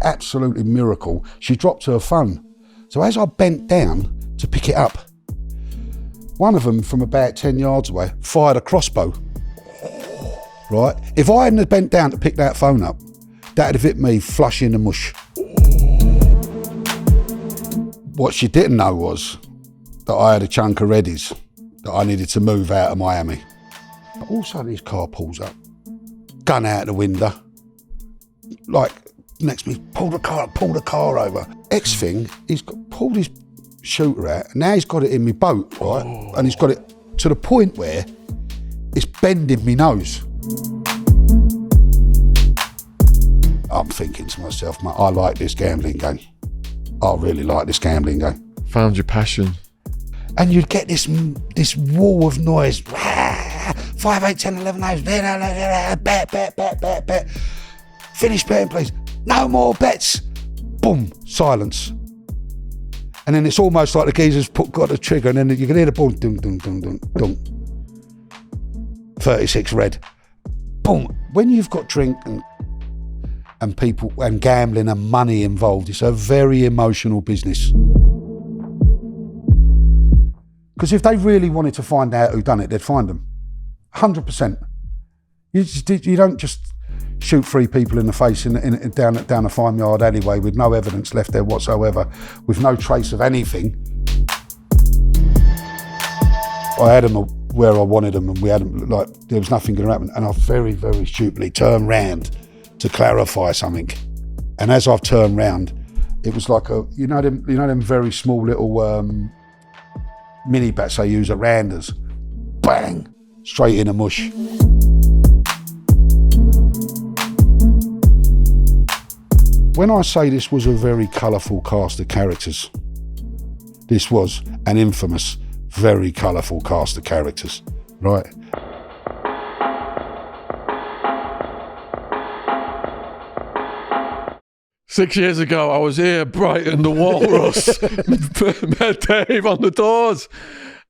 Absolutely miracle. She dropped her phone. So as I bent down to pick it up, one of them from about 10 yards away fired a crossbow. Right? If I hadn't have bent down to pick that phone up, that'd have hit me flush in the mush. What she didn't know was that I had a chunk of readies that I needed to move out of Miami. But all of a sudden his car pulls up, gun out the window, like next to me, pull the car over. Next thing, he's pulled his shooter out, and now he's got it in my boat, right? Oh. And he's got it to the point where it's bending me nose. I'm thinking to myself, mate, I like this gambling game. I really like this gambling game. Found your passion. And you'd get this wall of noise. 5, 8, 10, 11, 8, bet. Finish betting, please. No more bets. Boom, silence. And then it's almost like the geezer's got the trigger, and then you can hear the ball, dun, dun, dun, dun, dun. 36 red. Boom. When you've got drink and people and gambling and money involved, it's a very emotional business. Because if they really wanted to find out who done it, they'd find them. 100%. You don't just shoot 3 people in the face down a farmyard alleyway with no evidence left there whatsoever, with no trace of anything. I had them where I wanted them, and we had them, like, there was nothing going to happen. And I very, very stupidly turned round to clarify something. And as I've turned round, it was like you know them very small little mini bats they use at rounders. Bang! Straight in a mush. When I say this was a very colourful cast of characters, this was an infamous, very colourful cast of characters, right? Six years ago, I was here, Brighton, the Walrus, met Dave on the doors,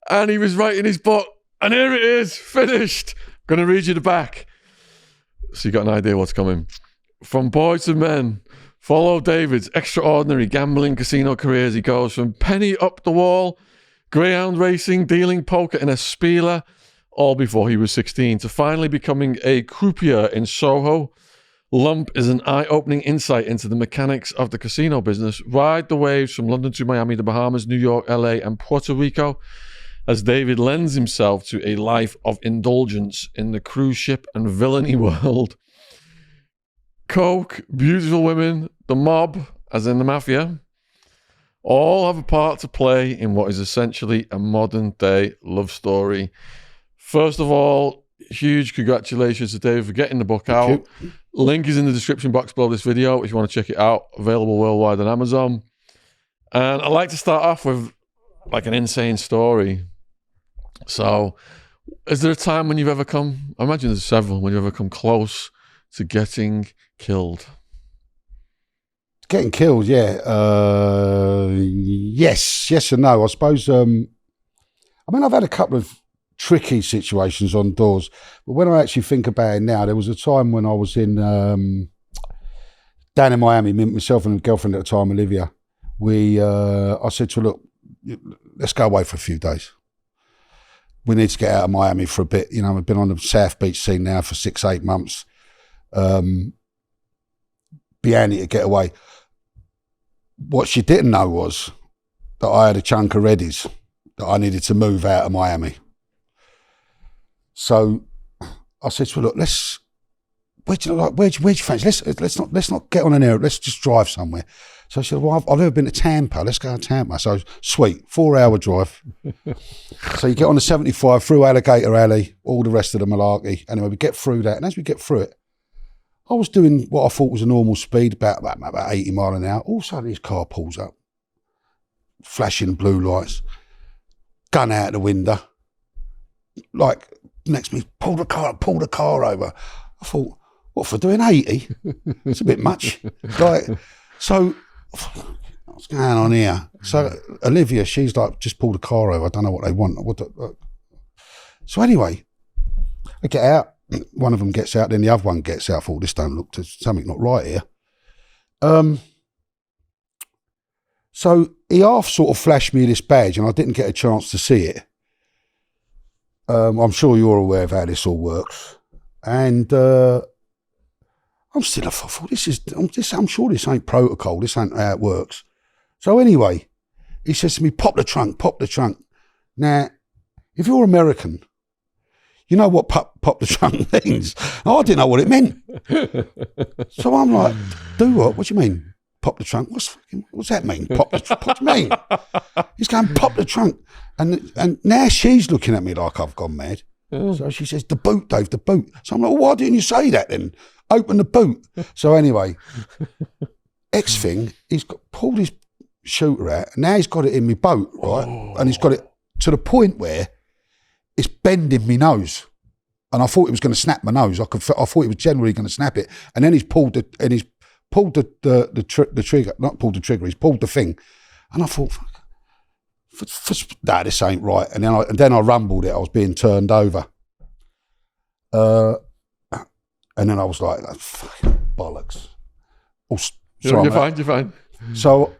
and he was writing his book, and here it is, finished. I'm going to read you the back, so you got an idea what's coming. From boys to men, follow David's extraordinary gambling casino career as he goes from penny up the wall, greyhound racing, dealing poker in a spieler, all before he was 16, to finally becoming a croupier in Soho. Lump is an eye-opening insight into the mechanics of the casino business. Ride the waves from London to Miami, the Bahamas, New York, LA, and Puerto Rico, as David lends himself to a life of indulgence in the cruise ship and villainy world. Coke, beautiful women, the mob, as in the mafia, all have a part to play in what is essentially a modern-day love story. First of all, huge congratulations to David for getting the book out. Link is in the description box below this video if you want to check it out. Available worldwide on Amazon. And I'd like to start off with like an insane story. So, is there a time when you've ever come, I imagine there's several, when you've ever come close to getting killed? Getting killed, yeah. Yes and no. I suppose, I mean, I've had a couple of tricky situations on doors, but when I actually think about it now, there was a time when I was in down in Miami, myself and a girlfriend at the time, Olivia. I said to her, look, let's go away for a few days. We need to get out of Miami for a bit. You know, I've been on the South Beach scene now for 6-8 months. Be handy to get away. What she didn't know was that I had a chunk of readies that I needed to move out of Miami. So I said to her, look, where do you fancy? Let's not get on an air. Let's just drive somewhere. So she said, well, I've never been to Tampa. Let's go to Tampa. So sweet, 4-hour drive. So you get on the 75 through Alligator Alley, all the rest of the malarkey. Anyway, we get through that. And as we get through it, I was doing what I thought was a normal speed, about 80 mile an hour. All of a sudden his car pulls up, flashing blue lights, gun out the window. Like, next to me, pull the car over. I thought, what, for doing 80? It's a bit much. Like, so, what's going on here? So Olivia, she's like, just pull the car over. I don't know what they want. So anyway, I get out. one of them gets out, then the other one gets out. I thought, this don't look, there's something not right here. So he half sort of flashed me this badge, and I didn't get a chance to see it. I'm sure you're aware of how this all works. And I'm still, I thought, I'm sure this ain't protocol, this ain't how it works. So anyway, he says to me, pop the trunk. Now, if you're American, you know what pop the trunk means. I didn't know what it meant. So I'm like, do what? What do you mean? Pop the trunk? What's that mean? What do you mean? He's going, pop the trunk. And now she's looking at me like I've gone mad. So she says, the boot, Dave, the boot. So I'm like, well, why didn't you say that then? Open the boot. So anyway, X thing, he's pulled his shooter out, and now he's got it in my boat, right? And he's got it to the point where it's bending my nose. And I thought it was going to snap my nose. I thought it was generally going to snap it. And then he's pulled the trigger, not pulled the trigger, he's pulled the thing. And I thought, nah, this ain't right. And then I rumbled it, I was being turned over. And then I was like, fucking bollocks. You're fine. So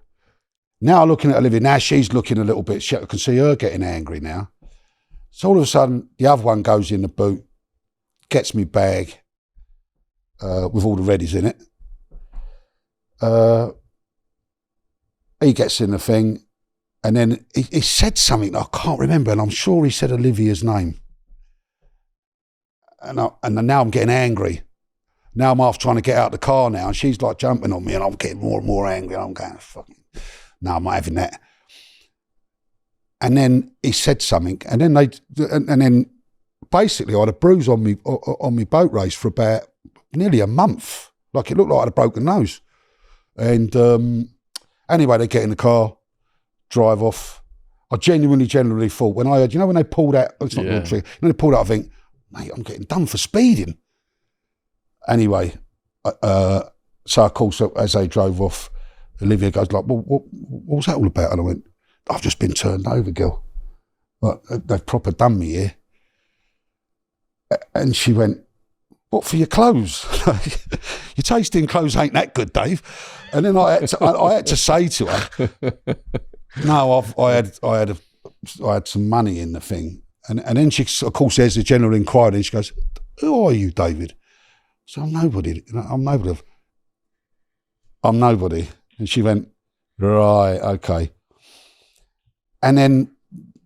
now looking at Olivia, now she's looking a little bit, I can see her getting angry now. So all of a sudden, the other one goes in the boot, gets me bag with all the readies in it. He gets in the thing, and then he said something that I can't remember, and I'm sure he said Olivia's name. And now I'm getting angry. Now I'm half trying to get out of the car now, and she's like jumping on me, and I'm getting more and more angry. And I'm going, fucking, no, I'm not having that. And then he said something, and then basically I had a bruise on me boat race for about nearly a month. Like it looked like I had a broken nose. And anyway, they get in the car, drive off. I genuinely thought when I heard, when they pulled out, it's not the trigger, when they pulled out, I think, mate, I'm getting done for speeding. Anyway, so of course, as they drove off, Olivia goes like, well, what was that all about? And I went, I've just been turned over, girl. Like, they've proper done me here. And she went, what, for your clothes? Your taste in clothes ain't that good, Dave. And then I had to say to her, no, I had some money in the thing. And then she, of course, there's a general inquiry, and she goes, who are you, David? So I'm nobody. I'm nobody. And she went, right, okay. And then,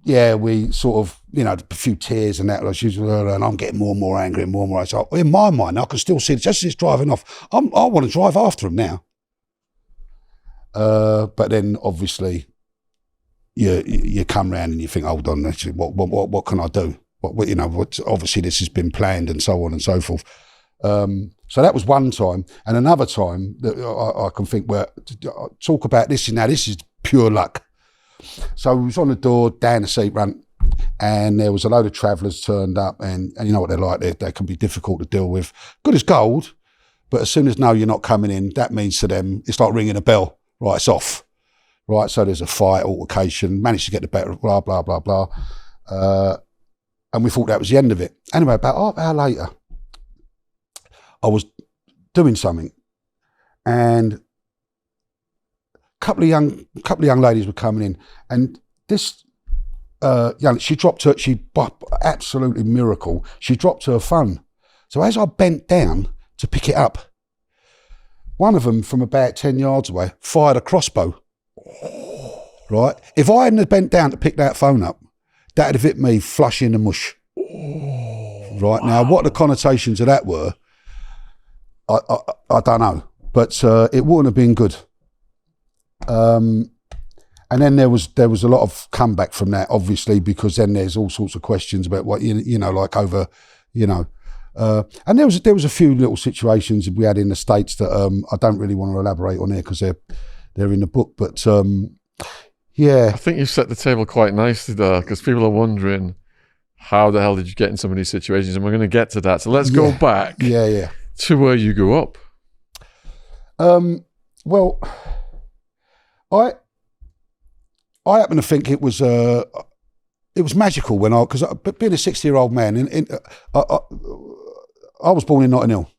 yeah, we sort of, a few tears and that. And I'm getting more and more angry and more and more. So in my mind, I can still see it. Just as it's driving off, I want to drive after him now. But then, obviously, you come round and you think, hold on, what can I do? Obviously this has been planned and so on and so forth. So that was one time, and another time that I can think where talk about this. Now this is pure luck. So we was on the door down the seat front, and there was a load of travellers turned up, and you know what they're like. They can be difficult to deal with. Good as gold, but as soon as no, you're not coming in, that means to them it's like ringing a bell. Right, it's off. Right, so there's a fight, altercation, managed to get the better, blah, blah, blah, blah. And we thought that was the end of it. Anyway, about half an hour later, I was doing something, and a couple of young ladies were coming in, and this she dropped her, absolutely miracle, she dropped her phone. So as I bent down to pick it up, one of them from about 10 yards away fired a crossbow. Right? If I hadn't have bent down to pick that phone up, that'd have hit me flush in the mush. Right? Wow. Now, what the connotations of that were, I don't know. But it wouldn't have been good. And then there was a lot of comeback from that, obviously, because then there's all sorts of questions about what, like over, and there was a few little situations we had in the States that I don't really want to elaborate on here because they're in the book, but yeah. I think you set the table quite nicely there, because people are wondering how the hell did you get in some of these situations, and we're going to get to that. So let's go back to where you grew up. Well, I happen to think it was magical when because being a 60-year-old man, I was born in Notting Hill,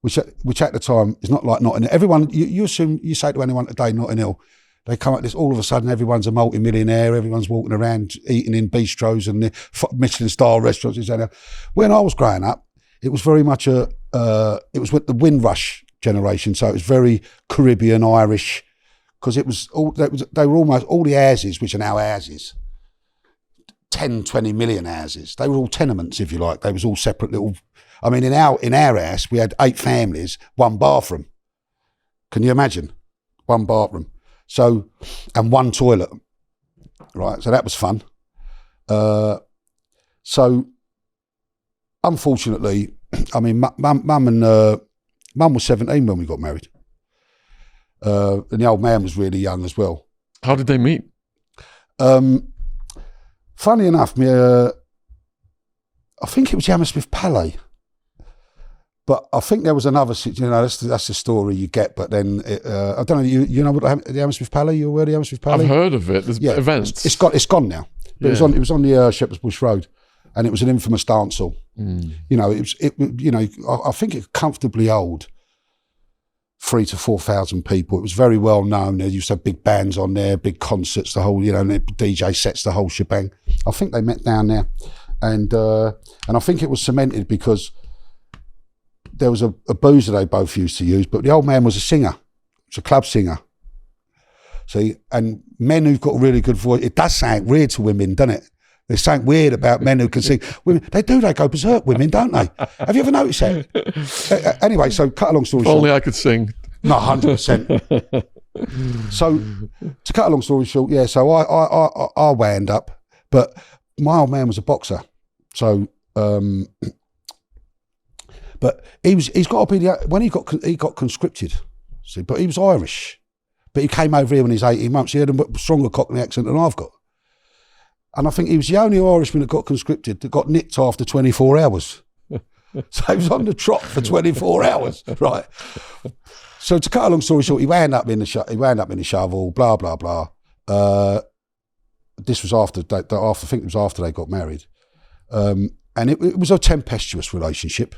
which at the time is not like Notting Hill. Everyone, you assume, you say to anyone today, Notting Hill, they come at this, all of a sudden everyone's a multi-millionaire, everyone's walking around eating in bistros and the Michelin star restaurants, etc. When I was growing up, it was very much it was with the Windrush generation, so it was very Caribbean, Irish, because they were almost all the houses, which are now houses, 10, 20 million houses. They were all tenements, if you like. They was all separate little. I mean, in our house, we had 8 families, 1 bathroom. Can you imagine? 1 bathroom. So, and 1 toilet. Right. So that was fun. So, unfortunately, I mean, Mum was 17 when we got married. And the old man was really young as well. How did they meet? Funny enough, I think it was Hammersmith Palais. But I think there was another, that's the story you get. But then, I don't know, you know what the Hammersmith Palais, you aware of the Hammersmith Palais? I've heard of it. There's events. It's gone now. But it was on the Shepherd's Bush Road. And it was an infamous dance hall. You know, I think it comfortably held 3,000 to 4,000 people. It was very well known. There used to have big bands on there, big concerts, the whole, DJ sets, the whole shebang. I think they met down there, and I think it was cemented because there was a boozer they both used to use. But the old man was a singer, a club singer. See, and men who've got a really good voice, it does sound weird to women, doesn't it? There's something weird about men who can sing. Women, they go berserk, women, don't they? Have you ever noticed that? Anyway, so cut a long story short. Only I could sing. No, 100%. So, to cut a long story short, yeah, so I wound up, but my old man was a boxer. So, but he's got to be when he got conscripted, see, but he was Irish. But he came over here when he was 18 months. He had a stronger Cockney accent than I've got. And I think he was the only Irishman that got conscripted that got nicked after 24 hours. So he was on the trot for 24 hours, right? So to cut a long story short, he wound up in the shovel, blah blah blah. This was after I think it was after they got married, and it was a tempestuous relationship.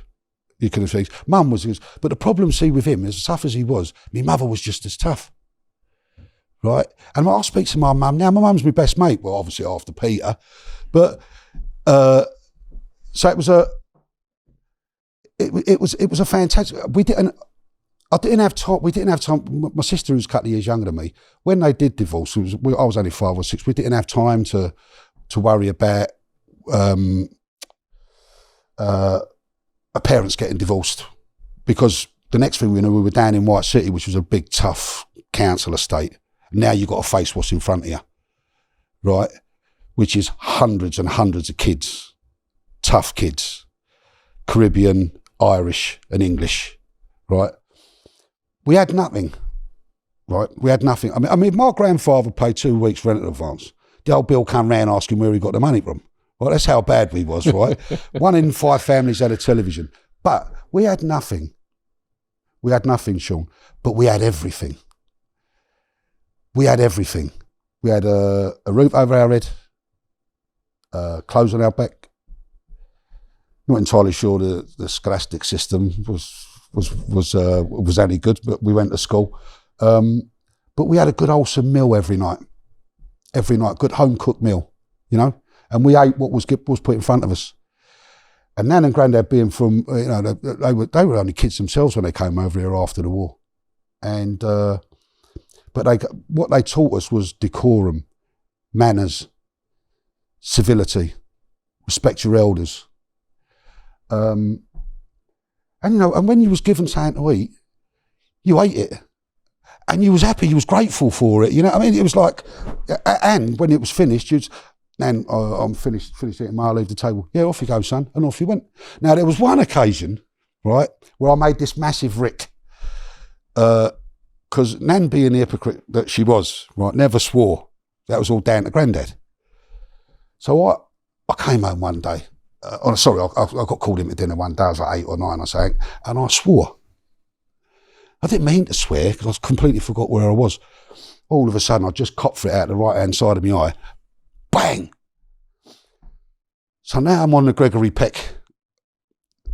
You can see, Mum was, but the problem, see, with him, as tough as he was, my mother was just as tough. Right, and I speak to my mum now. My mum's my best mate. Well, obviously after Peter, but so it was a fantastic. I didn't have time. We didn't have time. My sister, who's a couple of years younger than me, when they did divorce, I was only 5 or 6. We didn't have time to worry about our parents getting divorced, because the next thing we knew, we were down in White City, which was a big, tough council estate. Now you've got to face what's in front of you, right? Which is hundreds and hundreds of kids, tough kids, Caribbean, Irish and English, right? We had nothing, right? We had nothing. I mean, my grandfather paid 2 weeks rent in advance. The old Bill come round asking where he got the money from. Well, that's how bad we was, right? 1 in 5 families had a television. But we had nothing. We had nothing, Sean, but we had everything. We had everything. We had a roof over our head, clothes on our back. Not entirely sure the scholastic system was any good, but we went to school. But we had a good wholesome meal every night. Every night, good home cooked meal, and we ate what was put in front of us. And Nan and Grandad, being from, they were only kids themselves when they came over here after the war, and. But what they taught us was decorum, manners, civility, respect your elders. And when you was given something to eat, you ate it. And you was happy, you was grateful for it. It was like, and when it was finished, Nan, I'm finished eating, I'll leave the table. Yeah, off you go, son. And off you went. Now, there was one occasion, right, where I made this massive rick. Because Nan, being the hypocrite that she was, right, never swore. That was all down to Grandad. So I came home one day. I got called into dinner one day. I was like 8 or 9 or something, and I swore. I didn't mean to swear because I completely forgot where I was. All of a sudden, I just copped for it out the right-hand side of my eye. Bang! So now I'm on the Gregory Peck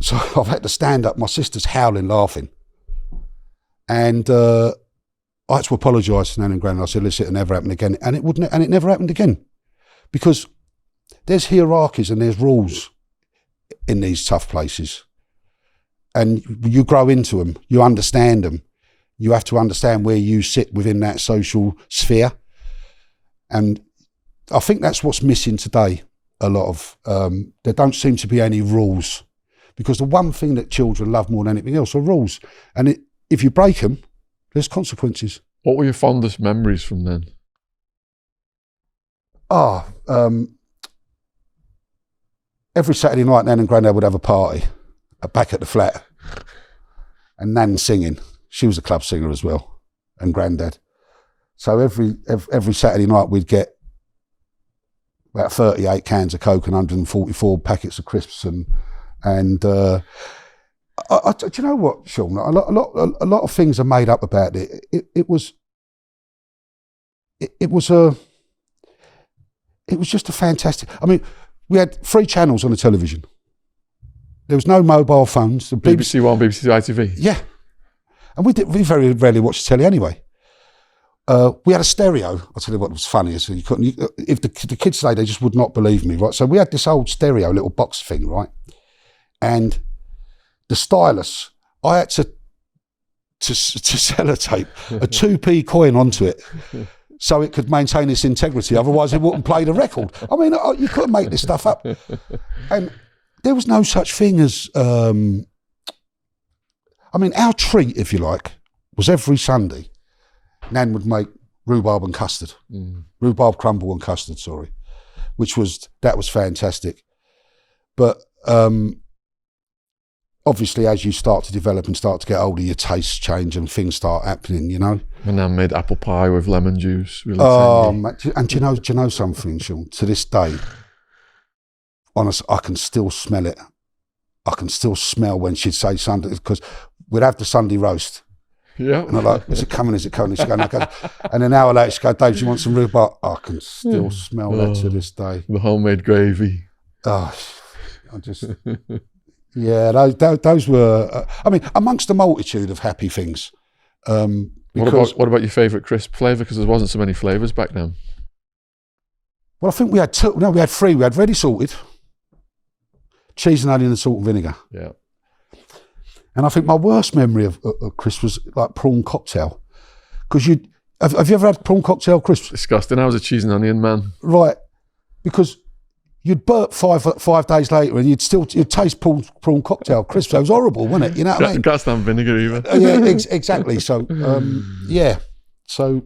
So I've had to stand up. My sister's howling, laughing. And I had to apologise to Nan and Gran. I said, listen, it'll never happen again. And it never happened again. Because there's hierarchies and there's rules in these tough places. And you grow into them. You understand them. You have to understand where you sit within that social sphere. And I think that's what's missing today. A lot of, there don't seem to be any rules. Because the one thing that children love more than anything else are rules. And if you break them, there's consequences. What were your fondest memories from then? Every Saturday night, Nan and Grandad would have a party back at the flat. And Nan singing. She was a club singer as well. And Grandad. So every Saturday night we'd get about 38 cans of Coke and 144 packets of crisps. And do you know what, Sean? A lot of things are made up about it. It was just a fantastic. I mean, we had 3 channels on the television. There was no mobile phones. The BBC One, BBC ITV. Yeah, and we very rarely watched the telly anyway. We had a stereo. I'll tell you what was funny. So if the kids today, they just would not believe me, right? So we had this old stereo, little box thing, right? And the stylus, I had to sellotape a 2p coin onto it so it could maintain its integrity. Otherwise, it wouldn't play the record. I mean, you couldn't make this stuff up. And there was no such thing as, I mean, our treat, if you like, was every Sunday. Nan would make rhubarb and custard, rhubarb crumble and custard, sorry, that was fantastic. But obviously, as you start to develop and start to get older, your tastes change and things start happening, you know. And I made apple pie with lemon juice. Really and do you know something, Sean? To this day, honestly, I can still smell it. I can still smell when she'd say Sunday, because we'd have the Sunday roast. Yeah. And I'm like, is it coming? Is it coming? And an hour later, she goes, Dave, do you want some rhubarb? I can still smell that to this day. The homemade gravy. Oh, I just... Yeah, those were, I mean, amongst a multitude of happy things. What about your favourite crisp flavour? Because there wasn't so many flavours back then. Well, I think we had 3. We had ready salted, cheese and onion and salt and vinegar. Yeah. And I think my worst memory of crisps was like prawn cocktail. Because have you ever had prawn cocktail crisps? Disgusting. I was a cheese and onion man. Right. Because you'd burp 5 days later and you'd taste prawn cocktail crisps. It was horrible, wasn't it? You know what I mean? Can't stand vinegar even. Yeah, exactly. So, yeah. So,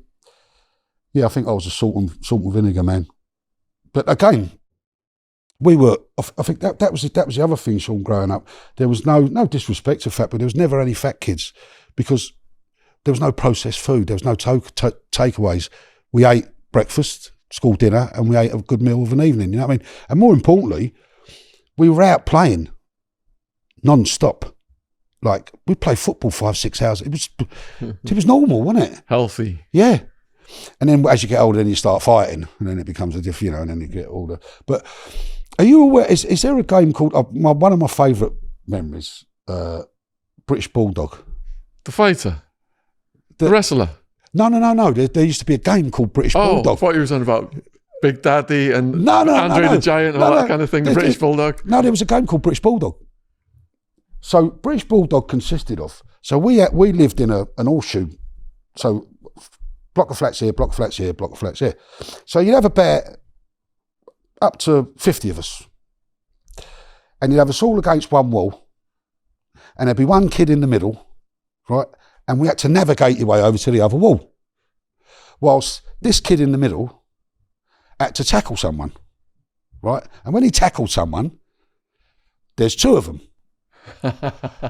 yeah, I think I was a salt and vinegar man. But again, I think that was the other thing, Sean, growing up. There was no disrespect to fat, but there was never any fat kids because there was no processed food. There was no takeaways. We ate breakfast, school dinner, and we ate a good meal of an evening, you know what I mean? And more importantly, we were out playing non-stop. Like, we'd play football 5-6 hours. It was normal, wasn't it? Healthy. Yeah. And then as you get older, then you start fighting, and then it becomes a different, you know, and then you get older. But are you aware, is there a game called, one of my favourite memories, British Bulldog? The fighter? The wrestler? No. There used to be a game called British Bulldog. I thought you were talking about Big Daddy and Andre the Giant and all that kind of thing, the British Bulldog. No, there was a game called British Bulldog. So British Bulldog consisted of, so we lived in an horseshoe, so block of flats here, block of flats here, block of flats here. So you'd have about up to 50 of us. And you'd have us all against one wall, and there'd be one kid in the middle, right? And we had to navigate your way over to the other wall. Whilst this kid in the middle had to tackle someone, right? And when he tackled someone, there's 2 of them.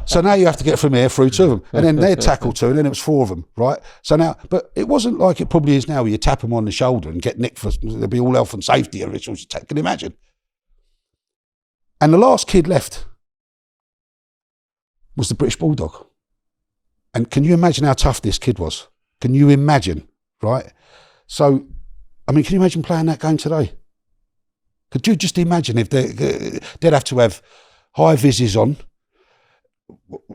So now you have to get from here through 2 of them. And then they'd tackle 2, and then it was 4 of them, right? So now, but it wasn't like it probably is now where you tap them on the shoulder and get nicked for, there'd be all health and safety officials. Can you imagine? And the last kid left was the British Bulldog. And can you imagine how tough this kid was? Can you imagine, right? So, I mean, can you imagine playing that game today? Could you just imagine if they'd have to have high vises on,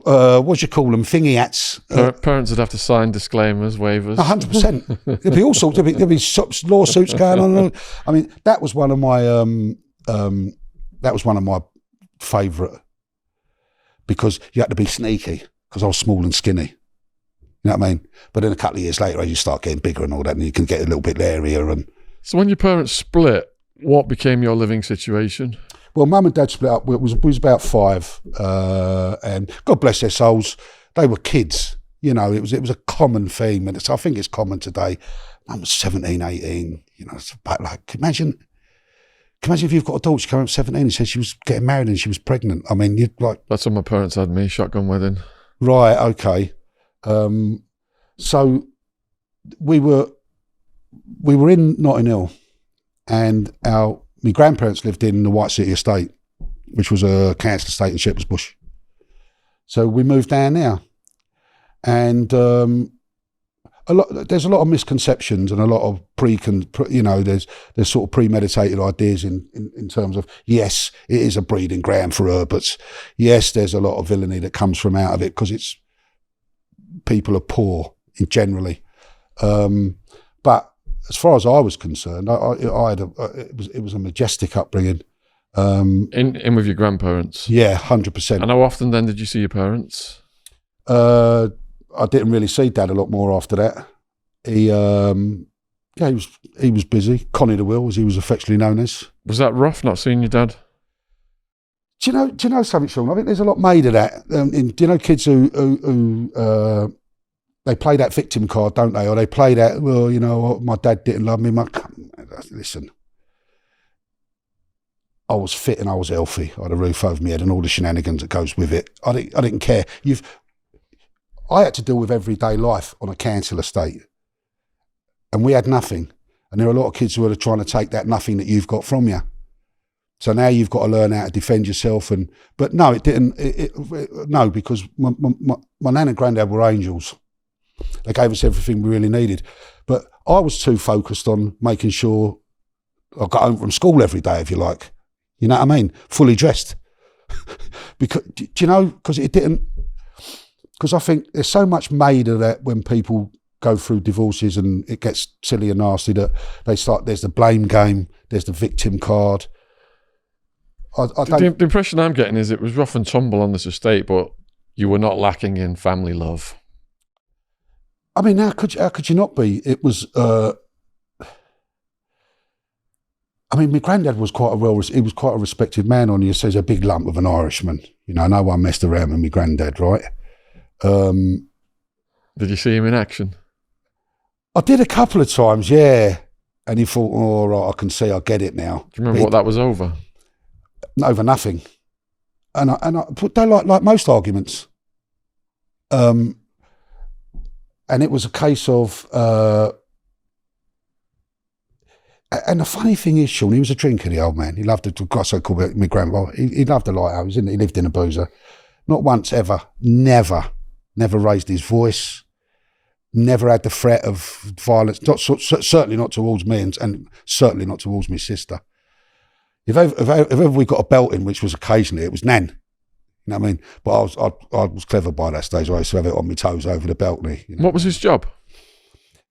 what do you call them? Thingy hats. Parents would have to sign disclaimers, waivers. 100%. There'd be all sorts. There'd be lawsuits going on. I mean, that was one of my favourite, because you had to be sneaky because I was small and skinny. You know what I mean? But then a couple of years later, as you start getting bigger and all that, and you can get a little bit airier. And so when your parents split, what became your living situation? well, Mum and Dad split up. We was about 5, and God bless their souls, they were kids. You know, it was a common theme, and I think it's common today. Mum was 17, 18. You know, it's about like, can you imagine if you've got a daughter, she came up 17 and said she was getting married and she was pregnant. I mean, you'd like... That's what my parents had me, shotgun wedding. Right, okay. So we were in Notting Hill, and my grandparents lived in the White City Estate, which was a council estate in Shepherd's Bush. So we moved down there, and there's a lot of misconceptions and a lot of there's sort of premeditated ideas in terms of, yes, it is a breeding ground for Herberts. Yes, there's a lot of villainy that comes from out of it because it's people are poor generally. But as far as I was concerned, it was a majestic upbringing. In with your grandparents? Yeah, 100%. And how often then did you see your parents? I didn't really see Dad a lot more after that. He was busy. Connie the Will, as he was affectionately known as. Was that rough, not seeing your dad? Do you know something, Sean? I think there's a lot made of that. Do you know kids who they play that victim card, don't they? Or they play that, well, you know, my dad didn't love me. Listen, I was fit and I was healthy. I had a roof over my head and all the shenanigans that goes with it. I didn't care. I had to deal with everyday life on a council estate, and we had nothing. And there are a lot of kids who are trying to take that nothing that you've got from you. So now you've got to learn how to defend yourself. But no, it didn't. No, because my nan and granddad were angels. They gave us everything we really needed. But I was too focused on making sure I got home from school every day, if you like. You know what I mean? Fully dressed. Because, do you know, because it didn't... Because I think there's so much made of that when people go through divorces and it gets silly and nasty that there's the blame game, there's the victim card. The impression I'm getting is it was rough and tumble on this estate, but you were not lacking in family love. I mean, how could you not be? It was... I mean, my granddad was quite a respected man on you. Says a big lump of an Irishman. You know, no one messed around with my granddad, right? Did you see him in action? I did a couple of times, yeah. And he thought, oh, right, I can see, I get it now. Do you remember what that was over? Over nothing. And they like most arguments. And it was a case of, and the funny thing is, Sean, he was a drinker, the old man. He loved it, so-called my grandpa. He loved the lighthouse, he lived in a boozer. Not once ever, never raised his voice, never had the threat of violence, certainly not towards me and certainly not towards my sister. If ever we got a belting, which was occasionally, it was Nan. You know what I mean? But I was clever by that stage. I used to have it on my toes over the balcony. You know? What was his job?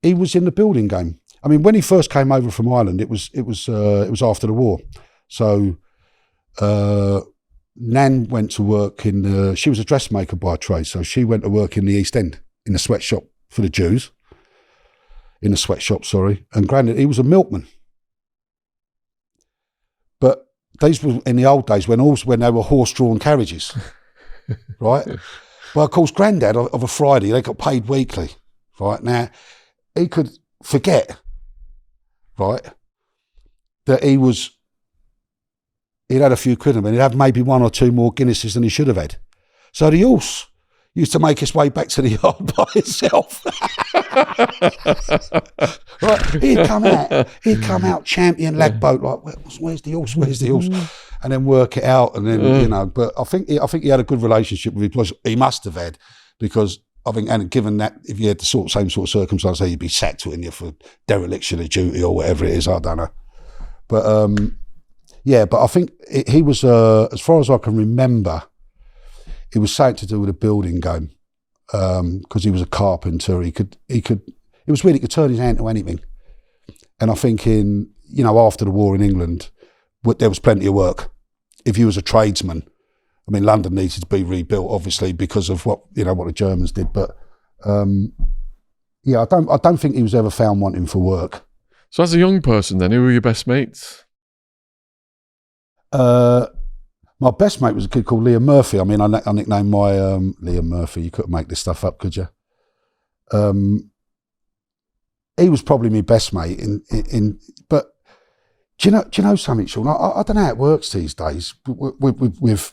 He was in the building game. I mean, when he first came over from Ireland, it was after the war. So Nan went to work she was a dressmaker by trade, so she went to work in the East End, in the sweatshop for the Jews. In the sweatshop, sorry. And Grandad, he was a milkman. But these were in the old days when they were horse-drawn carriages, right? But of course, Grandad, of a Friday, they got paid weekly, right? Now, he could forget, right, that he'd had a few quid and he'd have maybe 1 or 2 more Guinnesses than he should have had. So the horse used to make his way back to the yard by itself. Right, he'd come out champion lag boat, like, where's the horse? And then work it out, and then you know. But I think he had a good relationship with his. He must have had, because I think, and given that if you had the same sort of circumstances, you'd be sacked, wouldn't you, for dereliction of duty or whatever it is. I don't know, but yeah. But I think he was, as far as I can remember, it was something to do with a building game, because he was a carpenter. He could. It was weird. He could turn his hand to anything. And I'm thinking, after the war in England, there was plenty of work. If you was a tradesman, I mean, London needed to be rebuilt, obviously, because of what the Germans did. But I don't think he was ever found wanting for work. So as a young person then, who were your best mates? My best mate was a kid called Liam Murphy. I mean, I nicknamed my Liam Murphy. You couldn't make this stuff up, could you? He was probably my best mate. But do you know something, Sean? I don't know how it works these days with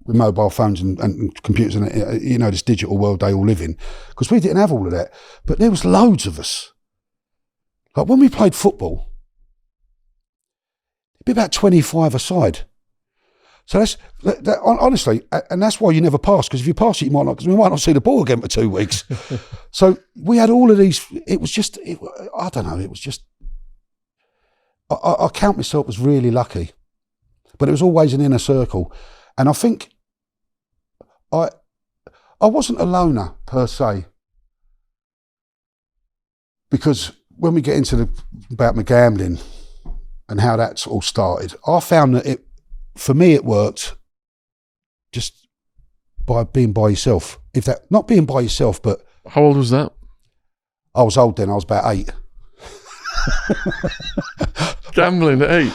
mobile phones and computers and this digital world they all live in, because we didn't have all of that. But there was loads of us. Like when we played football, it'd be about 25 a side. So that's honestly, and that's why you never pass, because if you pass it, you might not, because we might not see the ball again for 2 weeks. So we had all of these. It was just, I don't know. It was just, I count myself as really lucky, but it was always an inner circle, and I think I wasn't a loner per se, because when we get into about my gambling and how that's all started, I found that for me, it worked just by being by yourself. Not being by yourself, but... How old was that? I was old then. I was about 8. Gambling at 8?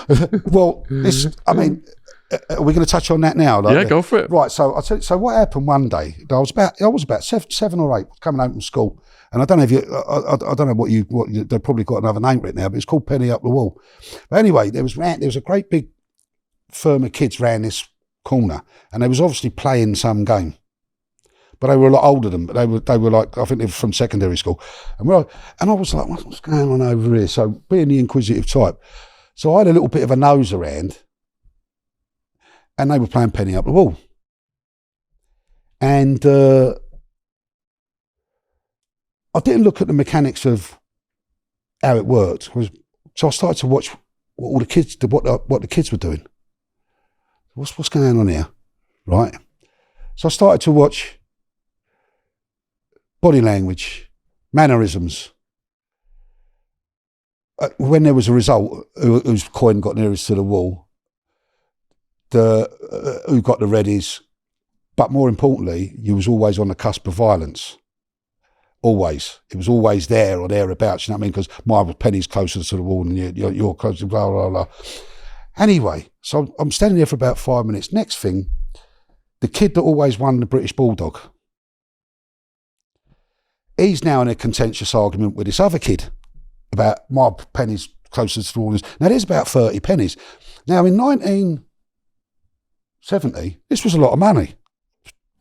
Well, are we going to touch on that now? Yeah, go for it. Right, so I'll tell you, so what happened one day, I was about 7 or 8, coming home from school, and I don't know if I don't know what they've probably got another name for it now, but it's called Penny Up the Wall. But anyway, there was a great big firm of kids round this corner, and they was obviously playing some game, but they were a lot older than, but they were like, I think they were from secondary school, and I was like, what's going on over here? So being the inquisitive type, so I had a little bit of a nose around, and they were playing Penny Up the Wall, and I didn't look at the mechanics of how it worked, so I started to watch what all the kids, what the kids were doing. What's going on here, right? So I started to watch body language, mannerisms. When there was a result, whose coin got nearest to the wall, who got the readies, but more importantly, you was always on the cusp of violence. Always. It was always there or thereabouts, you know what I mean? Because my penny's closer to the wall than you're closer, blah, blah, blah. Anyway, so I'm standing there for about 5 minutes. Next thing, the kid that always won the British Bulldog, he's now in a contentious argument with this other kid about my pennies closer to the wall. Now, there's about 30 pennies. Now, in 1970, this was a lot of money.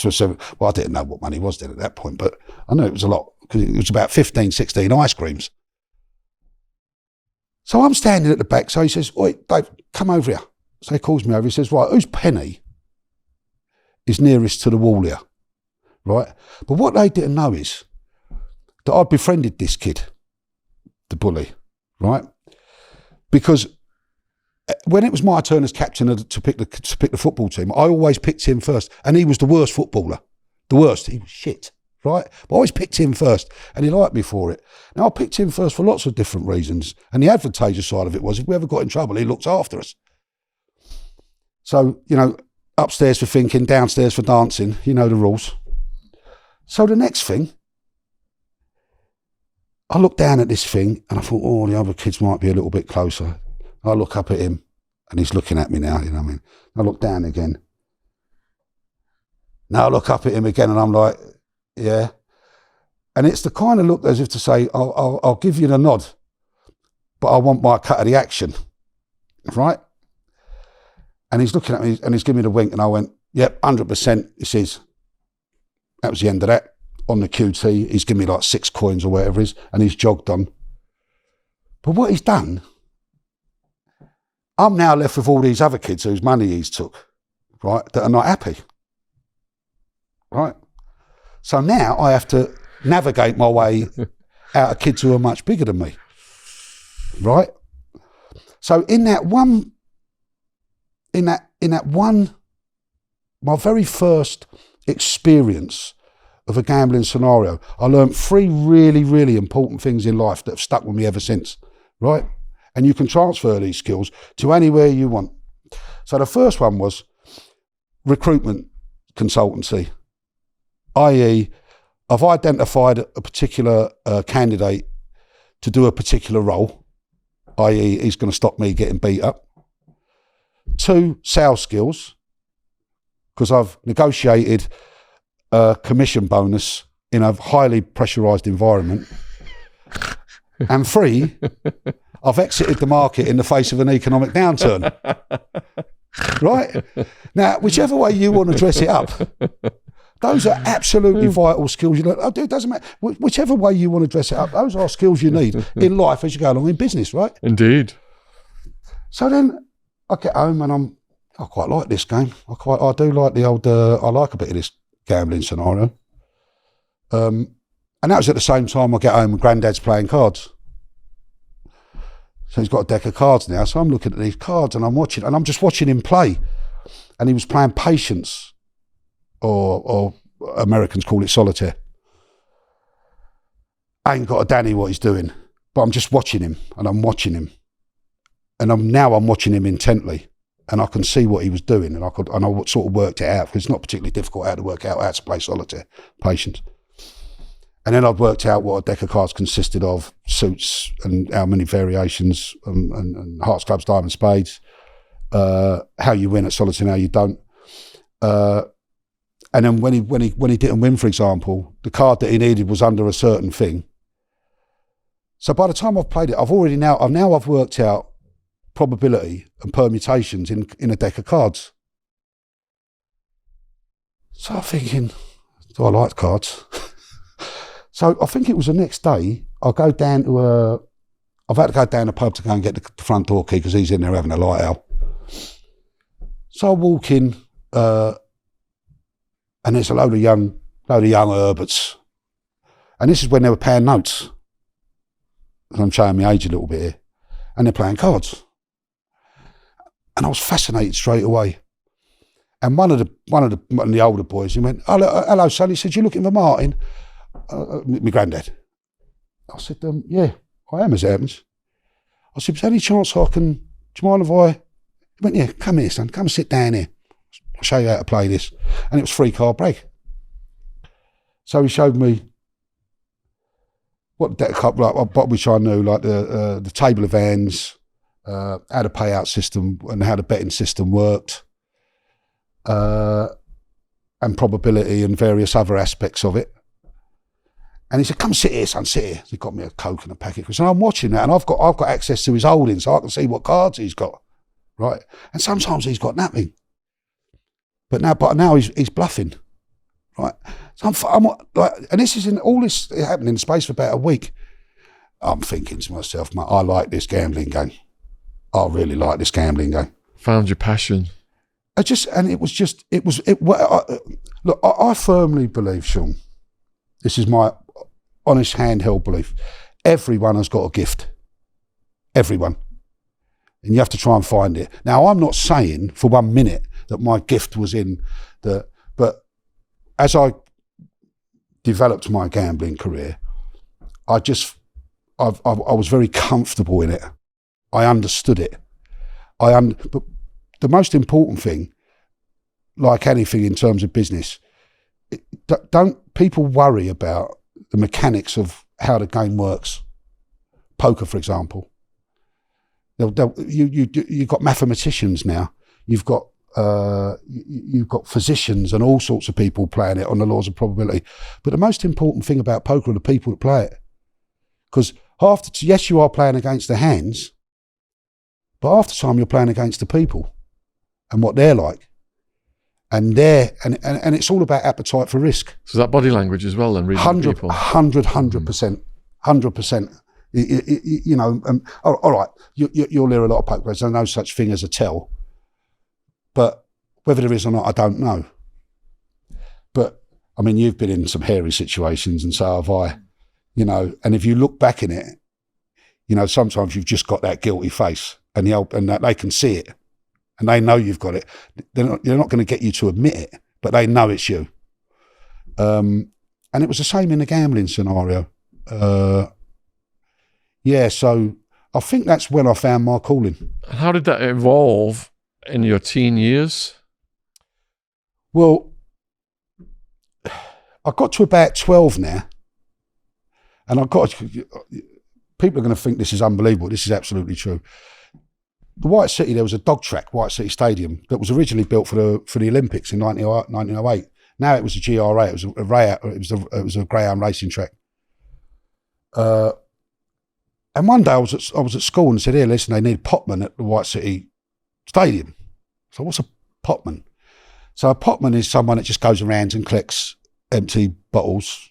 Well, I didn't know what money was then at that point, but I know it was a lot, because it was about 15, 16 ice creams. So I'm standing at the back, so he says, "Oi, Dave, come over here." So he calls me over, he says, "Right, whose penny is nearest to the wall here?" Right? But what they didn't know is that I'd befriended this kid, the bully, right? Because when it was my turn as captain to pick the football team, I always picked him first, and he was the worst footballer. The worst. He was shit, right? But I always picked him first, and he liked me for it. Now, I picked him first for lots of different reasons, and the advantageous side of it was if we ever got in trouble, he looked after us. So, upstairs for thinking, downstairs for dancing, you know the rules. So the next thing, I looked down at this thing, and I thought, oh, the other kids might be a little bit closer. I look up at him, and he's looking at me now, you know what I mean? I look down again. Now I look up at him again, and I'm like, yeah. And it's the kind of look as if to say, I'll give you the nod, but I want my cut of the action, right? And he's looking at me, and he's giving me the wink, and I went, yep, 100%, this is. That was the end of that. On the QT, he's given me like 6 coins or whatever it is, and he's jogged on. But what he's done, I'm now left with all these other kids whose money he's took, right, that are not happy, right? So now I have to navigate my way out of kids who are much bigger than me, right? So in that one my very first experience of a gambling scenario, I learned 3 really, really important things in life that have stuck with me ever since, right? And you can transfer these skills to anywhere you want. So the first one was recruitment consultancy, i.e. I've identified a particular candidate to do a particular role, i.e. he's going to stop me getting beat up. 2, sales skills, because I've negotiated a commission bonus in a highly pressurised environment. And 3, I've exited the market in the face of an economic downturn. Right? Now, whichever way you want to dress it up, those are absolutely vital skills. It doesn't matter. Whichever way you want to dress it up, those are skills you need in life as you go along in business, right? Indeed. So then I get home and I quite like this game. I do like the old, I like a bit of this gambling scenario. And that was at the same time I get home and Granddad's playing cards. So he's got a deck of cards now. So I'm looking at these cards and I'm just watching him play. And he was playing patience, or Americans call it solitaire. I ain't got a Danny what he's doing, but I'm just watching him and I'm watching him. And I'm watching him intently and I can see what he was doing and I sort of worked it out, because it's not particularly difficult how to work out how to play solitaire, patience. And then I'd worked out what a deck of cards consisted of, suits and how many variations, and hearts, clubs, diamonds, spades, how you win at solitaire and how you don't. And then when he didn't win, for example, the card that he needed was under a certain thing. So by the time I've played it, I've worked out probability and permutations in a deck of cards. So I'm thinking, do I like cards? So I think it was the next day, I've had to go down the pub to go and get the front door key because he's in there having a light out. So I walk in, and there's a load of young Herberts. And this is when they were paying notes. And I'm showing my age a little bit here. And they're playing cards. And I was fascinated straight away. And one of the older boys, he went, hello son, he said, you looking for Martin? My granddad. I said, yeah, I am, as it happens. I said, is there any chance I can, do you mind if I, he went, yeah, come here son, come sit down here. I'll show you how to play this. And it was 3-card break. So he showed me what deck cup, like, which I knew, like the table of hands, how the payout system and how the betting system worked, and probability and various other aspects of it. And he said, come sit here, son, sit here. He got me a Coke and a packet. So I'm watching that and I've got access to his holdings so I can see what cards he's got, right? And sometimes he's got nothing. But now he's bluffing, right? So I'm like, and this is all this happened in the space of about a week. I'm thinking to myself, mate, I like this gambling game. I really like this gambling game. Found your passion. Look, I firmly believe, Sean, this is my honest handheld belief, everyone has got a gift. Everyone. And you have to try and find it. Now, I'm not saying for 1 minute that my gift was in but as I developed my gambling career, I was very comfortable in it. I understood it. But the most important thing, like anything in terms of business, don't people worry about the mechanics of how the game works. Poker, for example. You've got mathematicians now. You've got physicians and all sorts of people playing it on the laws of probability. But the most important thing about poker are the people that play it. Because yes, you are playing against the hands, but half the time you're playing against the people and what they're like. And it's all about appetite for risk. So that body language as well, then, reading people. 100%. 100%. You know, all right, you'll hear a lot of poker players. There's no such thing as a tell. But whether there is or not, I don't know. But, I mean, you've been in some hairy situations and so have I, you know, and if you look back in it, you know, sometimes you've just got that guilty face and that they can see it. and they know you've got it. They're not going to get you to admit it, but they know it's you. And it was the same in the gambling scenario. So I think that's when I found my calling. How did that evolve in your teen years? Well, I got to about 12 now, and people are going to think this is unbelievable. This is absolutely true. The White City, there was a dog track, White City Stadium, that was originally built for the Olympics in 1908. Now it was a GRA. It was a greyhound racing track. And one day I was at school and said, "Here, listen, they need potman at the White City Stadium." So what's a potman? So a potman is someone that just goes around and collects empty bottles,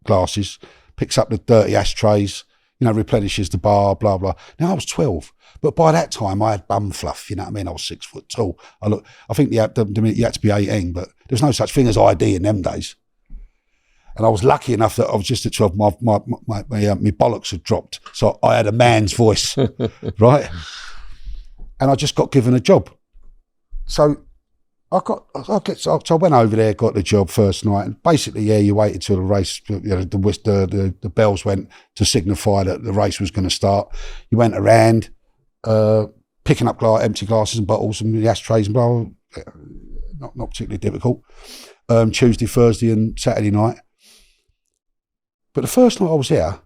glasses, picks up the dirty ashtrays, replenishes the bar, blah, blah. Now I was 12, but by that time I had bum fluff, you know what I mean? I was 6 foot tall. I think you had to be 18, but there's no such thing as ID in them days. And I was lucky enough that I was just at 12, my bollocks had dropped. So I had a man's voice, right? And I just got given a job. So I went over there, got the job first night, and basically, you waited till the race, the bells went to signify that the race was going to start. You went around, picking up empty glasses and bottles and the ashtrays and blah, not particularly difficult. Tuesday, Thursday and Saturday night. But the first night I was here,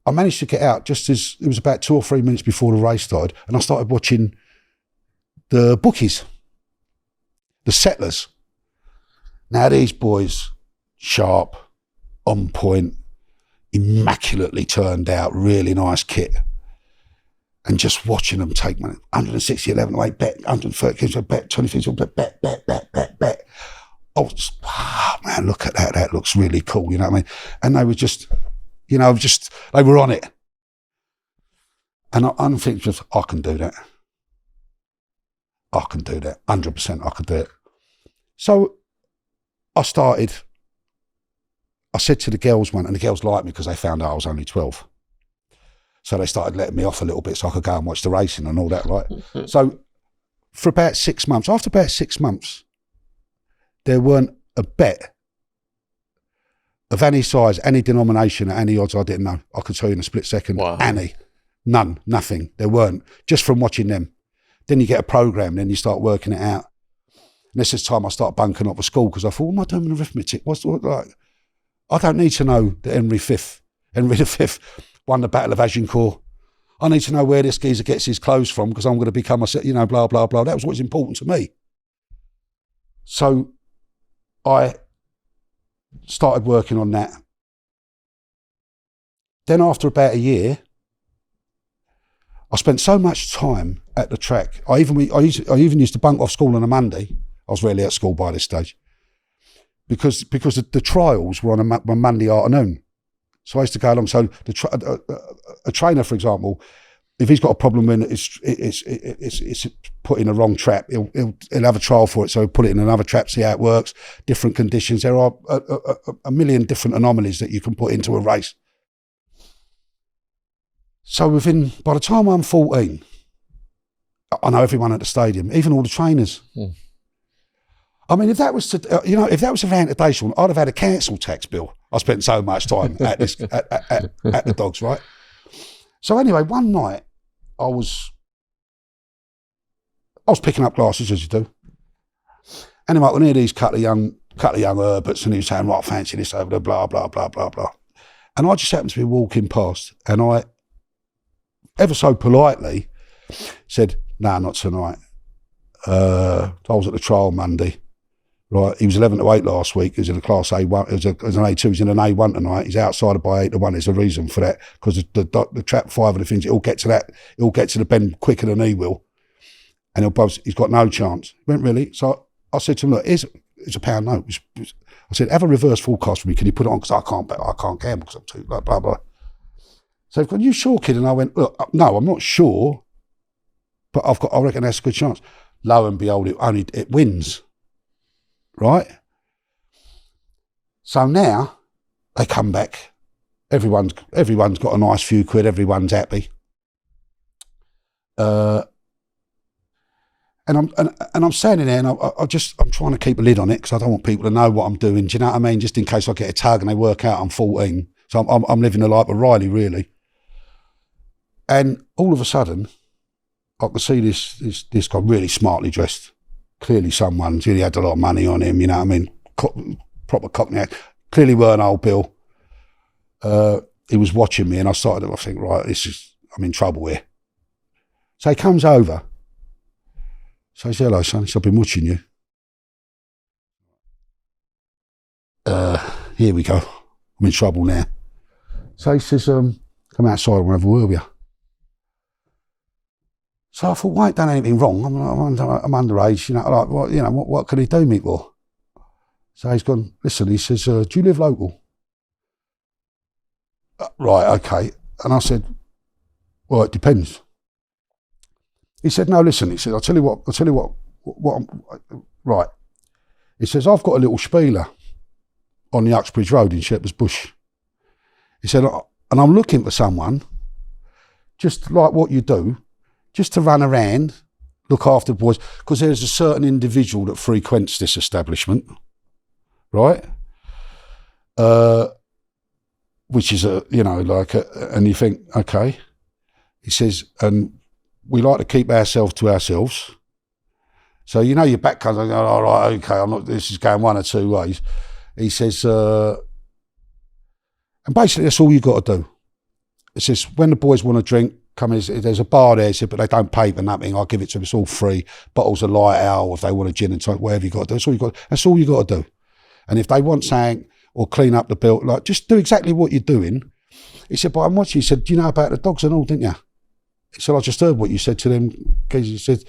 I managed to get out just as it was about 2 or 3 minutes before the race started, and I started watching the bookies. The settlers. Now these boys, sharp, on point, immaculately turned out, really nice kit. And just watching them take money, 160, 11 away, bet, 130, bet, 23, bet. I was just, wow, man, look at that. That looks really cool, you know what I mean? And they were just, they were on it. And I'm thinking, I can do that. I can do that. 100% I could do it. So I said to the girls one, and the girls liked me because they found out I was only 12. So they started letting me off a little bit so I could go and watch the racing and all that, right? So for about 6 months, after about 6 months, there weren't a bet of any size, any denomination, at any odds I didn't know. I could tell you in a split second. Wow. Any. None. Nothing. There weren't. Just from watching them. Then you get a program, then you start working it out. And this is the time I start bunking up for school because I thought, what am I doing with arithmetic? I don't need to know that Henry V won the Battle of Agincourt. I need to know where this geezer gets his clothes from because I'm going to become a, blah, blah, blah. That was what was important to me. So I started working on that. Then after about a year, I spent so much time at the track. I even used to bunk off school on a Monday. I was rarely at school by this stage because the trials were on a Monday afternoon. So I used to go along. So a trainer, for example, if he's got a problem when it's put in a wrong trap, he'll have a trial for it. So he'll put it in another trap, see how it works. Different conditions. There are a million different anomalies that you can put into a race. So by the time I'm 14, I know everyone at the stadium, even all the trainers. I mean, if that was around today, Sean, I'd have had a council tax bill. I spent so much time at the dogs, right? So anyway, one night I was picking up glasses as you do. Anyway, I could hear these couple of young Herberts, and he was saying, "Right, fancy this over there, blah blah blah blah blah." And I just happened to be walking past, and I, ever so politely, said, "No, not tonight. I was at the trial Monday. Right, he was 11-8 last week. He was in a Class A1. It was an A2. He's in an A1 tonight. He's outside by 8-1. There's a reason for that because the trap 5 of the things. It'll get to that. It'll get to the bend quicker than he will, and he's got no chance." He went, "Really?" So I said to him, "Look, it's a £1 note." I said, "Have a reverse forecast for me. Can you put it on? Because I can't gamble because I'm too blah blah blah." So he went, "You sure, kid?" And I went, "Look, no, I'm not sure, but I reckon that's a good chance." Lo and behold, it wins. Right? So now they come back. Everyone's got a nice few quid. Everyone's happy. And I'm standing there, and I'm trying to keep a lid on it because I don't want people to know what I'm doing. Do you know what I mean? Just in case I get a tug and they work out I'm 14. So I'm living the life of Riley, really. And all of a sudden, I could see this guy really smartly dressed. Clearly someone really had a lot of money on him, you know what I mean? Proper cockney act. Clearly weren't old Bill. He was watching me, and I think, right, I'm in trouble here. So he comes over. So he says, hello, son. He said, I've been watching you. Here we go. I'm in trouble now. So he says, come outside and we'll have a word with you. So I thought, well, I ain't done anything wrong. I'm underage, you know, like, what can he do me for? So he's gone, listen, he says, do you live local? Right, okay. And I said, well, it depends. He said, no, listen, he said, I'll tell you what right. He says, I've got a little spieler on the Uxbridge Road in Shepherd's Bush. He said, and I'm looking for someone, just like what you do, just to run around, look after the boys, because there's a certain individual that frequents this establishment, right? Which is and you think, okay. He says, and we like to keep ourselves to ourselves. So, you know, your back comes, all right, okay, this is going one or two ways. He says, and basically that's all you got to do. It says, when the boys want to drink, come in, there's a bar there, he said, but they don't pay for nothing. I'll give it to them, it's all free. Bottles of light ale, if they want a gin and tonic, whatever you got to do. That's all you got to do. And if they want something or clean up the bill, like, just do exactly what you're doing. He said, but I'm watching. He said, do you know about the dogs and all, didn't you? He said, I just heard what you said to them. He said,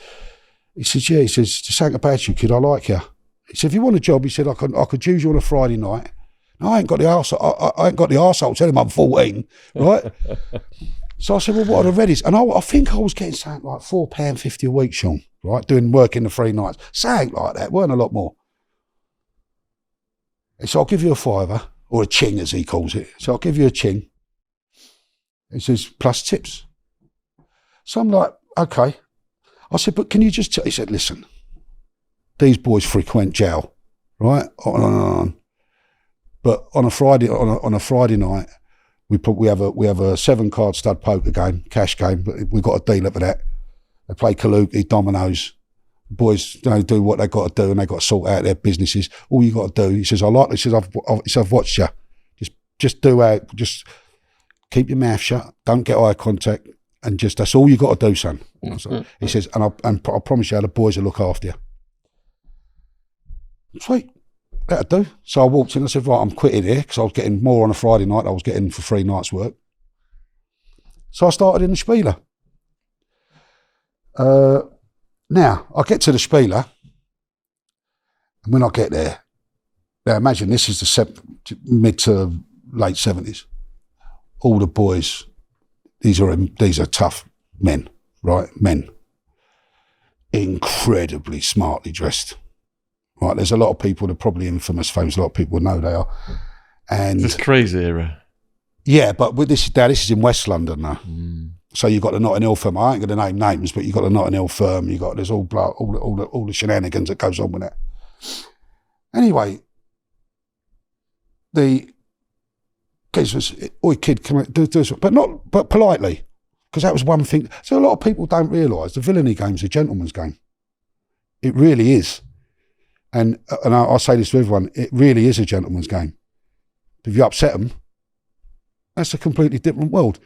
yeah. He says, just something about you, kid. I like you. He said, if you want a job, he said, I could use you on a Friday night. No, I ain't got the arsehole. Tell him I'm 14, right? So I said, well, what are the readies? And I think I was getting something like £4.50 a week, Sean, right? Doing work in the 3 nights. Something like that. Weren't a lot more. He said, I'll give you a fiver, or a ching as he calls it. So I'll give you a ching. He says, plus tips. So I'm like, okay. I said, but can you just he said, listen, these boys frequent jail, right? On. But on a Friday night, we have a 7-card stud poker game, cash game, but we've got a dealer for that. They play Kaluki, dominoes. Boys, do what they got to do, and they got to sort out their businesses. All you got to do, he says, I've watched you. Just keep your mouth shut. Don't get eye contact. And that's all you got to do, son. He says, and I promise you, the boys will look after you. Sweet, that'll do. So I walked in. I said, right, I'm quitting here because I was getting more on a Friday night. I was getting for 3 nights' work. So I started in the spieler. Now I get to the spieler, and when I get there, now imagine this is the mid to late 70s. All the boys. These are tough men, right? Men. Incredibly smartly dressed. Right, there's a lot of people that are probably infamous, famous, a lot of people know they are. And it's crazy era. Yeah, but with this is in West London now. So you've got the Notting Hill firm. I ain't going to name names, but you've got the Notting Hill firm. There's all the shenanigans that goes on with it. Anyway, the kids was, oi kid, come on, do this, but politely, because that was one thing. So a lot of people don't realise the villainy game's a gentleman's game. It really is, and I say this to everyone. It really is a gentleman's game. If you upset them, that's a completely different world.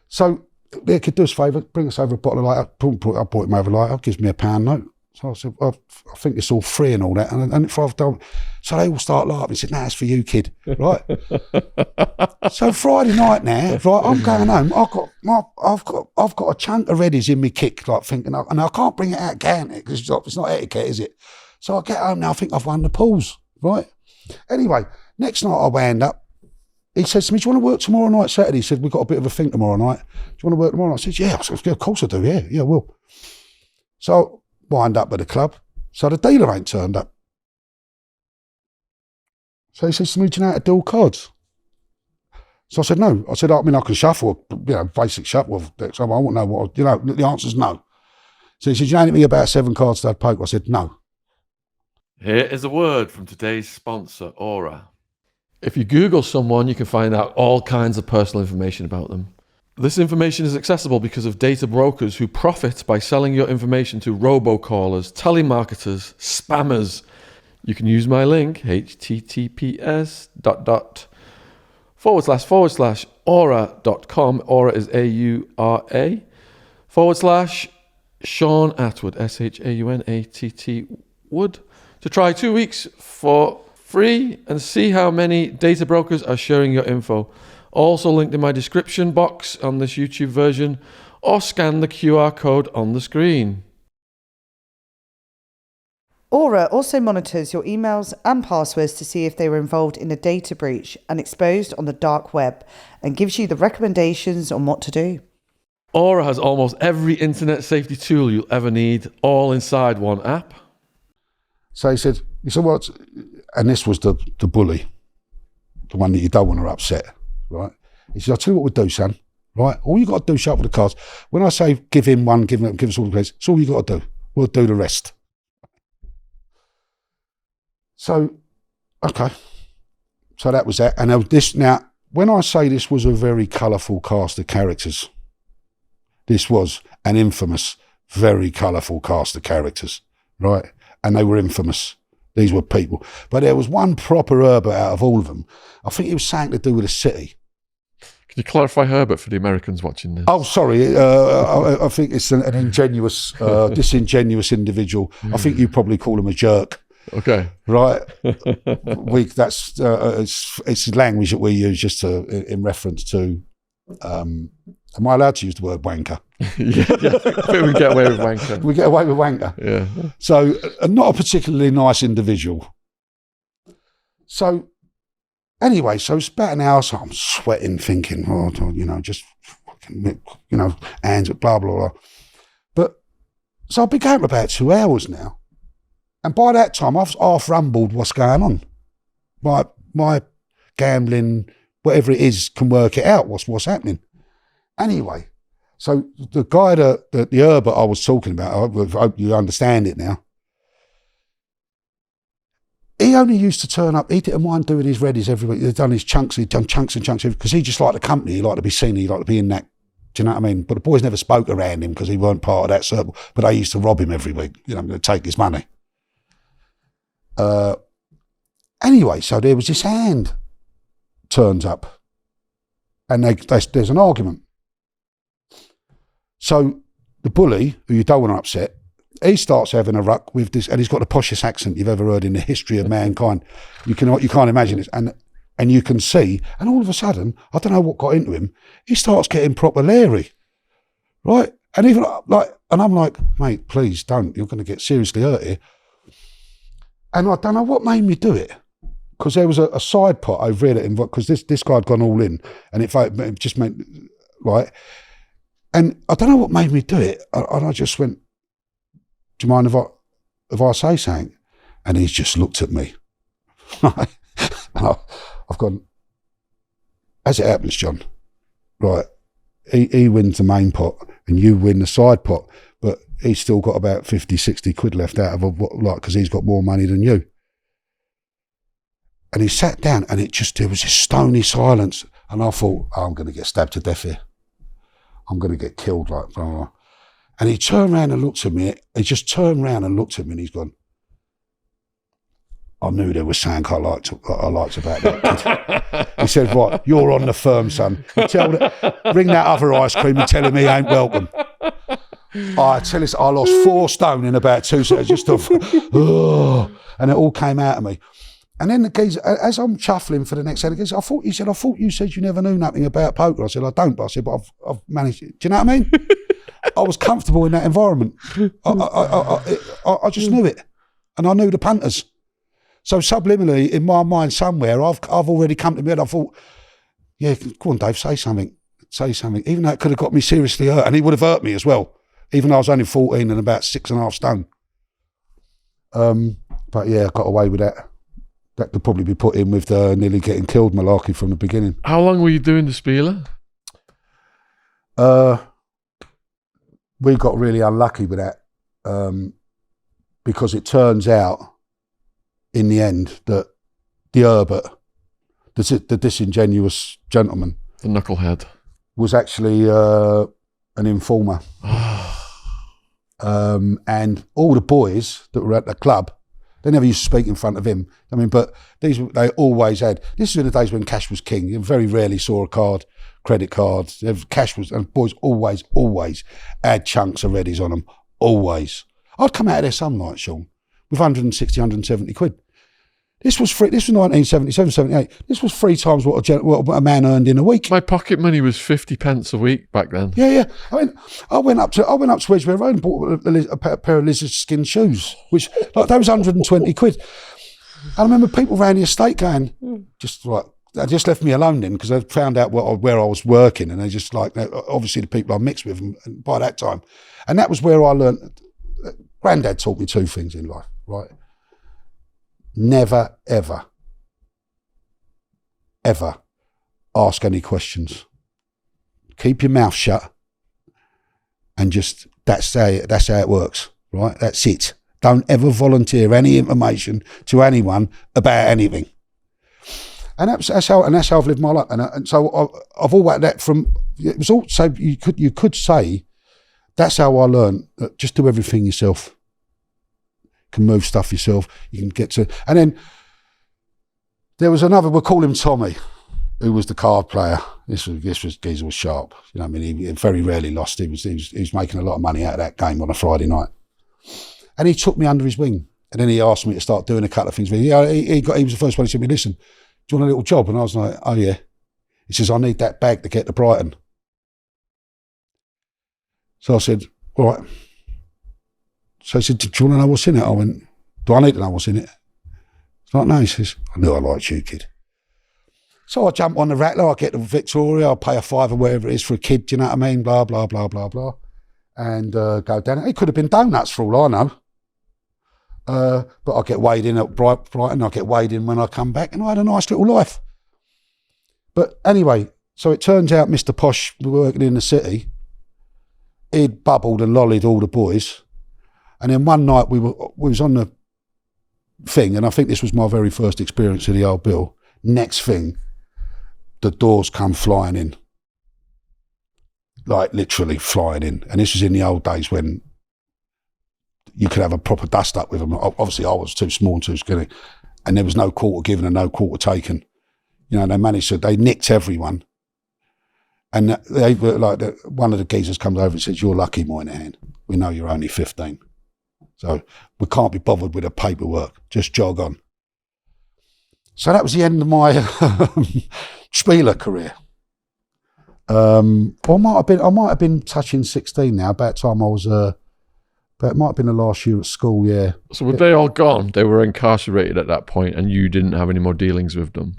So the kid, do us a favour, bring us over a bottle of light. I brought him over light. Gives me a £1 note. So I said, I think it's all free and all that. And if I've done, so they all start laughing. He said, "No, it's for you, kid." Right. So Friday night now, right, I'm going home. I've got a chunk of reddies in me kick, like thinking, and I can't bring it out again because it's not etiquette, is it? So I get home now. I think I've won the pools, right? Anyway, next night I wound up. He says to me, "Do you want to work tomorrow night, Saturday?" He said, "We've got a bit of a thing tomorrow night. Do you want to work tomorrow night?" I said, "Yeah." I said, "Yeah, of course I do. Yeah, I will." So wind up at the club. So the dealer ain't turned up. So he says to me, "Do you know how to deal cards?" So I said, "No." I said, "I mean, I can shuffle, basic shuffle. So I won't know what, the answer's no." So he said, you handed me about 7 cards to have poker. I said, no. Here is a word from today's sponsor, Aura. If you Google someone, you can find out all kinds of personal information about them. This information is accessible because of data brokers who profit by selling your information to robocallers, telemarketers, spammers. You can use my link, https://aura.com. Aura is AURA. /Sean Attwood, SHAUNATT Wood. To try 2 weeks for free and see how many data brokers are sharing your info. Also linked in my description box on this YouTube version, or scan the QR code on the screen. Aura also monitors your emails and passwords to see if they were involved in a data breach and exposed on the dark web, and gives you the recommendations on what to do. Aura has almost every internet safety tool you'll ever need, all inside one app. So he said, what? And this was the bully, the one that you don't want to upset, right? He said, I'll tell you what we'll do, son, right? All you got to do, sharpen the cards. When I say give him one, give us all the cards, it's all you got to do. We'll do the rest. So, okay. So that was that. And now, when I say this was a very colourful cast of characters, this was an infamous, very colourful cast of characters, right? And they were infamous. These were people. But there was one proper Herbert out of all of them. I think it was something to do with a city. Can you clarify Herbert for the Americans watching this? Oh, sorry. I think it's an ingenuous, disingenuous individual. I think you probably call him a jerk. Okay. Right. That's it's language that we use just in reference to. Am I allowed to use the word wanker? Yeah, I think we get away with wanker. We get away with wanker. Yeah. So, not a particularly nice individual. So, anyway, so it's about an hour, so I'm sweating, thinking, just fucking, hands, blah, blah, blah. But, so I've been going for about 2 hours now. And by that time, I've half rumbled what's going on. My gambling, whatever it is, can work it out, what's happening. Anyway, so the guy, the Herbert I was talking about, I hope you understand it now. He only used to turn up, he didn't mind doing his readies every week. He'd done his chunks, he'd done chunks and chunks, because he just liked the company, he liked to be seen, he liked to be in that, do you know what I mean? But the boys never spoke around him because he weren't part of that circle, but they used to rob him every week, to take his money. Anyway, so there was this hand turns up, and there's an argument. So the bully, who you don't want to upset, he starts having a ruck with this, and he's got the poshest accent you've ever heard in the history of mankind. You can't imagine it, and you can see, and all of a sudden, I don't know what got into him. He starts getting proper leery, right? And even and I'm like, mate, please don't. You're going to get seriously hurt here. And I don't know what made me do it, because there was a side pot over here because this guy had gone all in, and it just meant right. And I don't know what made me do it, and I just went, "Do you mind if I say something?" And he's just looked at me. And I've gone, as it happens, John. Right, he wins the main pot, and you win the side pot, but he's still got about 50, 60 quid left out of because he's got more money than you. And he sat down, and there was this stony silence, and I thought, I'm going to get stabbed to death here. I'm going to get killed, like, blah, blah. And he turned around and looked at me. He just turned around and looked at me, and he's gone, I knew there was something I liked about that. He said, right, you're on the firm, son. Bring that other ice cream and tell him he ain't welcome. I tell you, I lost 4 stone in about 2 seconds, just and it all came out of me. And then the geezer, as I'm shuffling for the next set, I thought you said you never knew nothing about poker. I said, I don't, but I said, but I've managed it. Do you know what I mean? I was comfortable in that environment. I just knew it. And I knew the punters. So subliminally, in my mind somewhere, I've already come to me and I thought, yeah, go on, Dave, say something. Say something. Even though it could have got me seriously hurt. And he would have hurt me as well. Even though I was only 14 and about 6.5 stone. But yeah, I got away with that. That could probably be put in with nearly getting killed malarkey from the beginning. How long were you doing the spieler? We got really unlucky with that. because it turns out in the end that the Herbert, the disingenuous gentleman, The knucklehead. was actually an informer. And all the boys that were at the club, they never used to speak in front of him. I mean, but they always had. This was in the days when cash was king. You very rarely saw a card, credit cards. Cash was, and boys always had chunks of readies on them. Always. I'd come out of there some night, Sean, with 160, 170 quid. This was 1977, 78. This was 3 times what a man earned in a week. My pocket money was 50 pence a week back then. Yeah. I went up to Wedgwood Road and bought a pair of lizard skin shoes, which like that was 120 quid. I remember people around the estate going, they just left me alone then because they found out where I was working, and they just like obviously the people I mixed with, and by that time, and that was where I learned. Granddad taught me 2 things in life, right? Never, ever ask any questions. Keep your mouth shut and just, that's how it works, right? That's it. Don't ever volunteer any information to anyone about anything. And that's how I've lived my life. And so I've always that from, it was also, you could say, that's how I learned that just do everything yourself. Can move stuff yourself, you can get to, and then there was another, we'll call him Tommy, who was the card player. Geezer was sharp, you know what I mean, he very rarely lost. He was making a lot of money out of that game on a Friday night, and he took me under his wing, and then he asked me to start doing a couple of things with him. He was the first one. He said to me, listen, do you want a little job? And I was like, oh yeah. He says, I need that bag to get to Brighton. So I said, all right. So he said, do you want to know what's in it? I went, do I need to know what's in it? It's like, no. He says, I knew I liked you, kid. So I jump on the rattler, I get to Victoria, I'll pay a £5 or whatever it is for a kid, do you know what I mean? Blah, blah, blah, blah, blah. And go down. It could have been donuts for all I know. But I get weighed in at Brighton, I get weighed in when I come back, and I had a nice little life. But anyway, so it turns out Mr. Posh, working in the city, he'd bubbled and lollied all the boys. And then one night we was on the thing, and I think this was my very first experience of the old bill. Next thing, the doors come flying in. Like literally flying in. And this was in the old days when you could have a proper dust up with them. Obviously I was too small and too skinny, and there was no quarter given and no quarter taken. You know, they nicked everyone. And they were like, one of the geezers comes over and says, you're lucky, Moynihan. We know you're only 15. So we can't be bothered with the paperwork. Just jog on. So that was the end of my spieler career. I might have been touching 16 now. About time I was, but it might have been the last year at school. Yeah. So were they all gone? They were incarcerated at that point, and you didn't have any more dealings with them.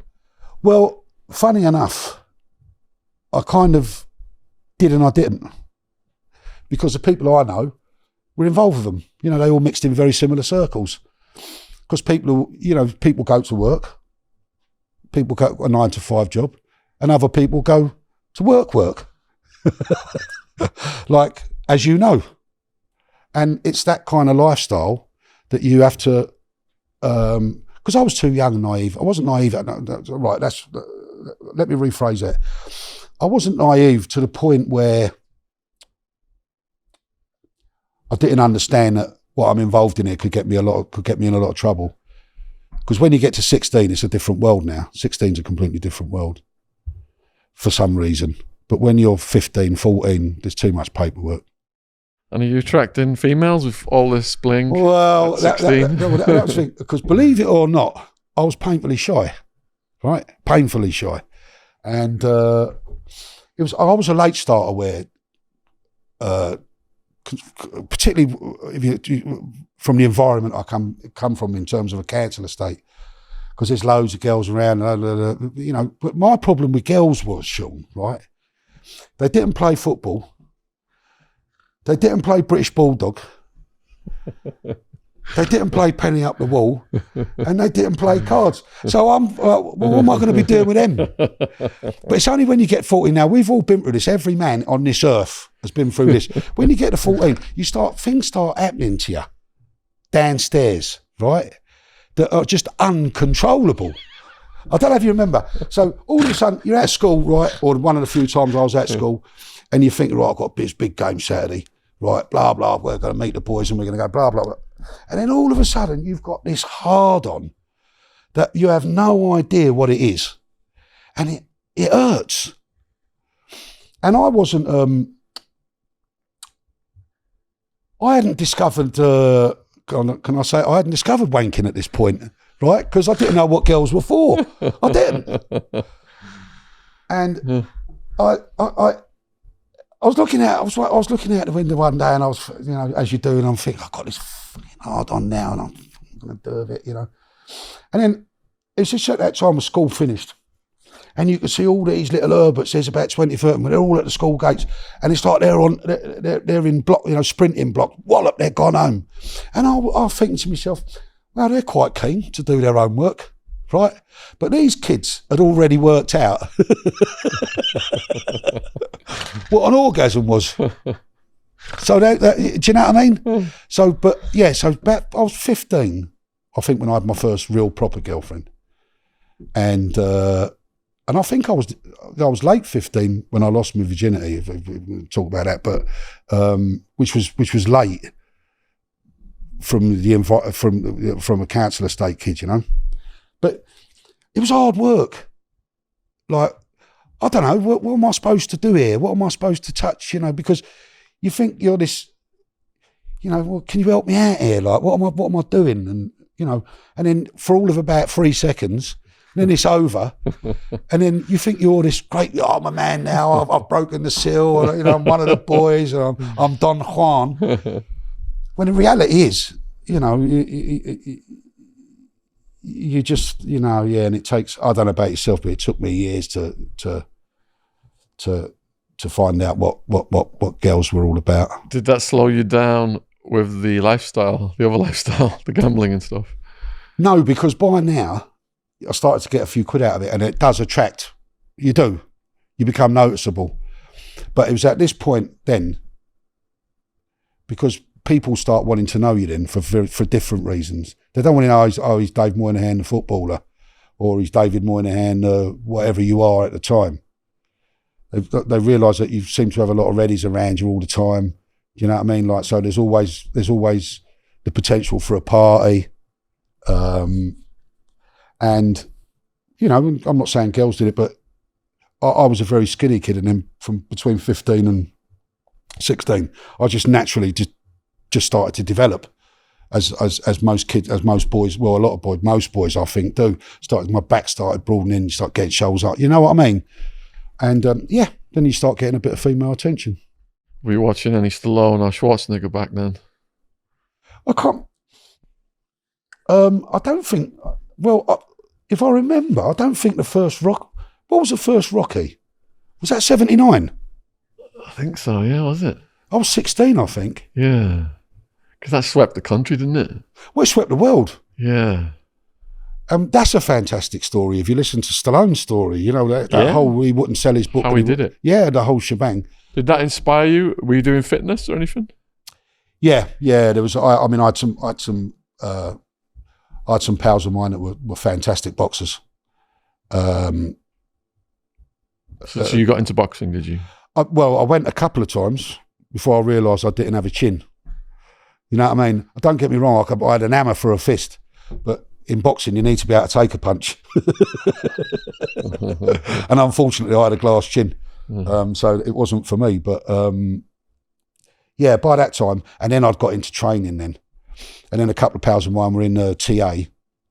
Well, funny enough, I kind of did and I didn't, because the people I know were involved with them. You know, they all mixed in very similar circles. Because people go to work, people go a 9-to-5 job, and other people go to work. Like, as you know. And it's that kind of lifestyle that you have to, because I was too young and naive. I wasn't naive. Let me rephrase that. I wasn't naive to the point where I didn't understand that what I'm involved in here could get me in a lot of trouble. Because when you get to 16, it's a different world now. 16's a completely different world for some reason. But when you're 15, 14, there's too much paperwork. And are you attracting females with all this bling? Well, at 16? that was because believe it or not, I was painfully shy, right? Painfully shy. And I was a late starter where, particularly from the environment I come from in terms of a council estate, because there's loads of girls around, you know. But my problem with girls was, Sean, right? They didn't play football. They didn't play British Bulldog. They didn't play penny up the wall, and they didn't play cards. So what am I going to be doing with them? But it's only when you get 14 now. We've all been through this. Every man on this earth has been through this. When you get to 14, things start happening to you downstairs, right? That are just uncontrollable. I don't know if you remember. So all of a sudden, you're at school, right? Or one of the few times I was at school, and you think, right, I've got this big game Saturday, right? Blah, blah, we're going to meet the boys and we're going to go blah, blah, blah. And then all of a sudden, you've got this hard-on that you have no idea what it is. And it hurts. And I wasn't, I hadn't discovered, can I say, I hadn't discovered wanking at this point, right? Because I didn't know what girls were for. I didn't. And I was looking out the window one day, and I was, as you do, and I'm thinking, I've got this fucking hard on now, and I'm going to do it, And then it's just at that time when school finished, and you could see all these little Herberts. There's about 20, 30, but they're all at the school gates, and it's like they're in block, sprinting block. Wallop, they're gone home, and I'm thinking to myself, well, they're quite keen to do their homework, right? But these kids had already worked out what an orgasm was. So do you know what I mean? So about, I was 15, I think, when I had my first real proper girlfriend, and I think I was late 15 when I lost my virginity. If we talk about that, but which was late from a council estate kid, But it was hard work. Like, I don't know, what am I supposed to do here? What am I supposed to touch? Because you think you're this, well, can you help me out here? Like, what am I doing? And and then for all of about 3 seconds, then it's over, and then you think you're this great. Oh, I'm a man now. I've broken the seal. I'm one of the boys. And I'm Don Juan. When the reality is, you just, and it takes. I don't know about yourself, but it took me years to find out what girls were all about. Did that slow you down with the lifestyle, the other lifestyle, the gambling and stuff? No, because by now I started to get a few quid out of it, and it does attract. You do. You become noticeable. But it was at this point then, because people start wanting to know you then for different reasons. They don't want to know, he's Dave Moynihan, the footballer, or he's David Moynihan, whatever you are at the time. They realise that you seem to have a lot of reddies around you all the time. Do you know what I mean? Like, so there's always the potential for a party. And, I'm not saying girls did it, but I was a very skinny kid, and then from between 15 and 16, I just naturally just started to develop as most kids, as most boys, well, a lot of boys, most boys I think do. My back started broadening, you start getting shoulders up, you know what I mean? And then you start getting a bit of female attention. Were you watching any Stallone or Schwarzenegger back then? I can't. I don't think. Well, if I remember, I don't think the first Rock. What was the first Rocky? Was that 79? I think so. Yeah, was it? I was 16, I think. Yeah, because that swept the country, didn't it? Well, it swept the world. Yeah. That's a fantastic story. If you listen to Stallone's story, that whole, he wouldn't sell his book. How he did it. Yeah, the whole shebang. Did that inspire you? Were you doing fitness or anything? Yeah. There was. I had some pals of mine that were fantastic boxers. So you got into boxing, did you? I went a couple of times before I realised I didn't have a chin. You know what I mean? Don't get me wrong, I had an hammer for a fist, but in boxing you need to be able to take a punch. And unfortunately I had a glass chin, so it wasn't for me. But by that time, and then I'd got into training then. And then a couple of pals of mine were in TA,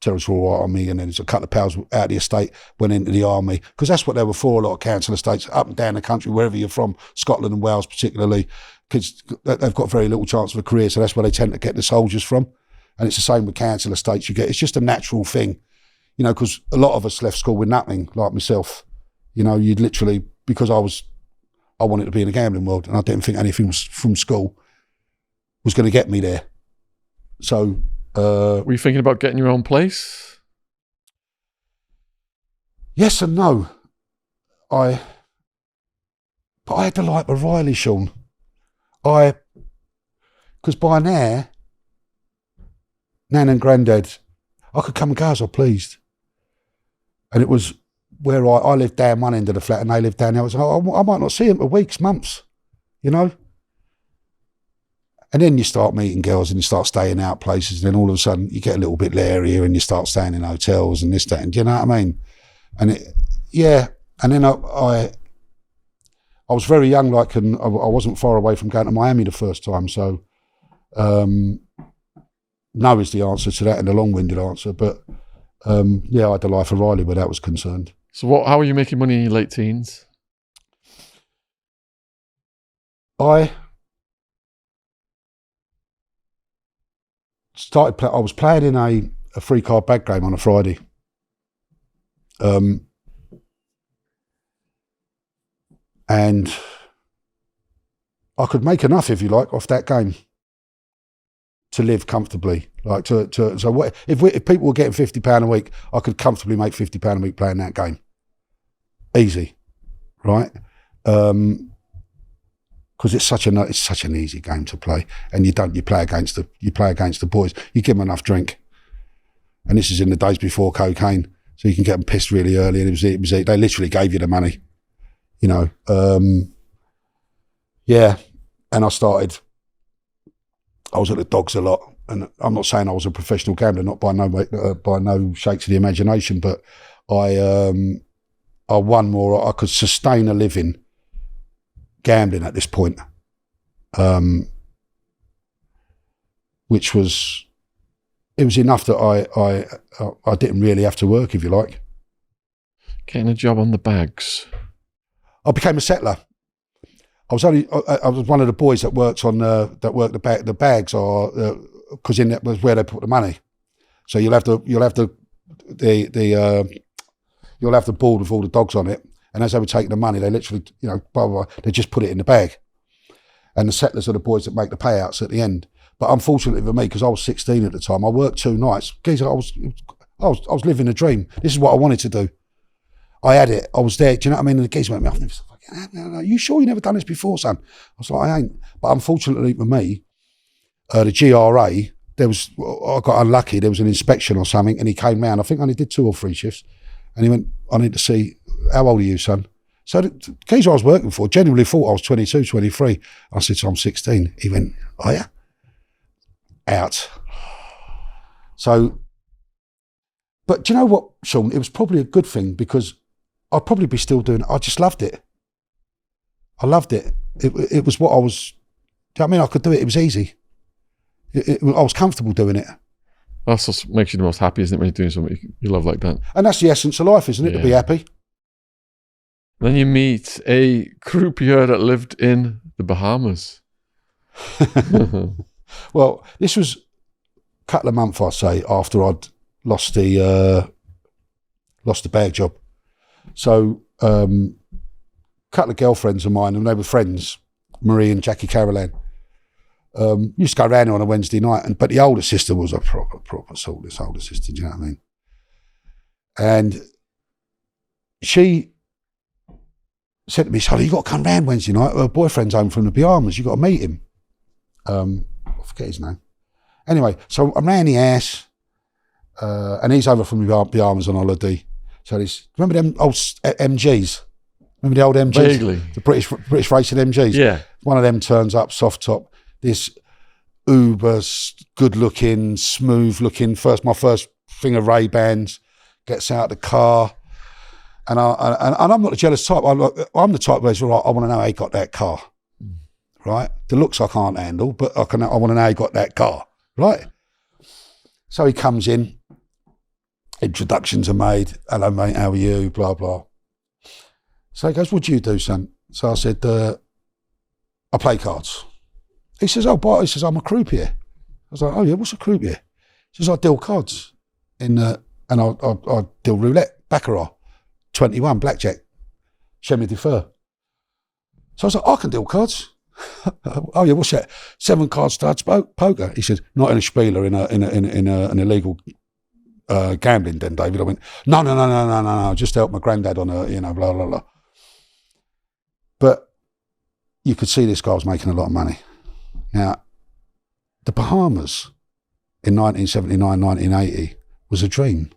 Territorial Army, and then there's a couple of pals out of the estate went into the army, because that's what they were for, a lot of council estates up and down the country, wherever you're from, Scotland and Wales particularly, because they've got very little chance of a career, so that's where they tend to get the soldiers from. And it's the same with council estates. It's just a natural thing, because a lot of us left school with nothing, like myself. You'd literally, because I wanted to be in the gambling world, and I didn't think anything was from school was going to get me there. So Were you thinking about getting your own place? Yes and no. But I had to like O'Reilly, Sean. Because by now, Nan and Grandad, I could come and go as I pleased. And it was where I lived down one end of the flat and they lived down the other. I might not see them for weeks, months, you know? And then you start meeting girls and you start staying out places, and then all of a sudden you get a little bit leerier and you start staying in hotels and this, that, and do you know what I mean? And and then I was very young, and I wasn't far away from going to Miami the first time, so no is the answer to that, and a long-winded answer, but I had the life of Riley where that was concerned. So how were you making money in your late teens? I was playing in a free card bag game on a Friday. And I could make enough, if you like, off that game to live comfortably. If people were getting £50 a week, I could comfortably make £50 a week playing that game. Easy, right? Because it's such an easy game to play, and you play against the boys. You give them enough drink, and this is in the days before cocaine, so you can get them pissed really early. And they literally gave you the money, you know. And I was at the Dogs a lot, and I'm not saying I was a professional gambler, not by no shakes of the imagination, but I won more. I could sustain a living gambling at this point, which was enough that I didn't really have to work, if you like. Getting a job on the bags. I became a settler. I was one of the boys that worked the bags, or because that was where they put the money. So you'll have the board with all the dogs on it. And as they were taking the money, they literally, blah, blah, blah, they just put it in the bag. And the settlers are the boys that make the payouts at the end. But unfortunately for me, because I was 16 at the time, I worked 2 nights. Geezer, I was living a dream. This is what I wanted to do. I had it. I was there. Do you know what I mean? And the geezer went, "No, you sure you never done this before, son?" I was like, "I ain't." But unfortunately for me, the GRA, I got unlucky. There was an inspection or something, and he came round. I think I only did 2 or 3 shifts. And he went, "I need to see, how old are you, son?" So the geezer I was working for genuinely thought I was 22, 23. I said, "So I'm 16. He went, "Oh yeah?" Out. So, but do you know what, Sean? It was probably a good thing, because I'd probably be still doing it. I just loved it. I loved it. It was what I was, do you know what I mean? I could do it. It was easy. I was comfortable doing it. That's what makes you the most happy, isn't it, when you're doing something you love like that? And that's the essence of life, isn't it? Yeah. To be happy. Then you meet a croupier that lived in the Bahamas. Well, this was a couple of months, I say, after I'd lost the bag job. So a couple of girlfriends of mine, and they were friends, Marie and Jackie Carolan, used to go around on a Wednesday night, but the older sister was a proper soulless older sister, do you know what I mean? And she said to me, "Solly, you got to come round Wednesday night. Her boyfriend's home from the Bahamas. You got to meet him." I forget his name. Anyway, so I'm round the house, and he's over from the Bahamas on holiday. So remember them old MGs? Remember the old MGs? Vaguely. The British racing MGs? Yeah. One of them turns up, soft top, this uber good-looking, smooth-looking, my first thing of Ray-Bans, gets out of the car. And I'm not a jealous type. I'm the type where it's, right, I want to know how he got that car, right? The looks I can't handle, but I want to know how he got that car, right? So he comes in, introductions are made. "Hello, mate, how are you? Blah, blah." So he goes, "What do you do, son?" So I said, "I play cards." He says, "Oh, but," he says, "I'm a croupier." I was like, "Oh yeah, what's a croupier?" He says, "I deal cards and I deal roulette, baccarat, 21, blackjack, chemin de fer." So I was like, "I can deal cards." Oh yeah, what's that? 7 card studs poker. He said, not in a spieler, in an illegal gambling den, David. I went, no. Just help my granddad on a, blah blah blah. But you could see this guy was making a lot of money. Now, the Bahamas in 1979, 1980 was a dream.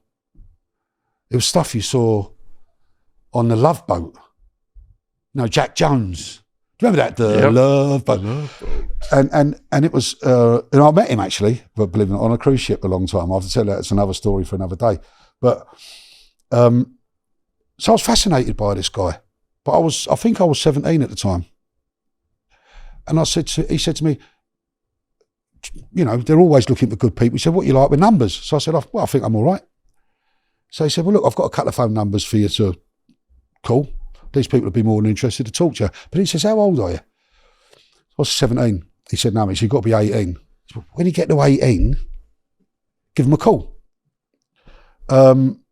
It was stuff you saw on the Love Boat. Jack Jones. Do you remember that? The Love Boat. And it was, and I met him actually, but believe it or not, on a cruise ship a long time. I'll have to tell that, it's another story for another day. But, so I was fascinated by this guy. But I think I was 17 at the time. And he said to me, they're always looking for good people. He said, what you like with numbers? So I said, well, I think I'm all right. So he said, well, look, I've got a couple of phone numbers for you to call. These people would be more than interested to talk to you. But he says, how old are you? I was 17. He said, no, mate, you've got to be 18. Said, when you get to 18, give him a call. And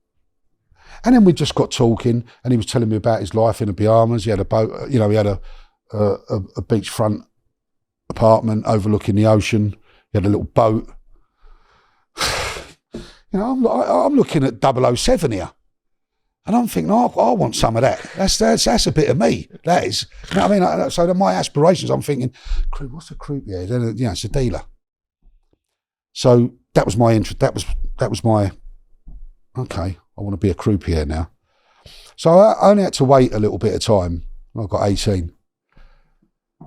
then we just got talking, and he was telling me about his life in the Bahamas. He had a boat, he had a beachfront apartment overlooking the ocean. He had a little boat. I'm looking at 007 here. And I'm thinking, I want some of that. That's a bit of me. That is. You know what I mean? So my aspirations, I'm thinking, what's a croupier? It's a dealer. So that was my interest. That was my, okay, I want to be a croupier now. So I only had to wait a little bit of time. I got 18.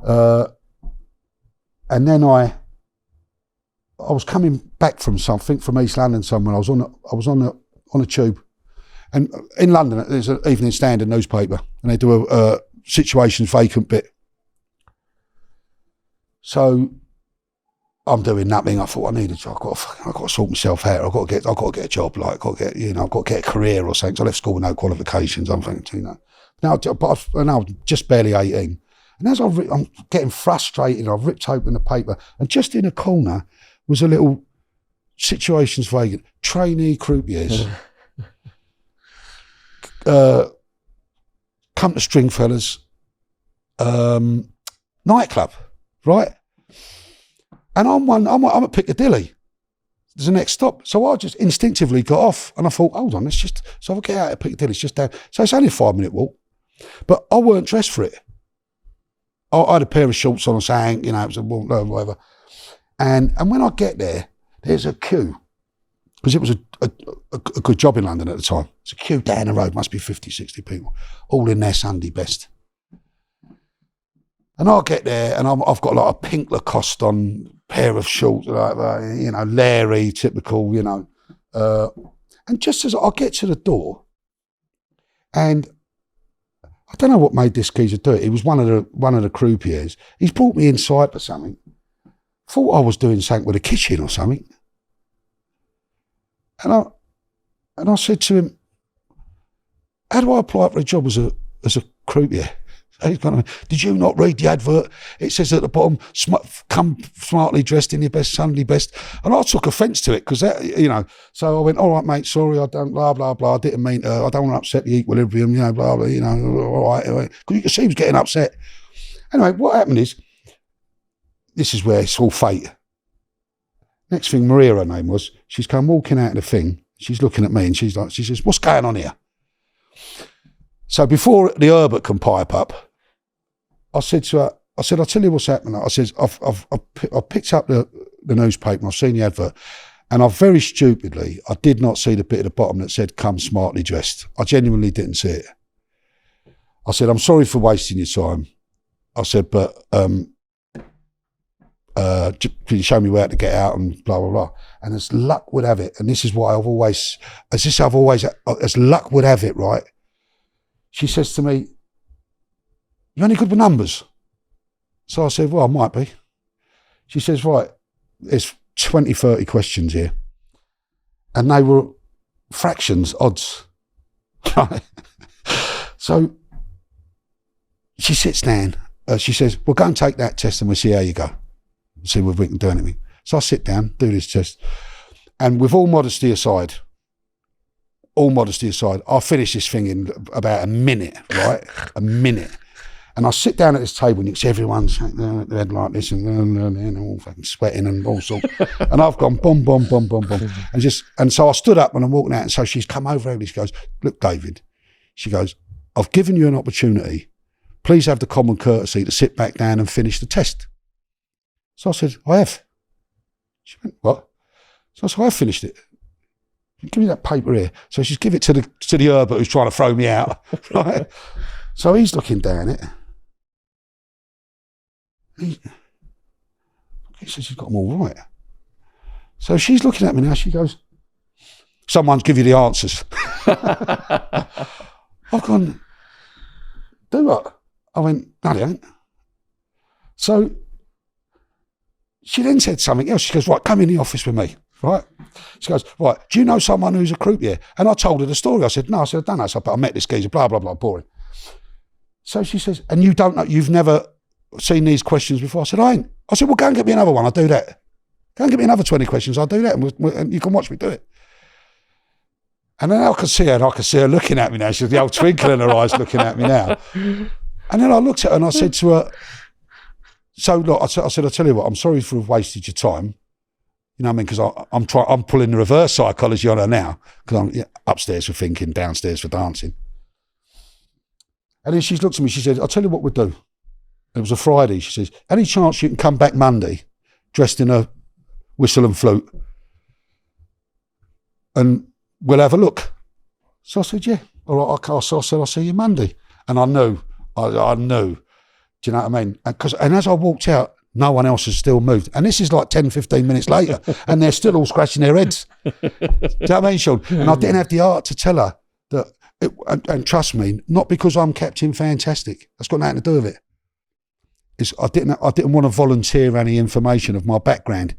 And then I was coming back from East London somewhere. I was on a tube. And in London, there's an Evening Standard newspaper, and they do a situations vacant bit. So I'm doing nothing. I thought I've got to sort myself out. I've got to get a job. I've got to get a career or something. So I left school with no qualifications. I'm thinking, now I'm just barely 18. And as I'm getting frustrated, I've ripped open the paper, and just in a corner was a little situations vacant, trainee croupiers. Come to Stringfellas nightclub, right? And I'm at Piccadilly. There's the next stop. So I just instinctively got off, and I thought, hold on, so I'll get out of Piccadilly, it's just down. So it's only a 5-minute walk. But I weren't dressed for it. I had a pair of shorts on or something, it was a whatever. And when I get there, there's a queue. Because it was a good job in London at the time. It's a queue down the road, must be 50, 60 people, all in their Sunday best. And I get there, and I've got like a pink Lacoste on, pair of shorts, Larry, typical, And just as I get to the door, and I don't know what made this geezer do it. He was one of the croupiers. He's brought me inside for something. Thought I was doing something with a kitchen or something. And I said to him, how do I apply for a job as a croupier? He's gone, did you not read the advert? It says at the bottom, come smartly dressed in your best Sunday best. And I took offence to it because, so I went, all right, mate, sorry, I don't, blah, blah, blah. I didn't mean to, I don't want to upset the equilibrium, blah, blah, all right. Because you could see he was getting upset. Anyway, what happened is, this is where it's all fate. Next thing, Maria, her name was, she's come walking out of the thing. She's looking at me and she says, what's going on here? So before the Herbert can pipe up, I said to her, I'll tell you what's happening. I said, I've picked up the newspaper and I've seen the advert, and I very stupidly, I did not see the bit at the bottom that said, come smartly dressed. I genuinely didn't see it. I said, I'm sorry for wasting your time. I said, but can you show me where to get out and blah, blah, blah. And as luck would have it, and this is why as luck would have it, right? She says to me, you only good with numbers? So I said, well, I might be. She says, right, there's 20, 30 questions here. And they were fractions, odds. So she sits down. She says, well, go and take that test and we'll see how you go. See if we can do anything. So I sit down, do this test. And with all modesty aside, I finish this thing in about a minute, right? A minute. And I sit down at this table and it's everyone's head like this and all fucking sweating and all sorts. And I've gone boom, boom, boom, boom, boom. And so I stood up and I'm walking out, and so she's come over and she goes, look, David, she goes, I've given you an opportunity. Please have the common courtesy to sit back down and finish the test. So I said, I have. She went, what? So I said, I have finished it. Give me that paper here. So she's give it to the Herbert who's trying to throw me out. Right? So he's looking down it. He says she's got them all right. So she's looking at me now. She goes, someone's give you the answers. I've gone, do what? I went, no, they ain't. So she then said something else. She goes, right, come in the office with me, right? She goes, right, do you know someone who's a croupier? And I told her the story. I said, no, I said, I don't know. So, but I met this geezer, blah, blah, blah, boring. So she says, and you don't know, you've never seen these questions before? I said, I ain't. I said, well, go and get me another one. I'll do that. Go and get me another 20 questions. I'll do that. And you can watch me do it. And then I could see her, and I could see her looking at me now. She has the old twinkle in her eyes looking at me now. And then I looked at her and I said to her, so look, I said, I'll tell you what, I'm sorry for have wasted your time. You know what I mean? Because I'm pulling the reverse psychology on her now, because I'm upstairs for thinking, downstairs for dancing. And then she looked at me, she said, I'll tell you what we'll do. It was a Friday. She says, any chance you can come back Monday dressed in a whistle and flute and we'll have a look? So I said, yeah. All right, I said, I'll see you Monday. And I knew. Do you know what I mean? And as I walked out, no one else has still moved. And this is like 10, 15 minutes later, and they're still all scratching their heads. Do you know what I mean, Sean? And I didn't have the art to tell her that, and trust me, not because I'm Captain Fantastic. That's got nothing to do with it. I didn't want to volunteer any information of my background.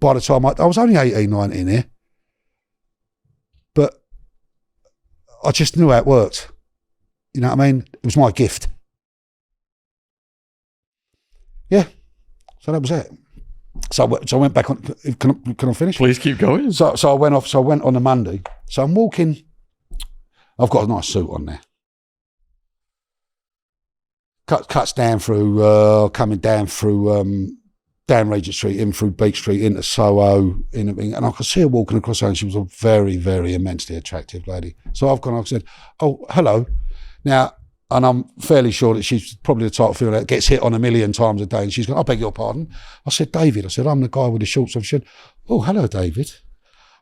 By the time I was only 18, 19 here, but I just knew how it worked. You know what I mean? It was my gift. Yeah. So that was it. So I went back on. Can I finish? Please keep going. So I went off. So I went on a Monday. So I'm walking. I've got a nice suit on there. Cuts down through, coming down through down Regent Street, in through Beak Street, into Soho, and I could see her walking across there, and she was a very, very immensely attractive lady. So I've gone. I said, "Oh, hello." Now, and I'm fairly sure that she's probably the type of female that gets hit on 1,000,000 times a day. And she's gone, I beg your pardon. I said, David. I said, I'm the guy with the shorts. I said, oh, hello, David.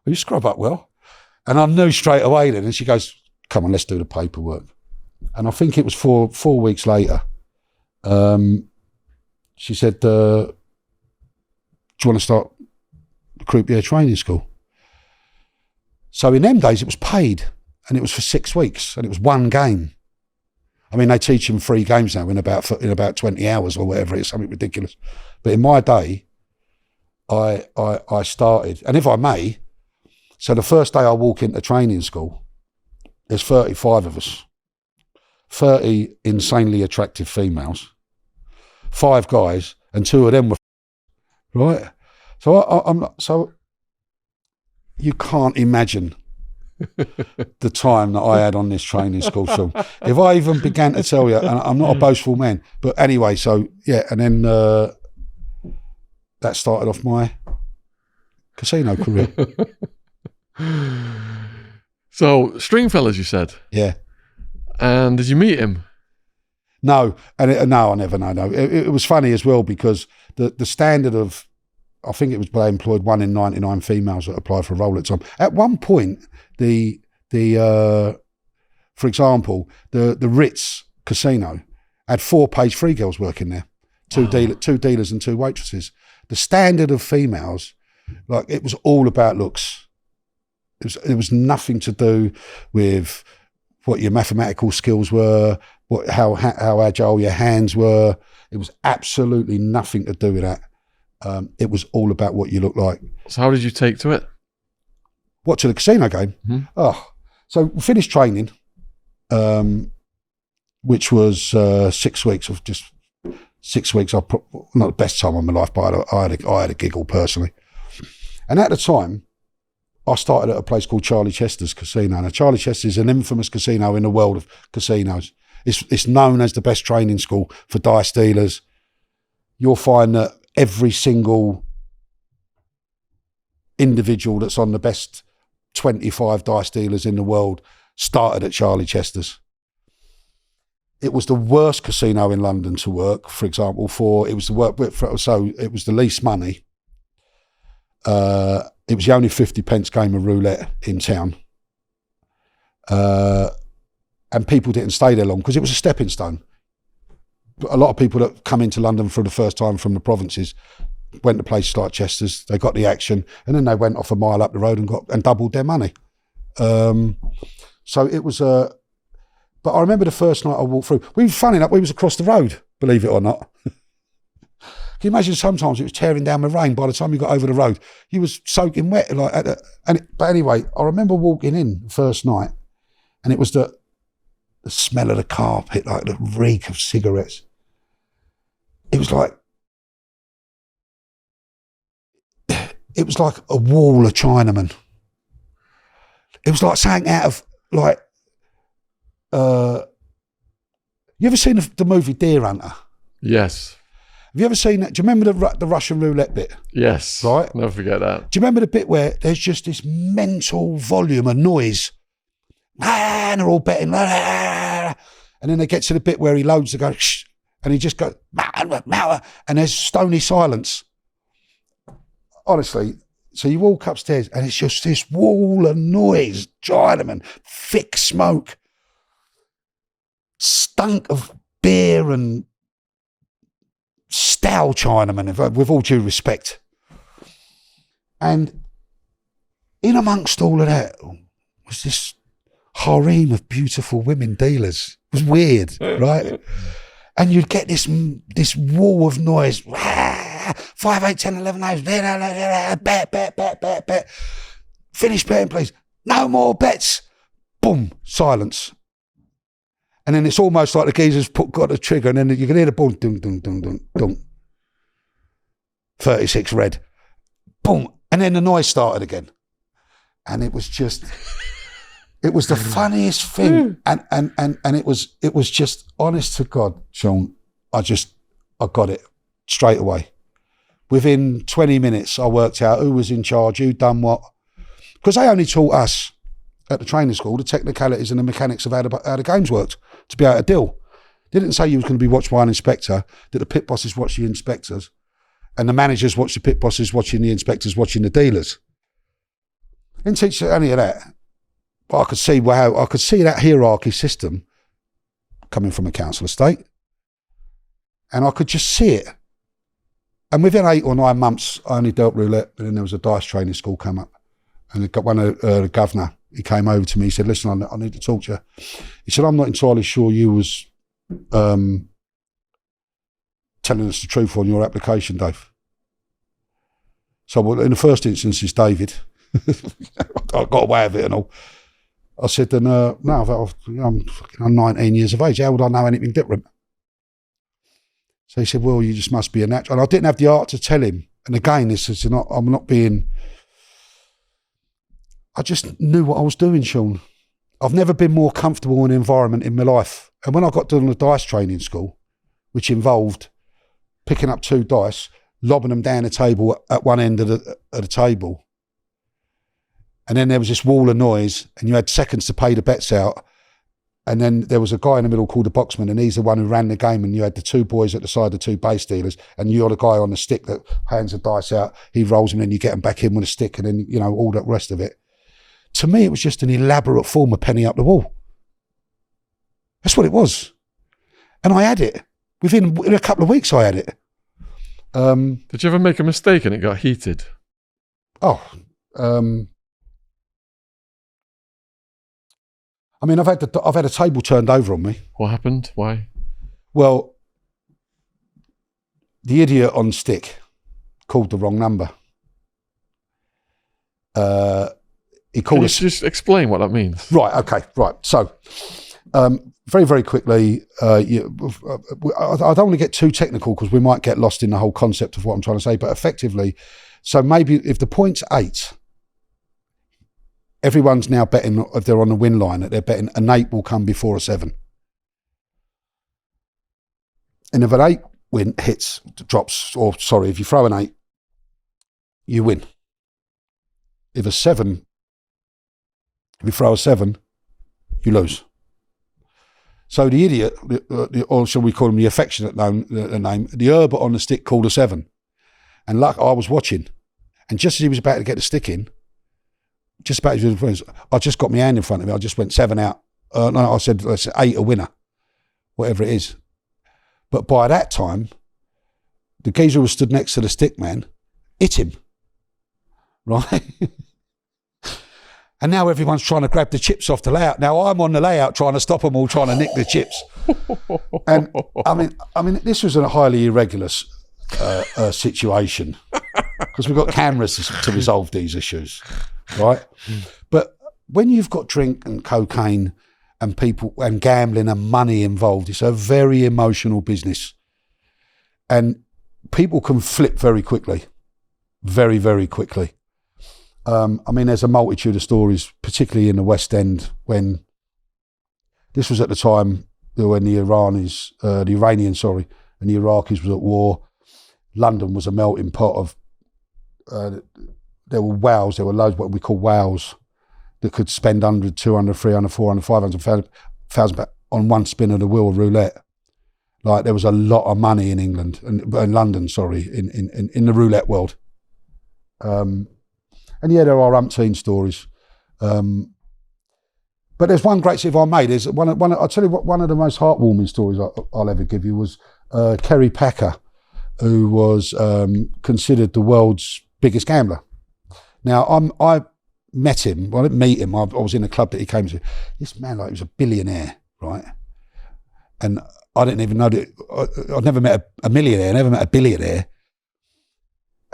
Well, you scrub up well. And I knew straight away then. And she goes, come on, let's do the paperwork. And I think it was 4 weeks later. She said, do you want to start the Croupier training school? So in them days, it was paid. And it was for 6 weeks. And it was one game. I mean, they teach them 3 games now in about 20 hours or whatever. It's something ridiculous. But in my day, I started, and if I may, so the first day I walk into training school, there's 35 of us, 30 insanely attractive females, 5 guys, and 2 of them were right. So you can't imagine the time that I had on this training school. So if I even began to tell you, and I'm not a boastful man, but anyway, so yeah, and then that started off my casino career. So Stringfellas, you said? Yeah. And did you meet him? No, no, I never know. No, it was funny as well because the standard of, I think it was they employed 1 in 99 females that applied for a role at the time. At one point, for example, the Ritz Casino had 4 page 3 girls working there, 2 dealers and 2 waitresses. The standard of females, like it was all about looks. It was nothing to do with what your mathematical skills were, how agile your hands were. It was absolutely nothing to do with that. It was all about what you look like. So how did you take to it? What, to the casino game? Mm-hmm. Oh, so we finished training, which was 6 weeks of just 6 weeks. Not the best time of my life, but I had a giggle personally. And at the time, I started at a place called Charlie Chester's Casino. Now, Charlie Chester's is an infamous casino in the world of casinos. It's known as the best training school for dice dealers. You'll find that every single individual that's on the best 25 dice dealers in the world started at Charlie Chester's. It was the worst casino in London to work, for example, it was the least money. It was the only 50 pence game of roulette in town. And people didn't stay there long because it was a stepping stone. A lot of people that come into London for the first time from the provinces went to places like Chester's, they got the action, and then they went off a mile up the road and doubled their money. So it was but I remember the first night I walked through, funny enough, we was across the road, believe it or not. Can you imagine sometimes it was tearing down with rain by the time you got over the road? You was soaking wet. But anyway, I remember walking in the first night and it was the smell of the carpet, like the reek of cigarettes. It was like a wall of Chinamen. It was like something out of like, you ever seen the movie Deer Hunter? Yes. Have you ever seen that? Do you remember the Russian roulette bit? Yes. Right? Never forget that. Do you remember the bit where there's just this mental volume of noise? And they're all betting. And then they get to the bit where he loads to go, shh, and he just goes, and there's stony silence. Honestly, so you walk upstairs and it's just this wall of noise, Chinaman, thick smoke, stunk of beer and stale Chinaman, with all due respect. And in amongst all of that was this harem of beautiful women dealers. It was weird, right? And you'd get this wall of noise. 5, 8, 10, 11, 8, bet. Finish betting, please. No more bets. Boom, silence. And then it's almost like the geezer's got the trigger, and then you can hear the ball, dunk, dunk, dunk, dunk, dunk. 36 red. Boom. And then the noise started again. And it was just, it was the funniest thing. And it was just, honest to God, Sean, I got it straight away. Within 20 minutes, I worked out who was in charge, who done what. Because they only taught us at the training school the technicalities and the mechanics of how the games worked to be able to deal. They didn't say you was going to be watched by an inspector, that the pit bosses watch the inspectors and the managers watch the pit bosses watching the inspectors watching the dealers. Didn't teach any of that. But I could see that hierarchy system coming from a council estate. And I could just see it. And within 8 or 9 months, I only dealt roulette, but then there was a dice training school come up. And the governor, he came over to me, he said, listen, I need to talk to you. He said, I'm not entirely sure you was telling us the truth on your application, Dave. So in the first instance, it's David. I got away with it and all. I said, then, no, I'm 19 years of age. How would I know anything different? So he said, well, you just must be a natural. And I didn't have the art to tell him. And again, I just knew what I was doing, Sean. I've never been more comfortable in an environment in my life. And when I got done the dice training school, which involved picking up 2 dice, lobbing them down the table at one end of the table, and then there was this wall of noise, and you had seconds to pay the bets out, and then there was a guy in the middle called the boxman, and he's the one who ran the game, and you had the 2 boys at the side, the 2 base dealers, and you're the guy on the stick that hands the dice out, he rolls them, and then you get them back in with a stick, and then, all that rest of it. To me, it was just an elaborate form of penny up the wall. That's what it was. And I had it. In a couple of weeks, I had it. Did you ever make a mistake and it got heated? I've had a table turned over on me. What happened? Why? Well, the idiot on stick called the wrong number. He called us. Just explain what that means. Right. Okay. Right. So, very, very quickly, I don't want to get too technical because we might get lost in the whole concept of what I'm trying to say. But effectively, so maybe if the point's 8, everyone's now betting, if they're on the win line, that they're betting an 8 will come before a 7. And if an 8 drops, or sorry, if you throw an 8, you win. If you throw a 7, you lose. So the idiot, or shall we call him the affectionate name, the Herbert on the stick called a 7. And I was watching, and just as he was about to get the stick in, I just got my hand in front of me. I just went 7 out. No, I said 8 a winner, whatever it is. But by that time, the geezer who stood next to the stick man hit him, right? And now everyone's trying to grab the chips off the layout. Now I'm on the layout trying to stop them all, trying to nick the chips. And I mean, this was a highly irregular situation because we've got cameras to resolve these issues, right? But when you've got drink and cocaine and people and gambling and money involved, it's a very emotional business, and people can flip very quickly, very, very quickly. I mean, there's a multitude of stories, particularly in the West End, when this was at the time when the Iranians and the Iraqis was at war. London was a melting pot of, there were whales, there were loads of what we call whales that could spend 100, 200, 300, 400, 500,000 on one spin of the wheel of roulette. Like there was a lot of money in England, in London, sorry, in the roulette world. And yeah, there are umpteen stories. But there's one great if I made. There's I'll tell you what, one of the most heartwarming stories I'll ever give you was Kerry Packer, who was considered the world's biggest gambler. Now, I met him. Well, I didn't meet him. I was in a club that he came to. This man, like, he was a billionaire, right? And I didn't even know that. I'd never met a millionaire, never met a billionaire.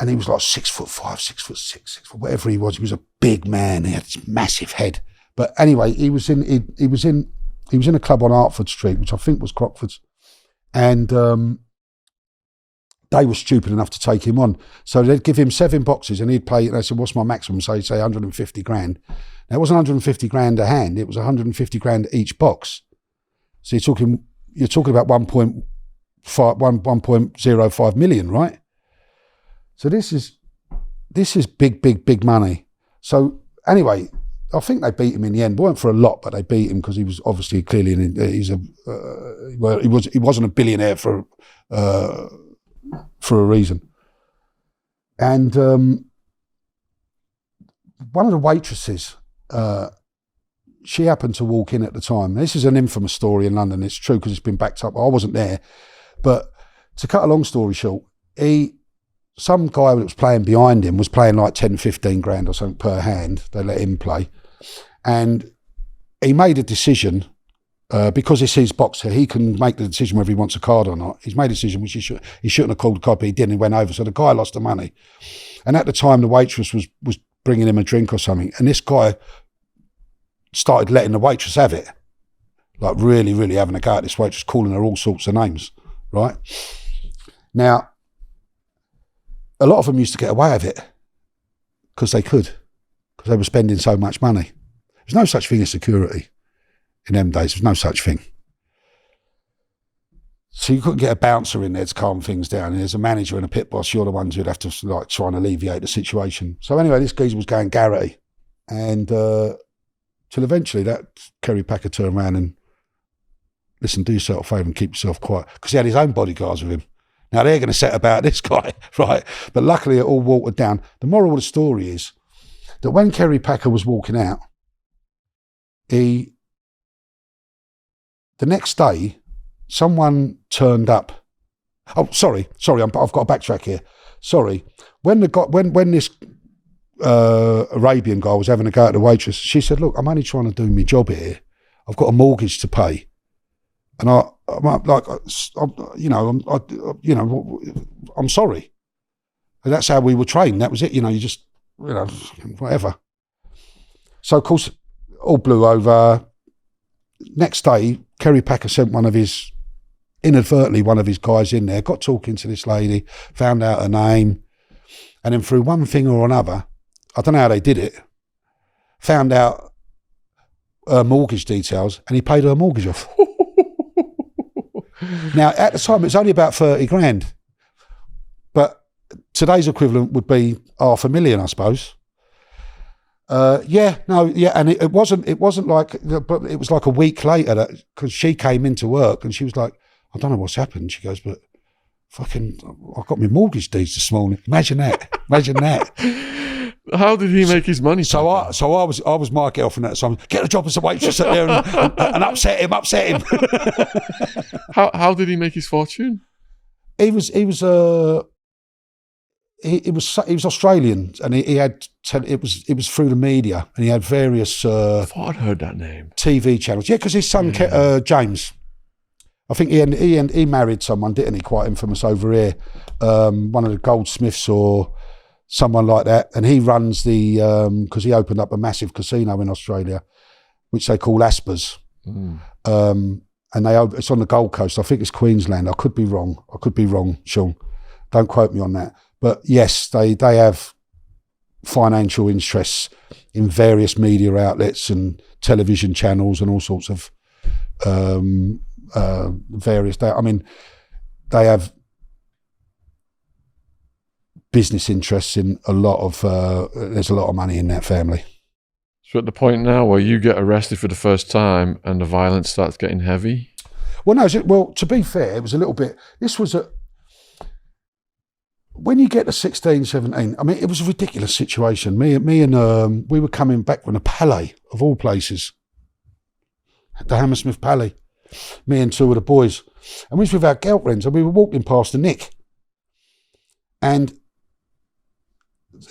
And he was like 6'5", 6'6", whatever he was. He was a big man. He had this massive head. But anyway, he was in a club on Hertford Street, which I think was Crockford's, and they were stupid enough to take him on. So they'd give him 7 boxes, and he'd play. And they said, "What's my maximum?" So he'd say 150 grand. Now it wasn't 150 grand a hand; it was 150 grand each box. So you're talking about 1.05 million, right? So this is big money. So anyway, I think they beat him in the end. It weren't for a lot, but they beat him because he was obviously clearly he wasn't a billionaire for a reason. And one of the waitresses, she happened to walk in at the time. This is an infamous story in London. It's true because it's been backed up. I wasn't there, but to cut a long story short, some guy that was playing behind him was playing like 10, 15 grand or something per hand. They let him play. And he made a decision, because it's his box here, he can make the decision whether he wants a card or not. He's made a decision which he shouldn't have called the card, but he didn't. He went over. So the guy lost the money. And at the time, the waitress was bringing him a drink or something. And this guy started letting the waitress have it. Like really, really having a go at this waitress, calling her all sorts of names, right? Now, a lot of them used to get away with it because they could, because they were spending so much money. There's no such thing as security in them days. There's no such thing. So you couldn't get a bouncer in there to calm things down. And there's a manager and a pit boss. You're the ones who'd have to like try and alleviate the situation. So anyway, this geezer was going Garrity, and till eventually that Kerry Packer turned around and, listen, do yourself a favour and keep yourself quiet, because he had his own bodyguards with him. Now they're going to set about this guy, right? But luckily it all watered down. The moral of the story is that when Kerry Packer was walking out, the next day, someone turned up. Oh, sorry, I've got to backtrack here. Sorry. When this Arabian guy was having a go at the waitress, she said, "Look, I'm only trying to do my job here. I've got a mortgage to pay." And I'm sorry. And that's how we were trained. That was it. You just, whatever. So of course, all blew over. Next day, Kerry Packer sent inadvertently one of his guys in there, got talking to this lady, found out her name, and then through one thing or another, I don't know how they did it, found out her mortgage details, and he paid her mortgage off. Now, at the time, it's only about 30 grand. But today's equivalent would be $500,000, I suppose. And it wasn't like, but it was like a week later because she came into work and she was like, I don't know what's happened. She goes, but fucking, I got my mortgage deeds this morning. Imagine that. How did he make his money? So I was my girlfriend at the time. Get a job as a waitress there and upset him. How did he make his fortune? He was Australian, and he had it was through the media, and he had various. I thought I'd heard that name. TV channels, yeah, because his son James, I think he married someone, didn't he? Quite infamous over here, one of the goldsmiths or someone like that, and he runs the because he opened up a massive casino in Australia, which they call Asper's, and it's on the Gold Coast. I think it's Queensland. I could be wrong, Sean. Don't quote me on that. But yes, they have financial interests in various media outlets and television channels and all sorts of various. I mean, they have business interests in a lot of. There's a lot of money in that family. So at the point now where you get arrested for the first time and the violence starts getting heavy. Well, no. Well, to be fair, it was a little bit. This was a. When you get to 16, 17, I mean, it was a ridiculous situation. Me and we were coming back from the Palais, of all places, the Hammersmith Palais, me and two of the boys. And we was with our girlfriends, and we were walking past the Nick. And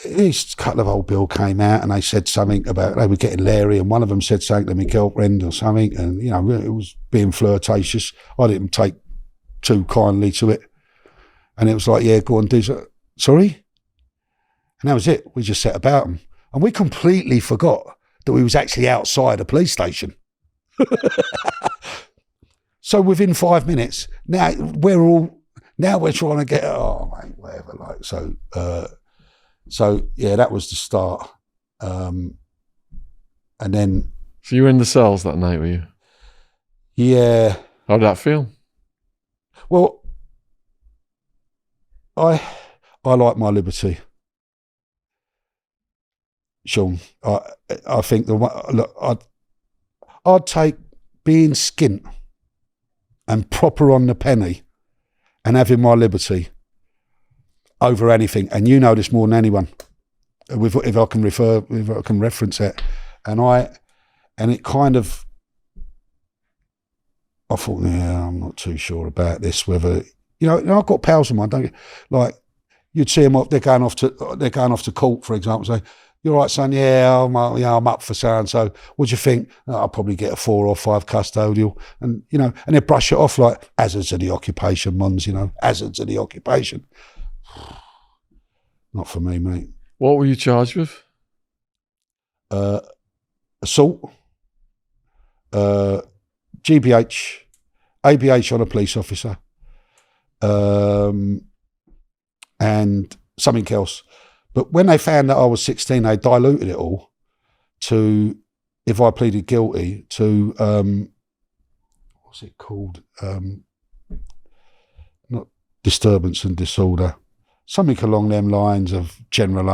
this couple of old Bill came out, and they said something about, they were getting leery, and one of them said something to my girlfriend or something, and, you know, it was being flirtatious. I didn't take too kindly to it. And it was like, yeah, go on, do so. Sorry? And that was it. We just set about them. And we completely forgot that we was actually outside a police station. So within 5 minutes, now we're trying to get, oh, mate, whatever. Like, so yeah, that was the start. And then. So you were in the cells that night, were you? Yeah. How did that feel? Well, I like my liberty, Sean. I think I'd take being skint and proper on the penny and having my liberty over anything. And you know this more than anyone. If I can reference it, and it kind of, I thought, yeah, I'm not too sure about this. Whether. You know, I've got pals of mine, don't you? Like, you'd see them up, they're going off to court, for example, say, you're right, son, yeah, I'm up for so and so. What do you think? Oh, I'll probably get a 4 or 5 custodial. And, you know, and they brush it off like hazards of the occupation, mons, you know, hazards of the occupation. Not for me, mate. What were you charged with? Assault, GBH, ABH on a police officer. And something else. But when they found that I was 16, they diluted it all to, if I pleaded guilty to, what's it called? Not disturbance and disorder. Something along them lines of general,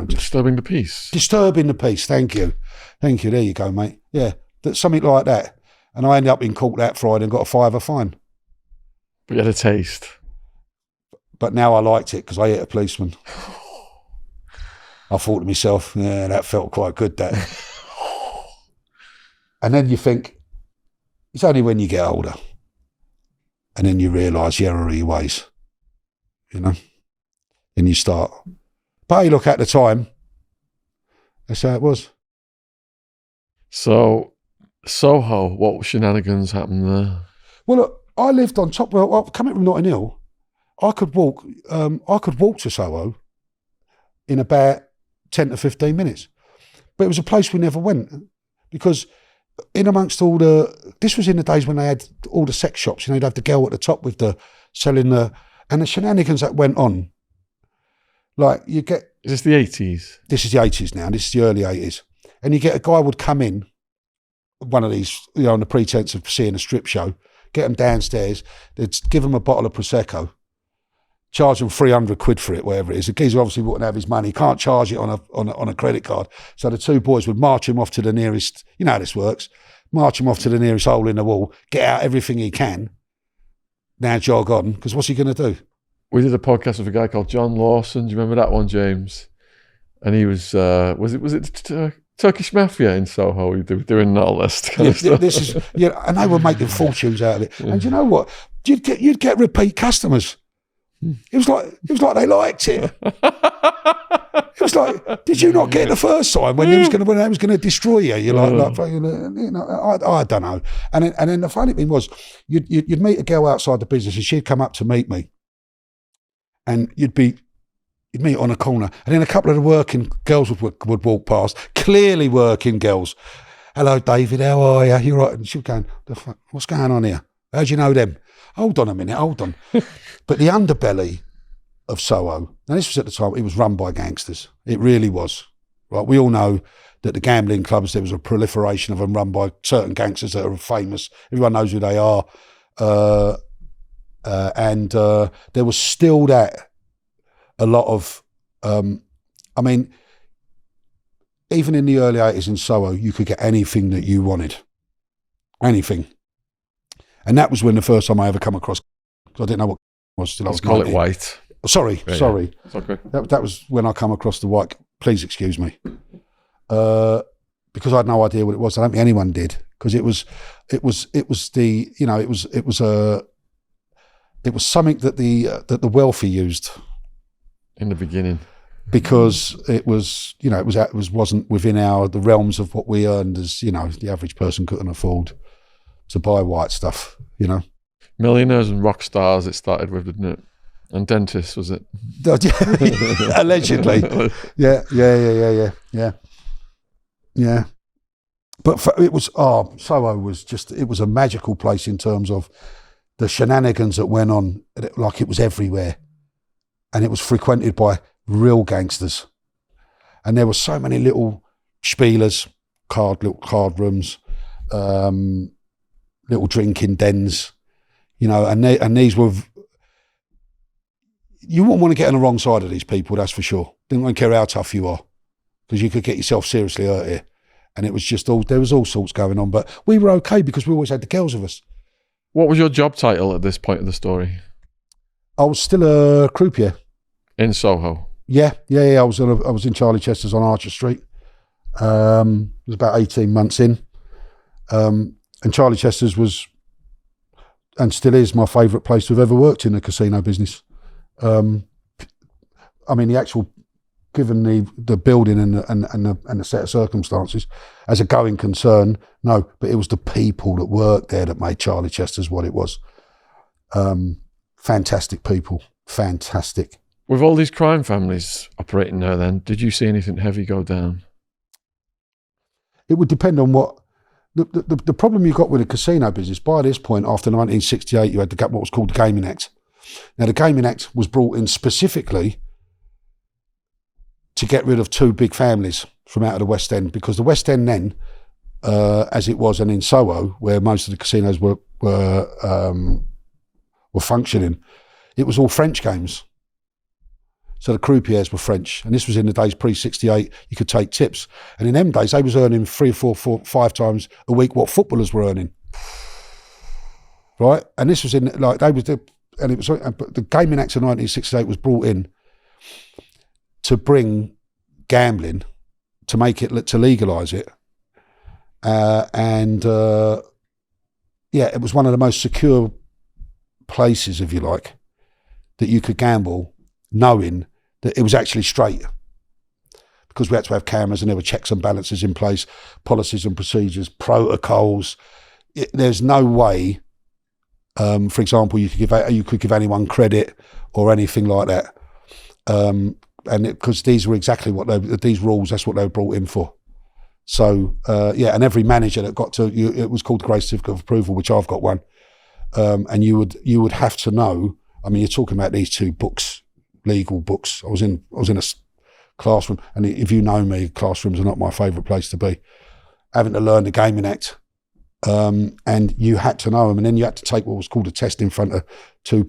disturbing the peace. Disturbing the peace. Thank you. There you go, mate. Yeah, something like that. And I ended up in court that Friday and got a £5 fine. But you had a taste. But now I liked it because I hit a policeman. I thought to myself, yeah, that felt quite good, that. And then you think, it's only when you get older. And then you realise the error of your ways. You know? And you start. But you look at the time, that's how it was. So, Soho, what shenanigans happened there? Well, look, I lived on top. Well, coming from Notting Hill, I could walk to Soho in about 10 to 15 minutes. But it was a place we never went because in amongst all this was in the days when they had all the sex shops. You know, they'd have the girl at the top with and the shenanigans that went on. Like you get. Is this the 80s? This is the 80s now. This is the early 80s. And you get a guy would come in, one of these, you know, on the pretense of seeing a strip show. get them downstairs. They'd give them a bottle of Prosecco, charge them 300 quid for it, whatever it is. The geezer obviously wouldn't have his money. He can't charge it on a credit card. So the two boys would march him off to the nearest, you know how this works, march him off to the nearest hole in the wall, get out everything he can, now jog on, because what's he going to do? We did a podcast with a guy called John Lawson. Do you remember that one, James? And he was it Turkish mafia in Soho? They were doing all this kind of stuff. This is, and they were making fortunes out of it. And you know what? You'd get repeat customers. It was like they liked it. It was like, did you not get the first time when they was going to destroy you? You're like I don't know. And then the funny thing was, you'd meet a girl outside the business, and she'd come up to meet me, and you'd meet on a corner, and then a couple of the working girls would walk past, clearly working girls. Hello, David, how are you? You're right. And she'd go, the fuck, what's going on here? How do you know them? Hold on a minute, hold on. But the underbelly of Soho, and this was at the time, it was run by gangsters. It really was. Right? We all know that the gambling clubs, there was a proliferation of them run by certain gangsters that are famous. Everyone knows who they are. And there was still that, a lot of, even in the early 80s in Soho, you could get anything that you wanted. Anything. And that was when the first time I ever come across, because I didn't know what it was. Let's call it white. Sorry. It's okay. That was when I come across the white. Please excuse me. Because I had no idea what it was. I don't think anyone did, because it was something that the wealthy used in the beginning, because it wasn't within the realms of what we earned as, the average person couldn't afford to buy white stuff, Millionaires and rock stars it started with, didn't it? And dentists, was it? Allegedly. Yeah. But Soho was a magical place in terms of the shenanigans that went on. Like, it was everywhere, and it was frequented by real gangsters. And there were so many little spielers, little card rooms, little drinking dens, and these were. You wouldn't want to get on the wrong side of these people, that's for sure. Didn't care how tough you are, because you could get yourself seriously hurt here. And it was just there was all sorts going on, but we were okay because we always had the girls with us. What was your job title at this point of the story? I was still a croupier in Soho. Yeah. I was in Charlie Chester's on Archer Street. It was about 18 months in, and Charlie Chester's was, and still is, my favourite place to have ever worked in the casino business. The actual, given the building and the set of circumstances, as a going concern, no, but it was the people that worked there that made Charlie Chester's what it was. Fantastic people, fantastic. With all these crime families operating there then, did you see anything heavy go down? It would depend on what, the problem you got with the casino business, by this point, after 1968, you had what was called the Gaming Act. Now, the Gaming Act was brought in specifically to get rid of two big families from out of the West End, because the West End then, as it was, and in Soho, where most of the casinos were functioning, it was all French games. So the croupiers were French, and this was in the days pre-68. You could take tips, and in them days they was earning 3, 4, 5 times a week what footballers were earning. Right, and this was in but the Gaming Act of 1968 was brought in to bring gambling, to make it, to legalise it, it was one of the most secure places, if you like, that you could gamble, knowing that it was actually straight, because we had to have cameras and there were checks and balances in place, policies and procedures, protocols. There's no way, for example, you could give anyone credit or anything like that, and because these were exactly these rules, that's what they were brought in for. So and every manager that got to it was called the Grey Certificate of Approval, which I've got one, and you would have to know. I mean, you're talking about these two books, legal books. I was in a classroom, and if you know me, classrooms are not my favourite place to be. Having to learn the Gaming Act and you had to know them, and then you had to take what was called a test in front of two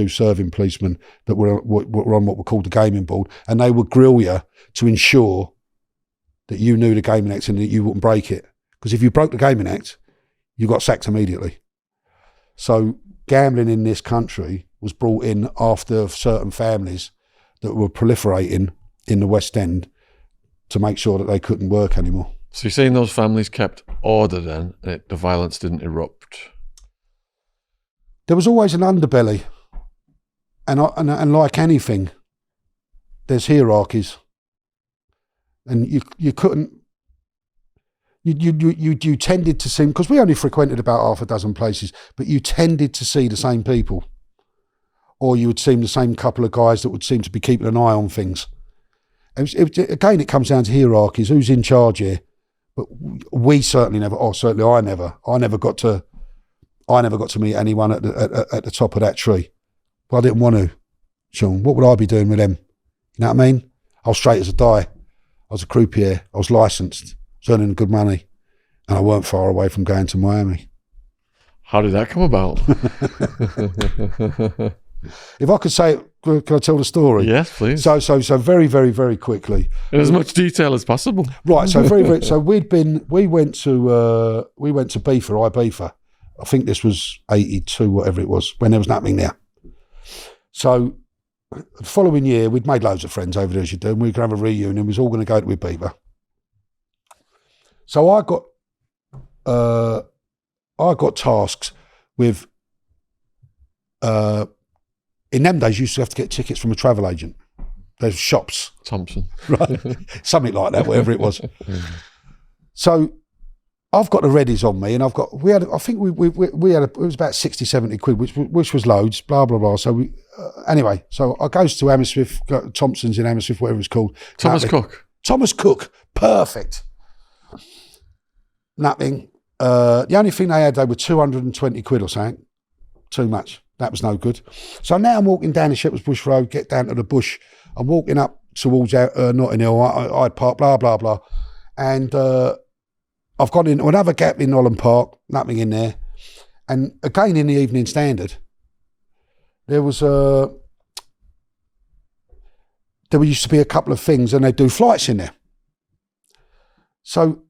serving policemen that were on what were called the gaming board, and they would grill you to ensure that you knew the gaming act and that you wouldn't break it. Because if you broke the gaming act, you got sacked immediately. So gambling in this country was brought in after certain families that were proliferating in the West End to make sure that they couldn't work anymore. So you're saying those families kept order then, and the violence didn't erupt? There was always an underbelly, and like anything, there's hierarchies, and you couldn't. You tended to see, because we only frequented about half a dozen places, but you tended to see the same people, or you would see the same couple of guys that would seem to be keeping an eye on things. Again, it comes down to hierarchies. Who's in charge here? But we certainly never. Oh, certainly I never got to meet anyone at the top of that tree. Well, I didn't want to. Sean, what would I be doing with them? You know what I mean? I was straight as a die. I was a croupier. I was licensed. I was earning good money, and I weren't far away from going to Miami. How did that come about? If I could say it, can I tell the story? Yes, please. So very, very, very quickly. In as much detail as possible. Right. So so we went to Ibiza. I think this was 82, whatever it was, when there was nothing there. So the following year, we'd made loads of friends over there, as you do, and we were going to have a reunion. We was all going to go to Ibiza. So I got tasks with, in them days, you used to have to get tickets from a travel agent. There's shops. Thompson. Right. Something like that, whatever it was. So I've got the readies on me, and it was about 60, 70 quid, which was loads, blah, blah, blah. So anyway, so I goes to Hammersmith, Thompson's in Hammersmith, whatever it's called. Thomas Cook. Perfect. Nothing. The only thing they had, they were 220 quid or something. Too much. That was no good. So now I'm walking down the Shepherd's Bush Road, get down to the bush. I'm walking up towards Notting Hill, Hyde Park, blah, blah, blah. And I've gone into another gap in Holland Park, nothing in there. And again, in the Evening Standard, there used to be a couple of things, and they do flights in there. So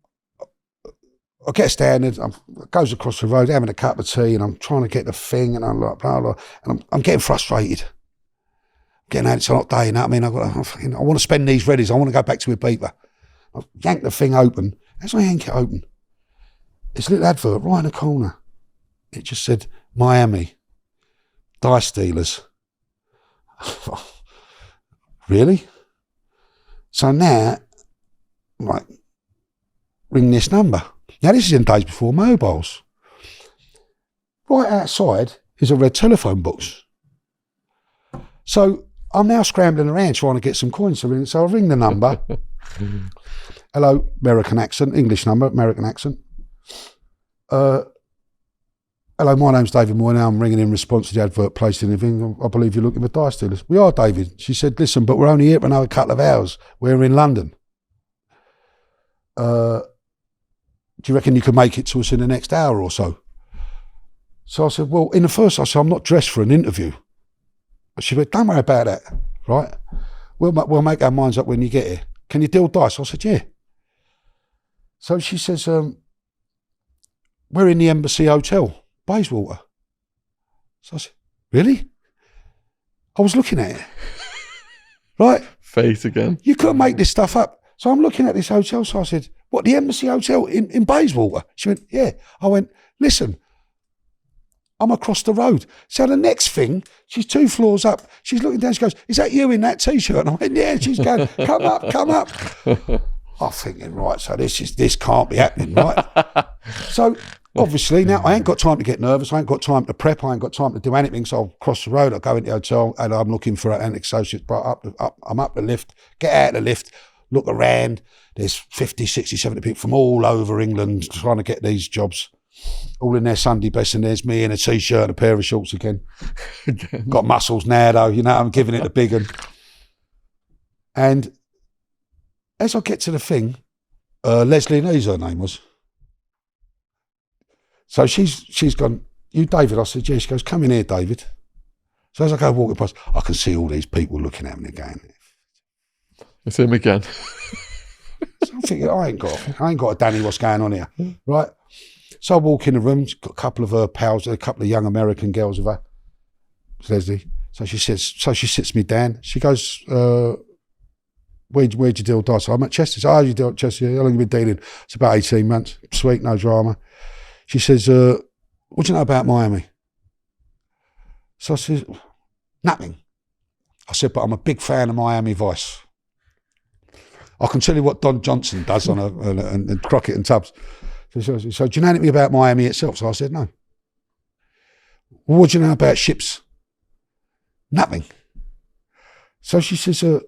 I get standard, goes across the road, having a cup of tea, and I'm trying to get the thing, and I'm like, blah, blah, and I'm getting frustrated. Getting out, it's a hot day, you know what I mean? I want to spend these readies, I want to go back to Ibiza. I yank the thing open. As I yank it open, it's a little advert right in the corner. It just said, Miami, dice dealers. Really? So now, right, ring this number. Now, this is in days before mobiles. Right outside is a red telephone box. So I'm now scrambling around trying to get some coins to ring. So I ring the number. Hello, American accent, English number, American accent. Hello, my name's David Moynihan. I'm ringing in response to the advert placed in the thing. I believe you're looking for dice dealers. We are, David. She said, listen, but we're only here for another couple of hours. We're in London. Do you reckon you could make it to us in the next hour or so? So I said, well, I said, I'm not dressed for an interview. She went, don't worry about that, right? We'll make our minds up when you get here. Can you deal dice? I said, yeah. So she says, we're in the Embassy Hotel, Bayswater. So I said, really? I was looking at it. Right? Face again. You couldn't make this stuff up. So I'm looking at this hotel. So I said, what, the Embassy Hotel in Bayswater? She went, yeah. I went, listen, I'm across the road. So the next thing, she's 2 floors up. She's looking down. She goes, is that you in that T-shirt? And I went, yeah. She's going, come up. I'm thinking, right, so this can't be happening, right? So obviously now I ain't got time to get nervous. I ain't got time to prep. I ain't got time to do anything. So I'll cross the road. I'll go into the hotel, and I'm looking for an associate. But I'm up the lift, get out of the lift, look around. There's 50, 60, 70 people from all over England trying to get these jobs. All in their Sunday best, and there's me in a T-shirt and a pair of shorts again. Got muscles now, though, you know, I'm giving it a big one. And as I get to the thing, Leslie Lee's her name was. So she's gone, you David? I said, yeah. She goes, come in here, David. So as I go walking past, I can see all these people looking at me again. It's him again. So I'm thinking, I ain't got a Danny, what's going on here, right? So I walk in the room, she's got a couple of her pals, a couple of young American girls with her, Leslie. So she sits me down. She goes, where'd you deal dice? I'm at Chester's. Oh, you deal at Chester's? How long have you been dealing? It's about 18 months. Sweet, no drama. She says, what do you know about Miami? So I said, nothing. I said, but I'm a big fan of Miami Vice. I can tell you what Don Johnson does on and Crockett and Tubbs. So do you know anything about Miami itself? So I said, no. Well, what do you know about ships? Nothing. So she says, do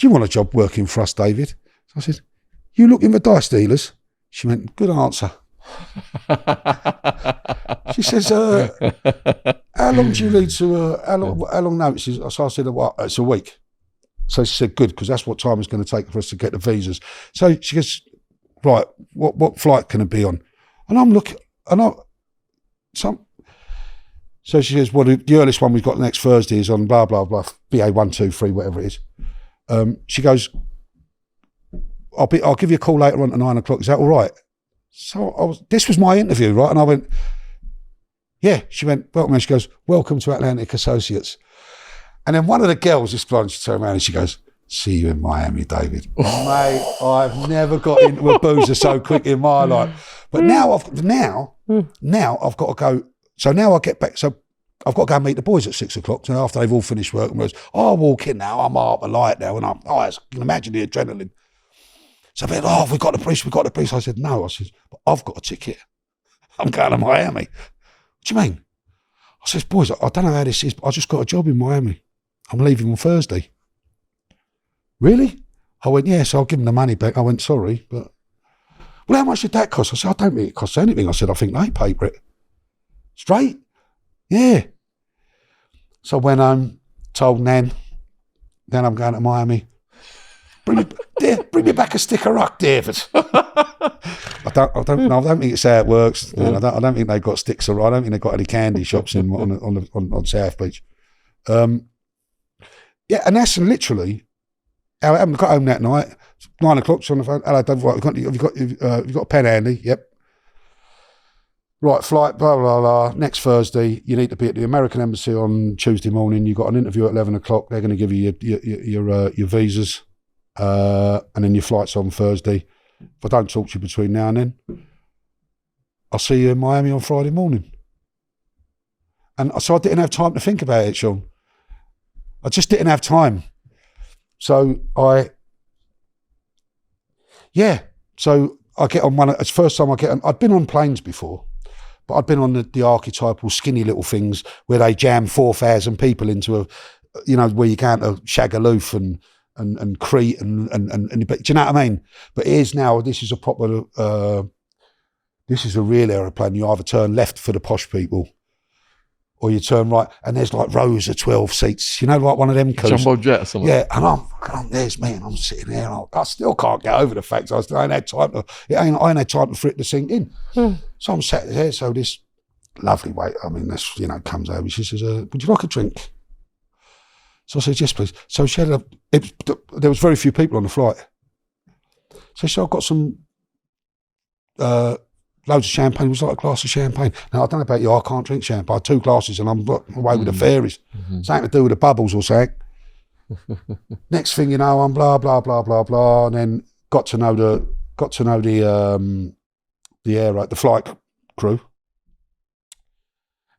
you want a job working for us, David? So I said, you looking for dice dealers? She went, good answer. She says, how long do you need to, how long notice is? So I said, well, it's a week. So she said, good, because that's what time it's going to take for us to get the visas. So she goes, right, what flight can it be on? And I'm looking, so she says, well, the earliest one we've got next Thursday is on blah, blah, blah, BA 123, whatever it is. She goes, I'll give you a call later on at 9 o'clock. Is that all right? So this was my interview, right? And I went, yeah. She went, welcome. And she goes, welcome to Atlantic Associates. And then one of the girls, this blonde, she turned around and she goes, see you in Miami, David. Mate, I've never got into a boozer so quick in my life. But now I've got to go. So now I get back. So I've got to go and meet the boys at 6 o'clock. So after they've all finished work, and I'll walk in now. I'm out the light now, and I can imagine the adrenaline. So I went, we've got the police. I said, no. I said, but I've got a ticket. I'm going to Miami. What do you mean? I says, boys, I don't know how this is, but I just got a job in Miami. I'm leaving on Thursday. Really? I went, yeah, so I'll give them the money back. I went, sorry, but... Well, how much did that cost? I said, I don't think it costs anything. I said, I think they pay for it. Straight? Yeah. So when I'm told Nan I'm going to Miami, bring me back a stick of rock, David. I don't think it's how it works. I don't think they've got sticks of rock. I don't think they've got any candy shops on South Beach. Yeah, and that's literally how I got home that night. 9 o'clock, she's on the phone. Hello, David, right, have you got a pen handy? Yep. Right, flight, blah, blah, blah. Next Thursday, you need to be at the American Embassy on Tuesday morning. You've got an interview at 11 o'clock. They're going to give you your visas. And then your flight's on Thursday. If I don't talk to you between now and then, I'll see you in Miami on Friday morning. And so I didn't have time to think about it, Sean. I just didn't have time. So I get on one. It's the first time I get on. I'd been on planes before, but I'd been on the archetypal skinny little things where they jam 4,000 people into where you can't Shagaloof and Crete and do you know what I mean? But here's now, this is a proper, this is a real aeroplane. You either turn left for the posh people, or you turn right, and there's like rows of 12 seats. You know, like one of them coasters. Jumbo jet or something. Yeah, and there's me, and I'm sitting there, and I still can't get over the fact I ain't had time for it to sink in. So I'm sat there. So this lovely wait, comes over. She says, "Would you like a drink?" So I said, "Yes, please." So she had there was very few people on the flight. So she said, "I've got some loads of champagne." It was like a glass of champagne. Now, I don't know about you, I can't drink champagne. I had 2 glasses and I'm away with the fairies. Something to do with the bubbles or something. Next thing you know, I'm blah, blah, blah, blah, blah. And then got to know the flight crew.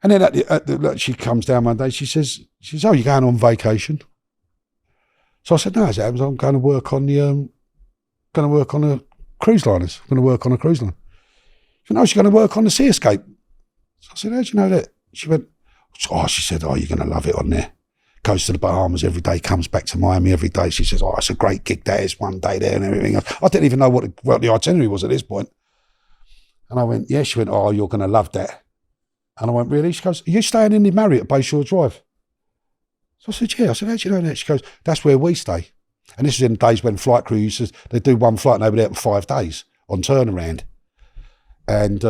And then she comes down one day, she says, "Oh, you're going on vacation?" So I said, "No, as it happens, I'm going to work on the cruise liners. I'm going to work on a cruise line." She went, "Oh, she's going to work on the Sea Escape." So I said, "How do you know that?" She went, she said, "Oh, you're going to love it on there. Goes to the Bahamas every day, comes back to Miami every day." She says, "Oh, it's a great gig. That is one day there and everything else." I didn't even know what the itinerary was at this point. And I went, "Yeah." She went, "Oh, you're going to love that." And I went, "Really?" She goes, "Are you staying in the Marriott at Bayshore Drive?" So I said, "Yeah." I said, "How do you know that?" She goes, "That's where we stay." And this was in the days when flight crew they do one flight and they were there for 5 days on turnaround. and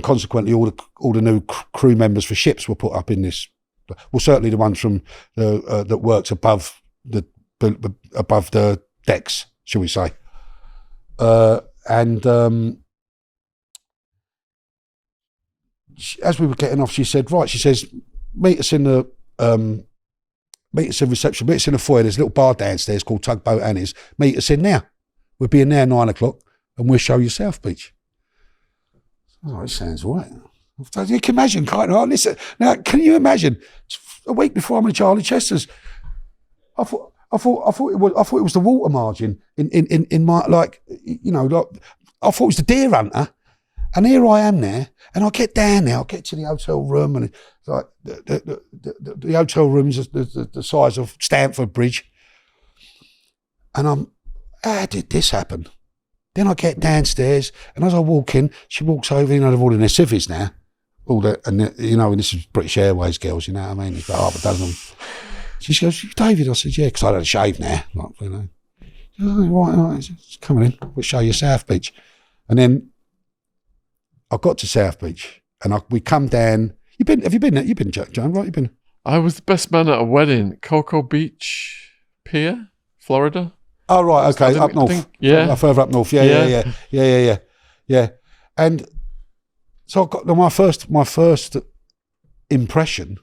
consequently all the new crew members for ships were put up in this. Well, certainly the ones from that worked above the decks, shall we say? As we were getting off, she said, "Right," she says, "Meet us in the reception. Meet us in the foyer. There's a little bar downstairs called Tugboat Annie's. Meet us in there. We'll be in there 9 o'clock, and we'll show you South Beach." Oh, it sounds all right. You can imagine, can't you? Listen, now, can you imagine? A week before I'm in Charlie Chester's, I thought it was the water margin in my, like, you know, like, I thought it was the deer hunter, and here I am there, and I get down there, I get to the hotel room, and it's like the hotel room's the size of Stamford Bridge, and how did this happen? Then I get downstairs, and as I walk in, she walks over. You know, they've all in their civvies now. And this is British Airways girls. You know what I mean? It's about half a dozen of them. She goes, "David?" I said, "Yeah," because I had a shave now. Like, you know, right, it's coming in. We'll show you South Beach. And then I got to South Beach, and we come down. Have you been there? You've been, John, right? You've been. I was the best man at a wedding, Cocoa Beach Pier, Florida. Oh, right, okay, up north. Further up north. Yeah. And so I got my first impression.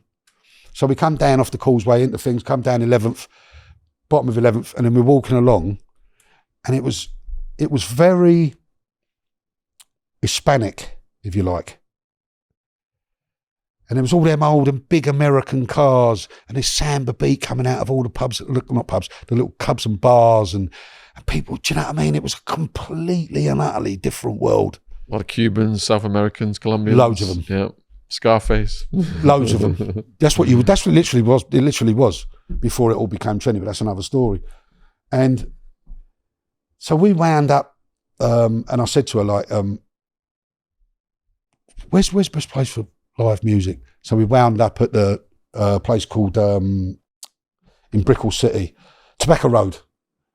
So we come down off the causeway into things, come down 11th, bottom of 11th, and then we're walking along, and it was very Hispanic, if you like. And there was all them old and big American cars, and this samba beat coming out of all the pubs, not pubs, the little clubs and bars, and people, do you know what I mean? It was a completely and utterly different world. A lot of Cubans, South Americans, Colombians. Loads of them. Yeah. Scarface. Loads of them. That's what it literally was. It literally was before it all became trendy, but that's another story. And so we wound up, and I said to her, like, where's the best place for live music? So we wound up at the place called in Brickell City, Tobacco Road.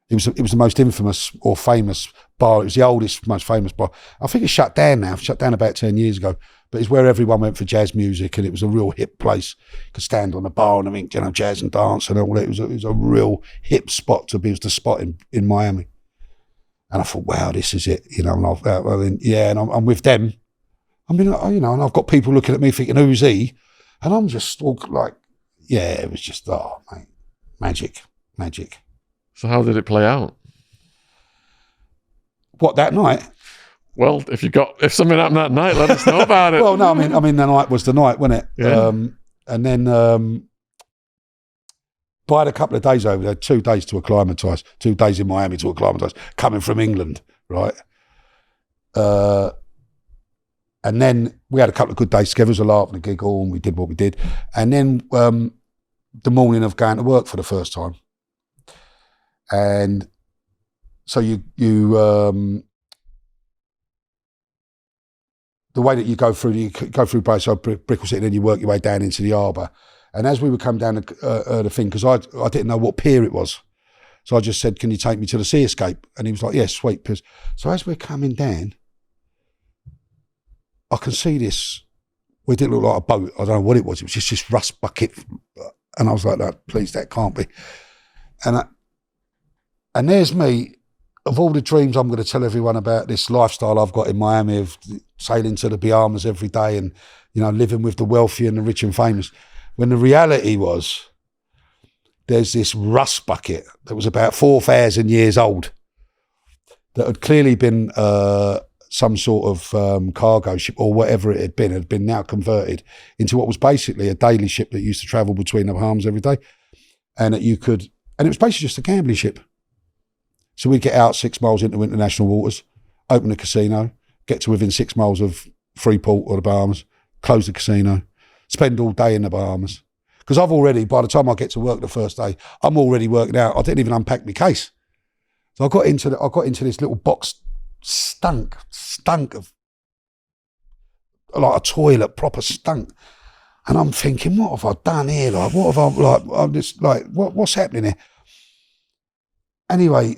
It was the most infamous or famous bar. It was the oldest, most famous bar. I think it's shut down now. Shut down about 10 years ago. But it's where everyone went for jazz music, and it was a real hip place. You could stand on the bar and I mean, you know, jazz and dance and all that. It was a real hip spot to be. It was the spot in Miami. And I thought, wow, this is it. You know, and I'm with them. I mean, you know, and I've got people looking at me thinking, who's he? And I'm just like, yeah, it was just, oh, mate, magic. So how did it play out? What, that night? Well, if something happened that night, let us know about it. Well, no, I mean, the night was the night, wasn't it? Yeah. And then I had a couple of days over there, 2 days to acclimatise, 2 days in Miami to acclimatise, coming from England, right? And then we had a couple of good days together. It was a laugh and a giggle, and we did what we did. And then the morning of going to work for the first time. And so you the way that you go through Brickell City, then you work your way down into the harbour. And as we would come down the thing, because I didn't know what pier it was, so I just said, "Can you take me to the Sea Escape?" And he was like, "Yes, sweet." So as we're coming down, I can see this. Well, it didn't look like a boat. I don't know what it was. It was just this rust bucket, and I was like, "No, please, that can't be." And there's me, of all the dreams I'm going to tell everyone about this lifestyle I've got in Miami of sailing to the Bahamas every day and, you know, living with the wealthy and the rich and famous. When the reality was, there's this rust bucket that was about 4,000 years old that had clearly been some sort of cargo ship or whatever it had been now converted into what was basically a daily ship that used to travel between the Bahamas every day. And it was basically just a gambling ship. So we'd get out 6 miles into international waters, open the casino, get to within 6 miles of Freeport or the Bahamas, close the casino, spend all day in the Bahamas. Because by the time I get to work the first day, I'm already working out. I didn't even unpack my case. So I got into this little box, stunk of like a toilet, proper stunk. And I'm thinking, what have I done here? Like, what have I, like, I'm just like, what's happening here? Anyway,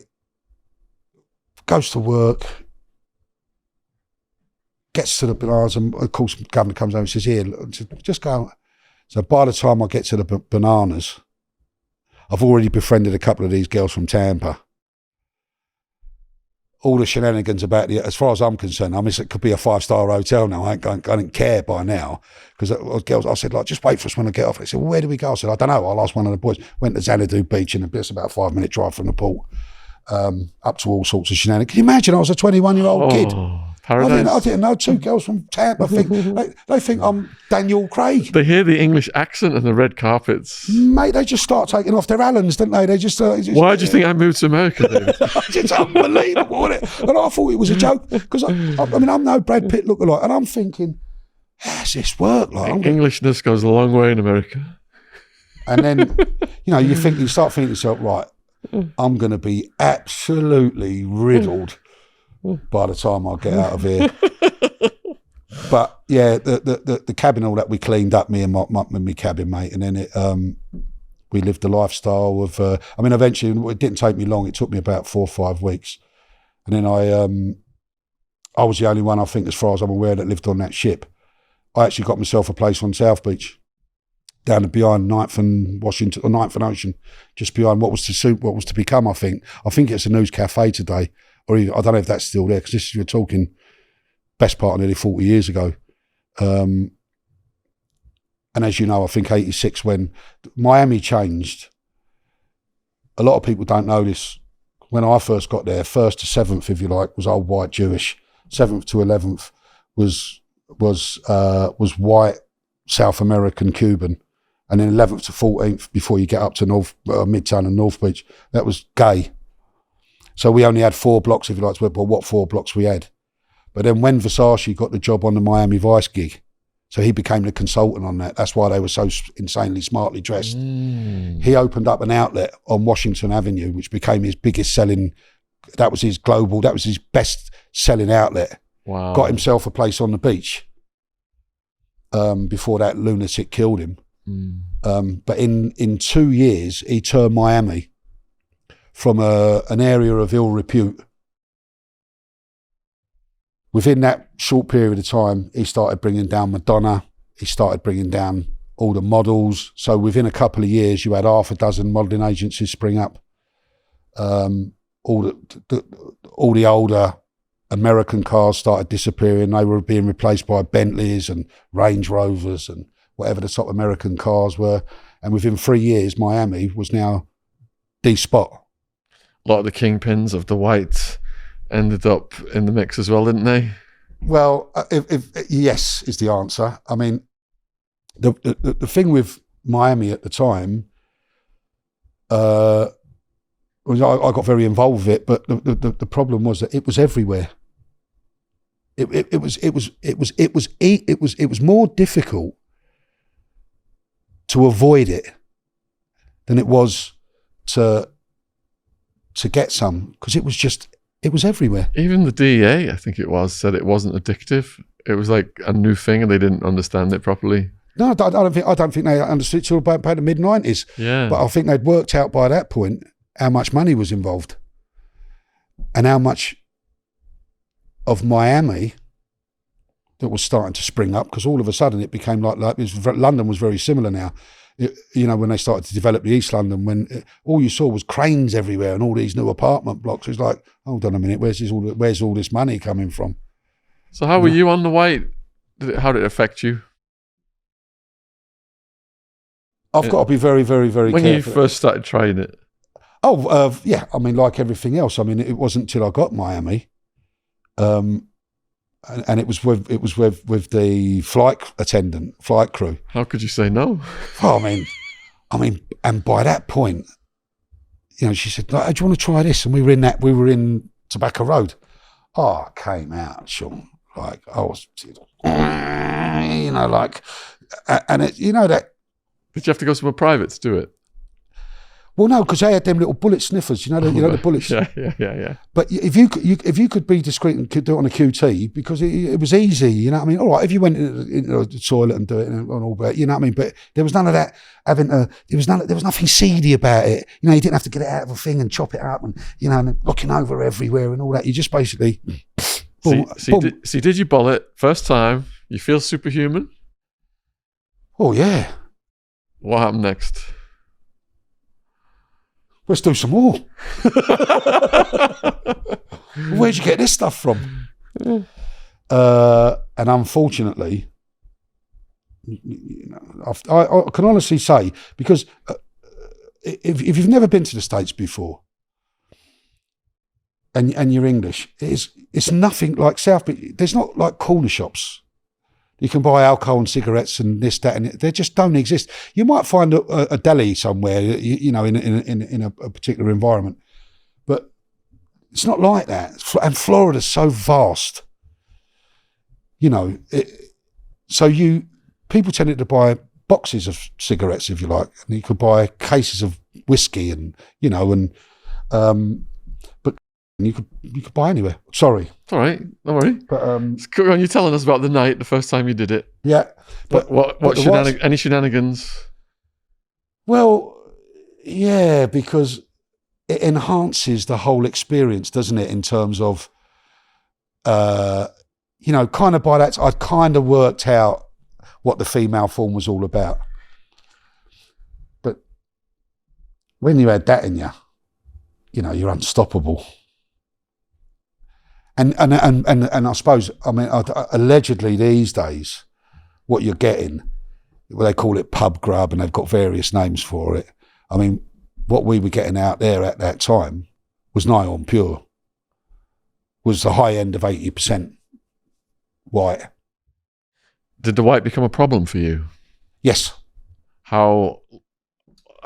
goes to work, gets to the bananas, and of course, the governor comes over and says, here, just go. So by the time I get to the bananas, I've already befriended a couple of these girls from Tampa. All the shenanigans about as far as I'm concerned, I mean, it could be a 5-star hotel now. I don't care by now, because girls, I said, like, just wait for us when I get off. They said, well, where do we go? I said, I don't know. I'll ask one of the boys. Went to Xanadu Beach, and it's about a 5-minute drive from the port, up to all sorts of shenanigans. Can you imagine? I was a 21-year-old kid. Paradise. I didn't know 2 girls from Tampa. They think I'm Daniel Craig. They hear the English accent and the red carpets. Mate, they just start taking off their Allens, don't they? They just why do you think I moved to America, David? It's unbelievable, isn't it? And I thought it was a joke, because I mean, I'm no Brad Pitt lookalike, and I'm thinking, how's this work? Like, Englishness goes a long way in America. And then, you start thinking to yourself, right, I'm going to be absolutely riddled by the time I get out of here. But yeah, the cabin, all that, we cleaned up, me and my cabin mate, and then we lived the lifestyle of. Eventually, it didn't take me long. It took me about 4 or 5 weeks, and then I was the only one, I think, as far as I'm aware, that lived on that ship. I actually got myself a place on South Beach, down behind 9th and Washington, or 9th and Ocean, just behind what was to become. I think it's a news cafe today. Or even, I don't know if that's still there, because you're talking best part of nearly 40 years ago. And as you know, I think 86, when Miami changed, a lot of people don't know this. When I first got there, 1st to 7th, if you like, was old white Jewish. 7th to 11th was white South American Cuban. And then 11th to 14th, before you get up to Midtown and North Beach, that was gay. So we only had 4 blocks, if you like, but what 4 blocks we had. But then when Versace got the job on the Miami Vice gig, so he became the consultant on that. That's why they were so insanely smartly dressed. He opened up an outlet on Washington Avenue, which became his biggest selling. That was his best selling outlet. Wow. Got himself a place on the beach. Before that lunatic killed him. But in 2 years, he turned Miami from an area of ill repute. Within that short period of time, he started bringing down Madonna. He started bringing down all the models. So within a couple of years, you had half a dozen modelling agencies spring up. All the older American cars started disappearing. They were being replaced by Bentleys and Range Rovers and whatever the top American cars were. And within 3 years, Miami was now the spot. A lot of the kingpins of the whites ended up in the mix as well, didn't they? Well, if yes is the answer. I mean, the thing with Miami at the time was I got very involved with it, but the problem was that it was everywhere. It was more difficult to avoid it than it was to get some, because it was everywhere. Even the DEA, I think it was, said it wasn't addictive. It was like a new thing, and they didn't understand it properly. No, I don't think they understood it till about the mid-90s. Yeah. But I think they'd worked out by that point how much money was involved, and how much of Miami that was starting to spring up, because all of a sudden it became like London was very similar now. When they started to develop the East London, when all you saw was cranes everywhere and all these new apartment blocks. It was like, hold on a minute, where's all this money coming from? So how were you on the white? How did it affect you? I've got to be very, very, very when careful. you first started trying it. Yeah. I mean, like everything else. I mean, it wasn't until I got Miami, and it was with the flight crew. How could you say no? Oh, I mean, and by that point, she said, "Hey, do you want to try this?" And we were in Tobacco Road. Oh, I came out, Sean, like I was, and it, that. Did you have to go somewhere private to do it? Well, no, because they had them little bullet sniffers, the bullets. Yeah. But if you could be discreet and could do it on a QT, because it was easy, you know what I mean? All right, if you went into the toilet and do it and all that, you know what I mean? But there was none of that there was nothing seedy about it. You didn't have to get it out of a thing and chop it up and, and looking over everywhere and all that. You just basically Boom, boom. Did you boll it first time? You feel superhuman? Oh, yeah. What happened next? Let's do some more. Where'd you get this stuff from? And unfortunately, I can honestly say, because if you've never been to the States before, and you're English, it's nothing like South Beach. There's not like corner shops. You can buy alcohol and cigarettes and this, that, and they just don't exist. You might find a deli somewhere, you know, in a particular environment, but it's not like that. And Florida's so vast, you know. People tended to buy boxes of cigarettes, if you like, and you could buy cases of whiskey, and you know, but you could buy anywhere. Sorry. It's all right, don't worry. But You're telling us about the night, the first time you did it. Yeah. But any shenanigans? Well, yeah, because it enhances the whole experience, doesn't it? In terms of, you know, kind of by that, I'd kind of worked out what the female form was all about. But when you had that in you, you know, you're unstoppable. And I suppose, I mean, allegedly these days, what you're getting, well, they call it pub grub, and they've got various names for it. I mean, what we were getting out there at that time was nigh on pure, was the high end of 80% white. Did the white become a problem for you? Yes. How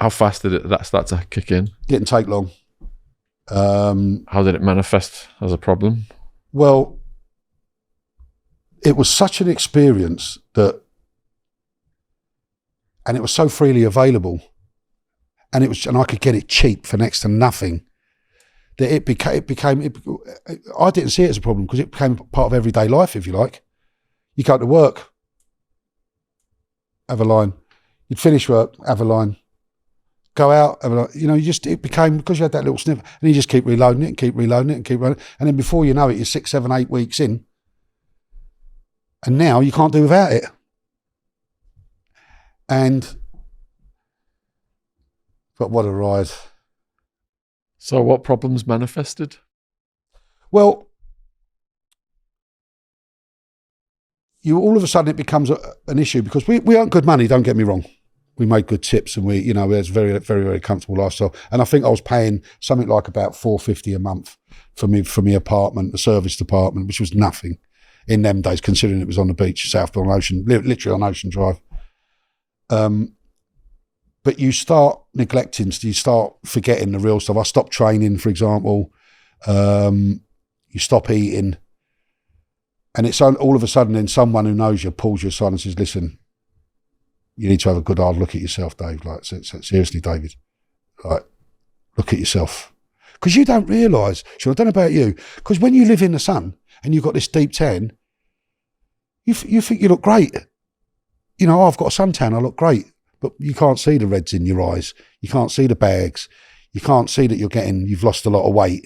fast did that start to kick in? Didn't take long. How did it manifest as a problem? Well, it was such an experience and it was so freely available, and I could get it cheap for next to nothing, that it became. I didn't see it as a problem because it became part of everyday life, if you like. You go to work, have a line. You'd finish work, have a line. Go out, have a line. You know, it became, because you had that little sniff, and you just keep reloading it and keep reloading it and keep reloading it. And then before you know it, you're 6, 7, 8 weeks in. And now you can't do without it. But what a ride. So what problems manifested? Well, all of a sudden it becomes an issue, because we earn good money, don't get me wrong. We made good tips, and we had a very, very, very comfortable lifestyle. And I think I was paying something like about $450 a month for my apartment, the service department, which was nothing in them days, considering it was on the beach, Southbourne Ocean, literally on Ocean Drive. But you start neglecting, you start forgetting the real stuff. I stopped training, for example. You stop eating. And it's all of a sudden then someone who knows you pulls you aside and says, listen, you need to have a good hard look at yourself, Dave. Like, seriously, David, like, look at yourself. Because you don't realise, Sean, I don't know about you, because when you live in the sun and you've got this deep tan, you think you look great. You know, I've got a suntan, I look great, but you can't see the reds in your eyes. You can't see the bags. You can't see that you've lost a lot of weight.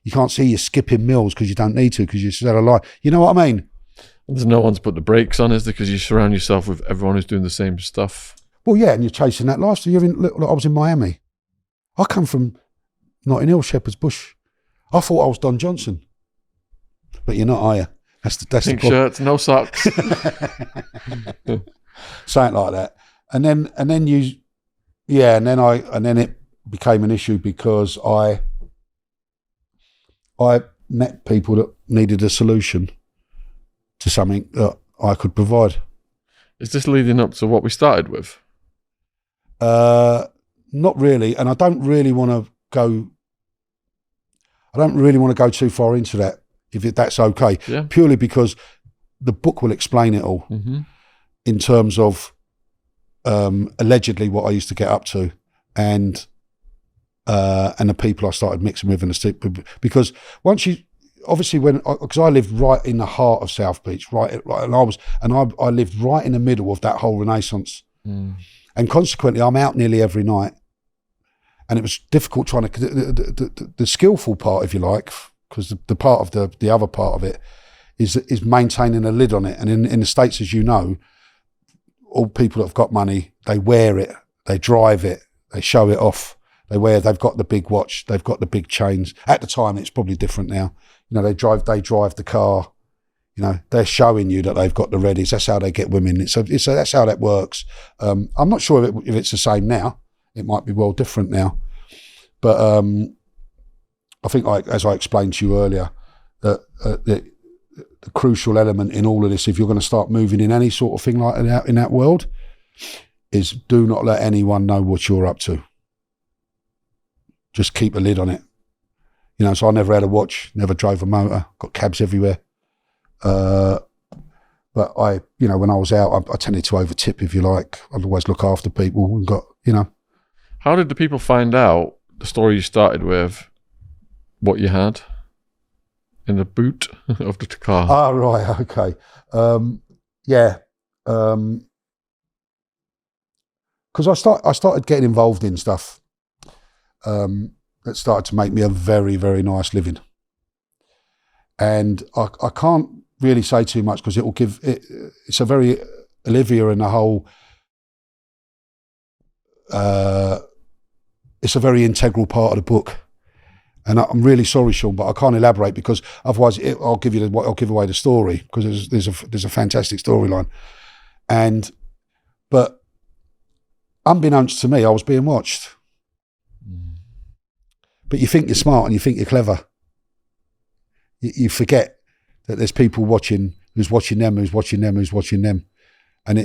You can't see you're skipping meals because you don't need to, because you're still alive. You know what I mean? There's no one to put the brakes on, is there? Because you surround yourself with everyone who's doing the same stuff. Well, yeah, and you're chasing that lifestyle. I was in Miami. I come from Notting Hill, Shepherd's Bush. I thought I was Don Johnson, but you're not, are you? That's Pink the shirts, no socks. Something like that. And then it became an issue because I met people that needed a solution to something that I could provide. Is this leading up to what we started with? Not really, and I don't really want to go too far into that, if that's okay. Yeah. Purely because the book will explain it all, in terms of allegedly what I used to get up to, and the people I started mixing with, because once you, obviously, because I lived right in the heart of South Beach, and I lived right in the middle of that whole renaissance, and consequently I'm out nearly every night, and it was difficult trying to the skillful part, if you like, because the part of the other part of it is maintaining a lid on it. And in the States, as you know, all people that have got money, they wear it, they drive it, they show it off. They've got the big watch, they've got the big chains. At the time, it's probably different now. You know, they drive the car. You know, they're showing you that they've got the readies. That's how they get women. That's how that works. I'm not sure if it's the same now. It might be well different now. But I think, as I explained to you earlier, that the crucial element in all of this, if you're going to start moving in any sort of thing like that in that world, is do not let anyone know what you're up to. Just keep a lid on it. You know, so I never had a watch, never drove a motor, got cabs everywhere. But when I was out, I tended to overtip, if you like. I'd always look after people and got, you know. How did the people find out the story you started with, what you had in the boot of the car? Ah, right, okay. Because I started getting involved in stuff that started to make me a very, very nice living. And I can't really say too much because it's a very, Olivia and the whole, it's a very integral part of the book. And I'm really sorry, Sean, but I can't elaborate because otherwise I'll give away the story, because there's a fantastic storyline. But unbeknownst to me, I was being watched. But you think you're smart and you think you're clever. You forget that there's people watching, who's watching them, who's watching them, who's watching them. And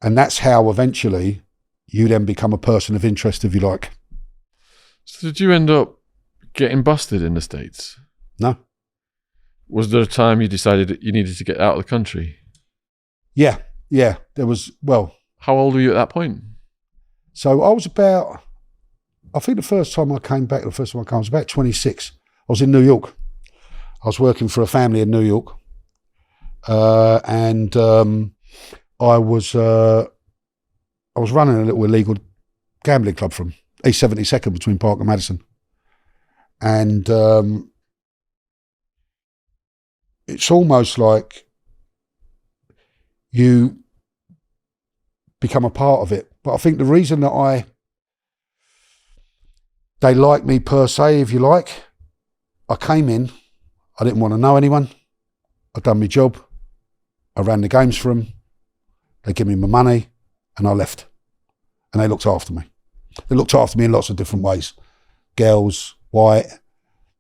and that's how eventually you then become a person of interest, if you like. So did you end up getting busted in the States? No. Was there a time you decided that you needed to get out of the country? Yeah. There was, well. How old were you at that point? So I was about, I think the first time I came back, I was about 26. I was in New York. I was working for a family in New York. And I was running a little illegal gambling club from East 72nd between Park and Madison. And it's almost like you become a part of it. But I think the reason that they like me per se, if you like, I came in, I didn't want to know anyone. I'd done my job. I ran the games for them. They gave me my money and I left. And they looked after me. They looked after me in lots of different ways. Girls, white,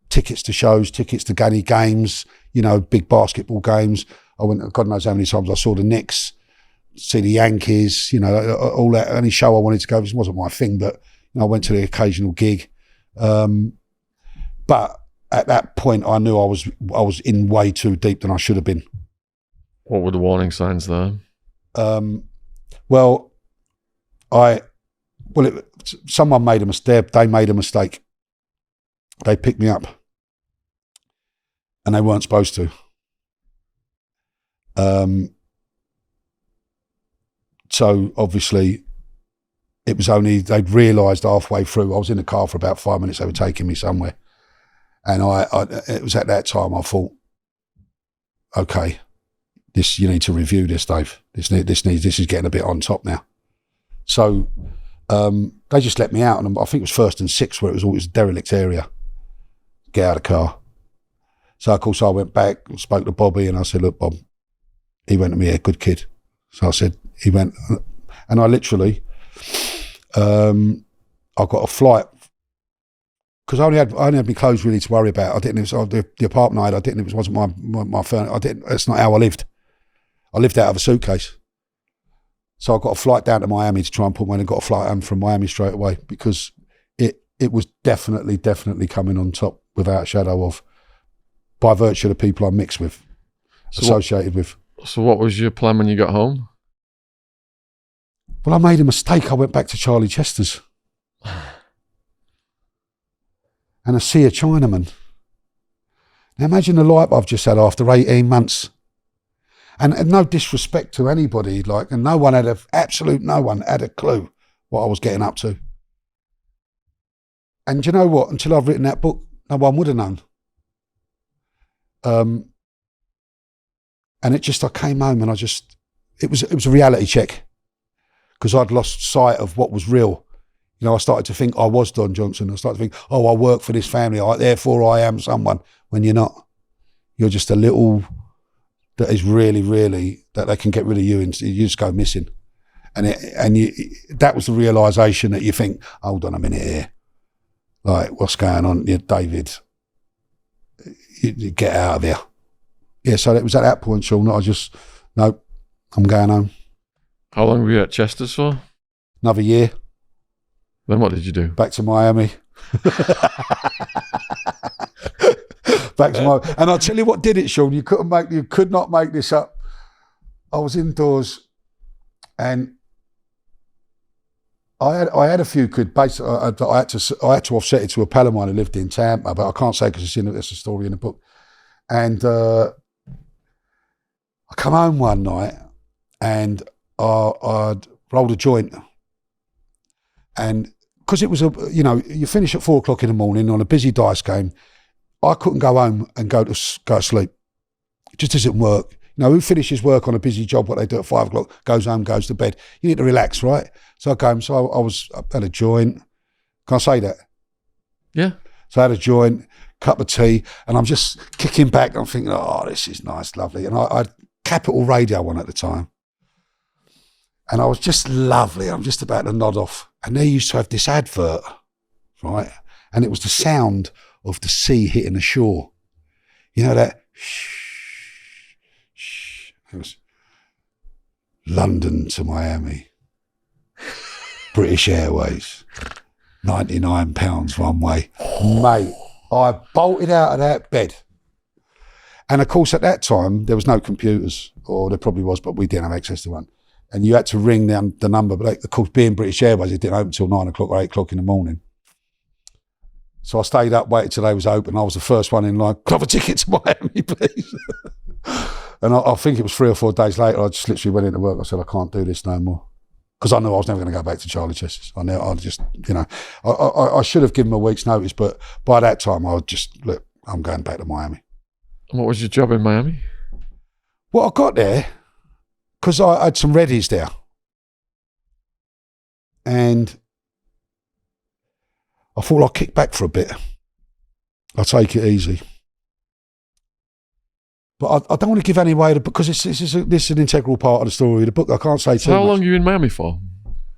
tickets to shows, tickets to any games, you know, big basketball games. I went, God knows how many times I saw the Knicks, see the Yankees, you know, all that. Any show I wanted to go, this wasn't my thing, but you know, I went to the occasional gig. But at that point, I knew I was in way too deep than I should have been. What were the warning signs there? Someone made a mistake. They made a mistake. They picked me up, and they weren't supposed to. So obviously, it was only they'd realised halfway through. I was in the car for about 5 minutes. They were taking me somewhere, and it was at that time I thought, okay, you need to review this, Dave. This is getting a bit on top now. So they just let me out, and I think it was 1st and 6th where it was a derelict area. Get out of the car. So of course I went back and spoke to Bobby, and I said, look, Bob. He went to me, yeah, good kid. So I said, he went, and I literally, I got a flight because I only had my clothes really to worry about. I didn't. It was the apartment I had. I didn't. It wasn't my furniture. I didn't. That's not how I lived. I lived out of a suitcase. So I got a flight down to Miami to try and put one, and got a flight home from Miami straight away because it was definitely coming on top without a shadow of, by virtue of the people I mixed with, associated with. So what was your plan when you got home? Well, I made a mistake. I went back to Charlie Chester's. And I see a Chinaman. Now imagine the life I've just had after 18 months. And no disrespect to anybody, and no one had a clue what I was getting up to. And you know what? Until I've written that book, No one would have known. And I came home and it was a reality check, because I'd lost sight of what was real. I started to think I was Don Johnson. I started to think, I work for this family, therefore I am someone, when you're not. You're just a little that is really, really, that they can get rid of you and you just go missing. That was the realisation that you think, hold on a minute here. Like, what's going on? Yeah, David, you get out of here. Yeah, so it was at that point, Sean, that no, I'm going home. How long were you at Chester's for? Another year. Then what did you do? Back to Miami. Back to Miami. And I'll tell you what did it, Sean. You could not make this up. I was indoors and I had a few quid. Basically, I had to offset it to a pal of mine who lived in Tampa, but I can't say because it's a story in the book. And I come home one night and I'd rolled a joint, and because it was you finish at 4 o'clock in the morning on a busy dice game, I couldn't go home and go to sleep. It just doesn't work. Who finishes work on a busy job, what they do at 5 o'clock, goes home, goes to bed. You need to relax, right? So I go home. So I had a joint. Can I say that? Yeah. So I had a joint, cup of tea, and I'm just kicking back. I'm thinking, oh, this is nice, lovely. And I had Capital Radio on at the time. And I was just lovely. I'm just about to nod off. And they used to have this advert, right? And it was the sound of the sea hitting the shore. You know that? It was London to Miami, British Airways, £99 one way. Mate, I bolted out of that bed. And of course, at that time, there was no computers, or there probably was, but we didn't have access to one. And you had to ring the number, but of course, being British Airways, it didn't open until 9 o'clock or 8 o'clock in the morning. So I stayed up, waited till they was open. I was the first one in line. Could I have a ticket to Miami, please? And I think it was 3 or 4 days later, I just literally went into work. I said, I can't do this no more. Because I knew I was never going to go back to Charlie Chester's. I should have given him a week's notice, but by that time, I would just, look, I'm going back to Miami. And what was your job in Miami? Well, I got there because I had some reddies there. And I thought I'll kick back for a bit. I'll take it easy. But I don't want to give any away, because this is an integral part of the story of the book. I can't say too much. How long were you in Miami for?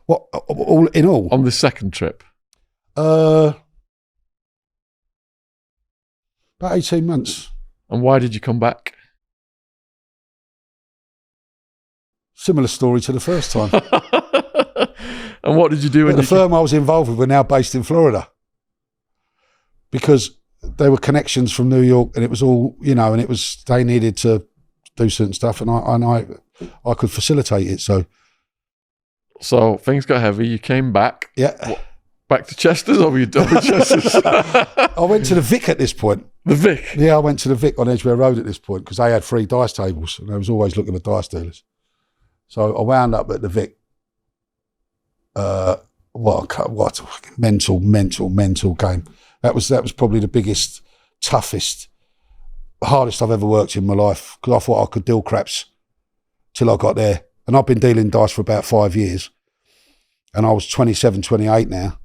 What, all in all? On the second trip? About 18 months. And why did you come back? Similar story to the first time. And what did you do? But the firm I was involved with were now based in Florida, because they were connections from New York, and it was all, and it was, they needed to do certain stuff, and I could facilitate it. So things got heavy. You came back. Yeah. Back to Chester's, or were you done with Chester's? I went to the Vic at this point. The Vic? Yeah, I went to the Vic on Edgware Road at this point, because they had 3 dice tables, and I was always looking at dice dealers. So I wound up at the Vic. What a mental game. That was probably the biggest, toughest, hardest I've ever worked in my life, because I thought I could deal craps till I got there. And I've been dealing dice for about 5 years. And I was 27, 28 now.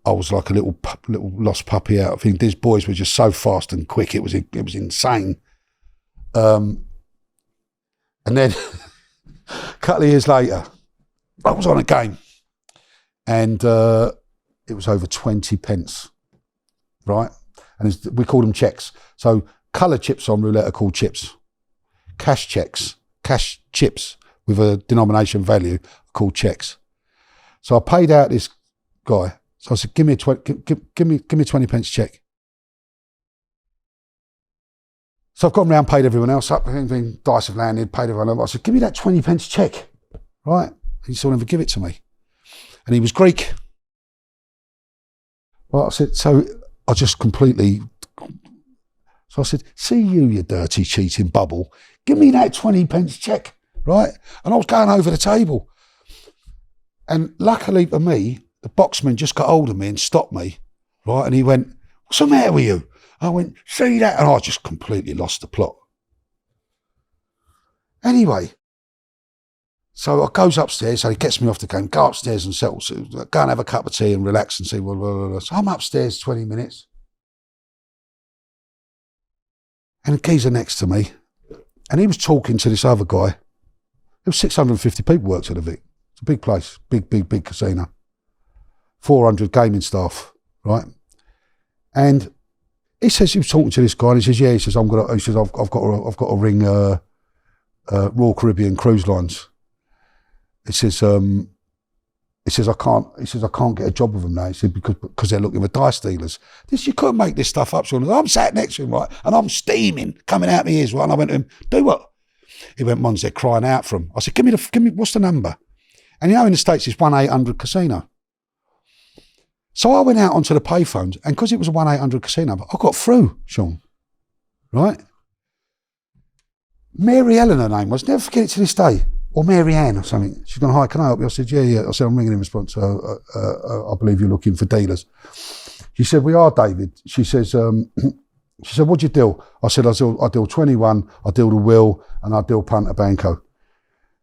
I was like a little lost puppy out. I think these boys were just so fast and quick. It was insane. And then a couple of years later, I was on a game, and it was over 20 pence, right? And we call them checks. So colour chips on roulette are called chips. Cash chips with a denomination value are called checks. So I paid out this guy. So I said, give me a 20 pence check. So I've gone round, paid everyone else up. Dice have landed, paid everyone else. I said, give me that 20 pence check, right? He still never give it to me. And he was Greek. Well, I said, so I just completely... So I said, see you dirty cheating bubble. Give me that 20 pence check, right? And I was going over the table. And luckily for me, the boxman just got hold of me and stopped me, right? And he went, what's the matter with you? I went, see that? And I just completely lost the plot. Anyway, so I goes upstairs, so he gets me off the game, go upstairs and settle, go and have a cup of tea and relax and see, blah, blah, blah, blah. So I'm upstairs 20 minutes. And the geezer next to me, and he was talking to this other guy. There was 650 people worked at the Vic. It's a big place, big casino. 400 gaming staff, right? And he says he was talking to this guy, and he says, "Yeah," he says, "I've got to ring Royal Caribbean Cruise Lines." He says, I can't get a job with them now. He said, because they're looking for dice dealers. You couldn't make this stuff up, Sean. I'm sat next to him, right, and I'm steaming, coming out my ears, right, and I went to him, "Do what?" He went, "Mons, they're crying out for him." I said, give me, what's the number? And in the States, it's 1-800 casino. So I went out onto the payphones, and because it was a 1-800 casino, I got through, Sean, right? Mary Ellen, her name was, never forget it to this day, or Mary Ann or something. She's gone, "Hi, can I help you?" I said, yeah. I said, "I'm ringing in response. I believe you're looking for dealers." She said, "We are, David." She says, "What do you deal?" I said, I deal 21, I deal the will, and I deal Punta Banco.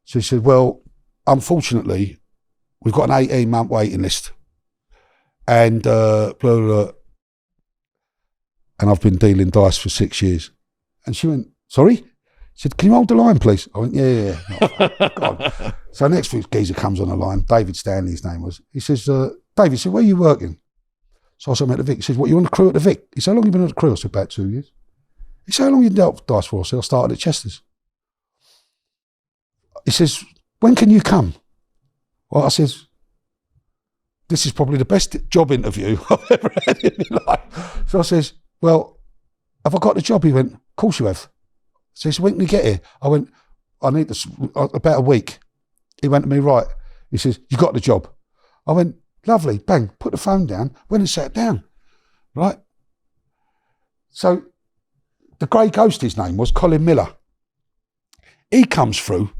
She said, "Well, unfortunately, we've got an 18-month waiting list. And blah, blah, blah. And I've been dealing dice for 6 years." And she went, "Sorry?" She said, "Can you hold the line, please?" I went, yeah. Oh, God. So next week, geezer comes on the line. David Stanley, his name was. He says, "David," he said, "where are you working?" So I said, "I'm at the Vic." He says, "What, you on the crew at the Vic?" He said, "How long have you been at the crew?" I said, "About 2 years." He said, "How long have you dealt dice for?" I said, "I started at Chester's." He says, "When can you come?" Well, I says, "This is probably the best job interview I've ever had in my life." So I says, "Well, have I got the job?" He went, "Of course you have." So he said, "When can you get here?" I went, "I need this about a week." He went to me, "Right." He says, "You got the job." I went, "Lovely." Bang, put the phone down, went and sat down, right? So the Grey Ghost, his name was Colin Miller. He comes through.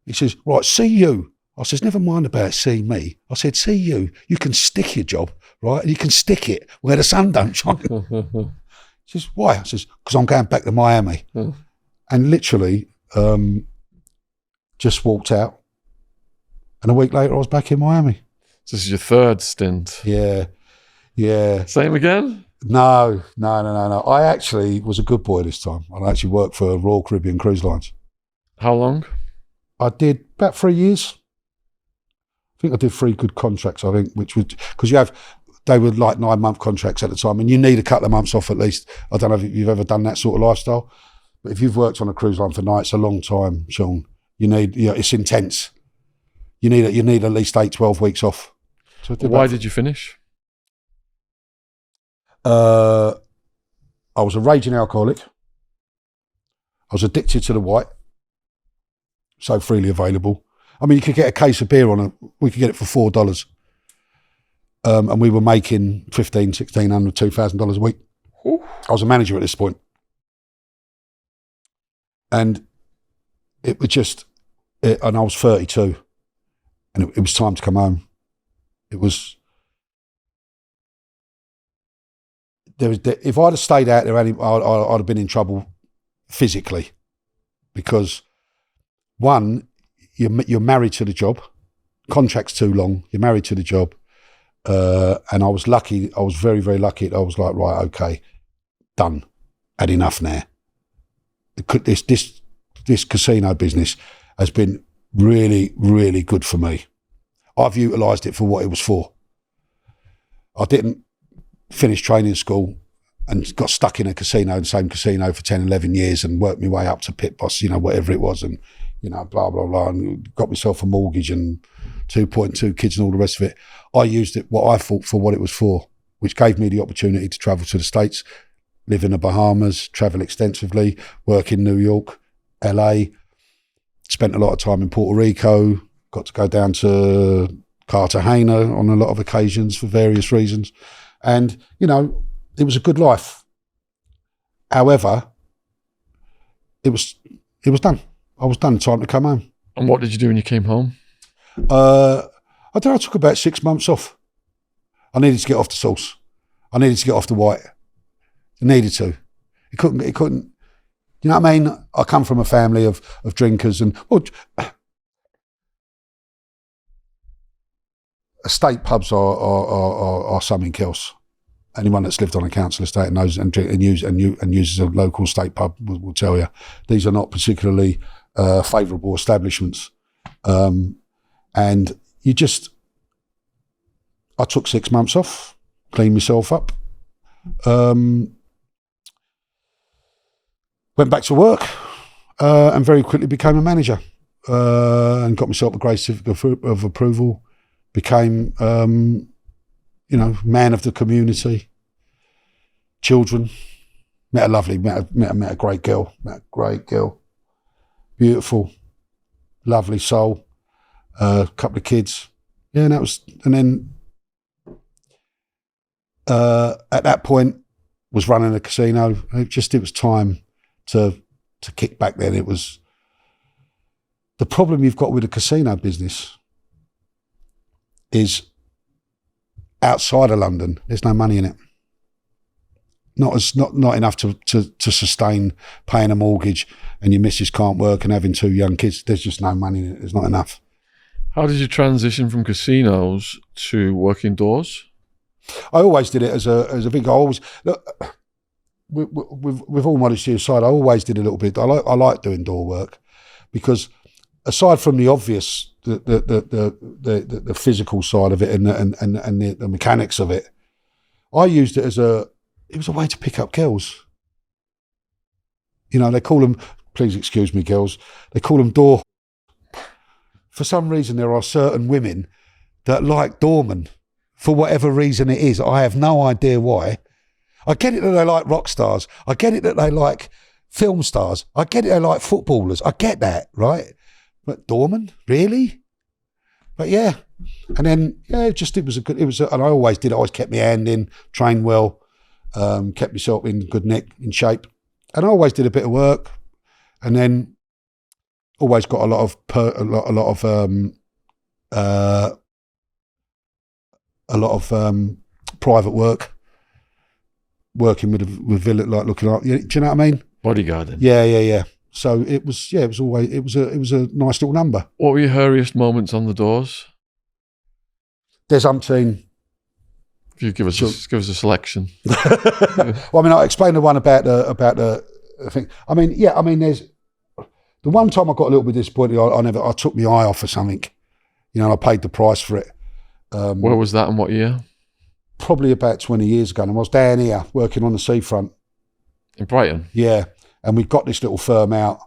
He says, "Right, see you." I says, "Never mind about see me." I said, "See you. You can stick your job, right? And you can stick it where the sun don't shine." She says, "Why?" I says, "Because I'm going back to Miami." And literally just walked out. And a week later, I was back in Miami. So this is your third stint. Yeah. Same again? No. I actually was a good boy this time. I actually worked for Royal Caribbean Cruise Lines. How long? I did about 3 years. I think I did 3 good contracts, I think, which was, because they were like 9-month contracts at the time, and you need a couple of months off at least. I don't know if you've ever done that sort of lifestyle, but if you've worked on a cruise line for nights, a long time, Sean, it's intense. You need at least 8-12 weeks off. So why did you finish? I was a raging alcoholic. I was addicted to the white, so freely available. I mean, you could get a case of beer we could get it for $4. And we were making $1,500, $1,600, $2,000 a week. Ooh. I was a manager at this point. And it was and I was 32. And it was time to come home. If I'd have stayed out there, I'd have been in trouble physically. Because, one, you're married to the job. Contract's too long. You're married to the job. And I was lucky. I was very, very lucky. I was like, right, okay, done. Had enough now. This casino business has been really, really good for me. I've utilised it for what it was for. I didn't finish training school and got stuck in the same casino for 10, 11 years and worked my way up to pit boss, whatever it was, and, blah, blah, blah, and got myself a mortgage and 2.2 kids and all the rest of it. I used it, what I thought, for what it was for, which gave me the opportunity to travel to the States, live in the Bahamas, travel extensively, work in New York, LA, spent a lot of time in Puerto Rico, got to go down to Cartagena on a lot of occasions for various reasons. And, it was a good life. However, it was done. I was done. Time to come home. And what did you do when you came home? I took about 6 months off. I needed to get off the sauce. I needed to get off the white. I needed to. It couldn't. You know what I mean? I come from a family of drinkers and estate pubs are something else. Anyone that's lived on a council estate and knows and uses a local estate pub will tell you these are not particularly favourable establishments. And I took 6 months off, cleaned myself up, went back to work, and very quickly became a manager, and got myself a grade certificate of approval. Became, man of the community. Children, met a great girl, beautiful, lovely soul. Couple of kids, and then at that point was running a casino. It was time to kick back. Then it was the problem you've got with the casino business is outside of London, there's no money in it. Not enough to sustain paying a mortgage, and your missus can't work and having 2 young kids. There's just no money in it. There's not enough. How did you transition from casinos to working doors? I always did it as a big. I always look, with all modesty aside, I always did a little bit. I like doing door work because aside from the obvious, the physical side of it and the mechanics of it, I used it it was a way to pick up girls. They call them, please excuse me, girls, they call them door. For some reason, there are certain women that like doormen for whatever reason it is. I have no idea why. I get it that they like rock stars. I get it that they like film stars. I get it they like footballers. I get that, right? But doorman, really? But yeah, and then and I always did. I always kept my hand in, trained well, kept myself in good nick, in shape, and I always did a bit of work, and then always got a lot of private work, working with villainy, like looking up. Do you know what I mean? Bodyguarding. Yeah. So it was a nice little number. What were your hairiest moments on the doors? There's umpteen. If you give us a selection. Well, I explained the one about the thing. There's the one time I got a little bit disappointed. I took my eye off for something. I paid the price for it. Where was that and what year? Probably about 20 years ago. And I was down here working on the seafront. In Brighton? Yeah. And we got this little firm out,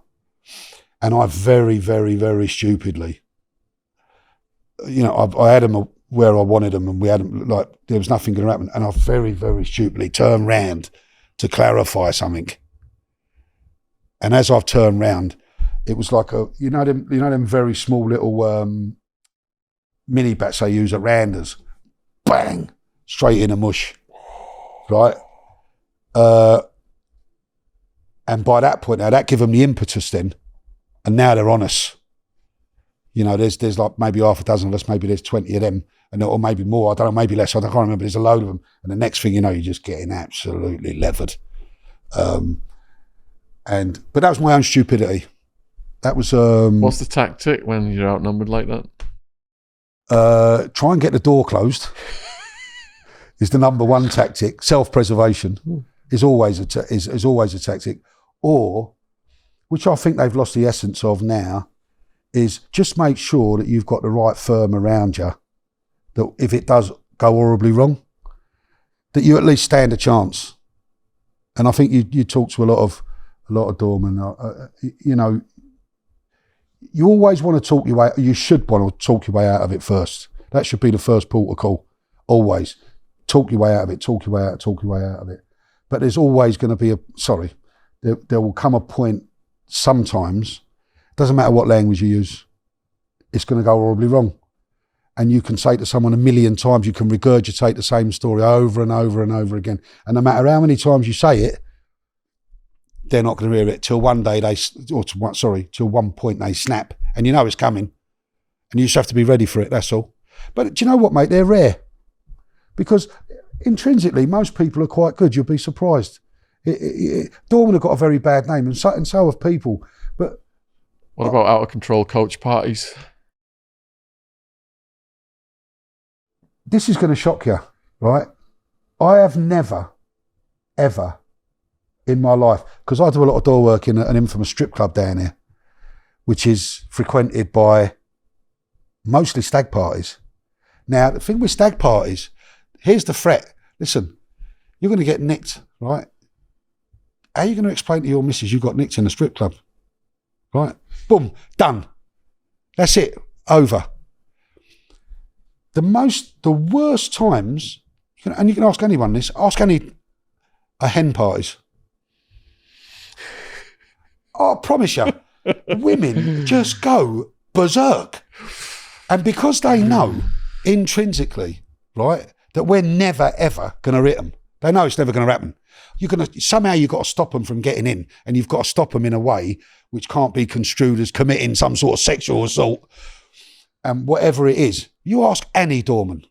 and I very, very, very stupidly, I had them where I wanted them, and we had them there was nothing going to happen, and I very, very stupidly turned round to clarify something. And as I've turned round, it was like them very small little mini bats they use at Randers, bang, straight in a mush, right? And by that point, now that gave them the impetus then, and now they're on us. There's like maybe half a dozen of us, maybe there's 20 of them, or maybe more. I don't know, maybe less. I can't remember. There's a load of them, and the next thing you know, you're just getting absolutely leathered. But that was my own stupidity. That was. What's the tactic when you're outnumbered like that? Try and get the door closed. Is the number one tactic. Self-preservation is always a tactic. Or, which I think they've lost the essence of now, is just make sure that you've got the right firm around you, that if it does go horribly wrong, that you at least stand a chance. And I think you talk to a lot of doormen, you always want to talk your way, you should want to talk your way out of it first. That should be the first port of call. Always. Talk your way out of it, talk your way out of it. But there's always going to be there will come a point sometimes, doesn't matter what language you use, it's going to go horribly wrong. And you can say to someone a million times, you can regurgitate the same story over and over and over again. And no matter how many times you say it, they're not going to hear it till one day till one point they snap. And you know it's coming. And you just have to be ready for it, that's all. But do you know what, mate? They're rare. Because intrinsically, most people are quite good. You'll be surprised. Dorman have got a very bad name, and so have people. But what about out of control coach parties? This is going to shock you, right? I have never, ever in my life, because I do a lot of door work in an infamous strip club down here, which is frequented by mostly stag parties. Now, the thing with stag parties, here's the threat. Listen, you're going to get nicked, right? How are you going to explain to your missus you got nicked in a strip club? Right? Boom, done. That's it, over. The worst times, and you can ask anyone this, ask any hen parties. I promise you, women just go berserk. And because they know intrinsically, right, that we're never, ever going to hit them. They know it's never going to happen. Somehow you've got to stop them from getting in, and you've got to stop them in a way which can't be construed as committing some sort of sexual assault. And whatever it is, you ask any doorman,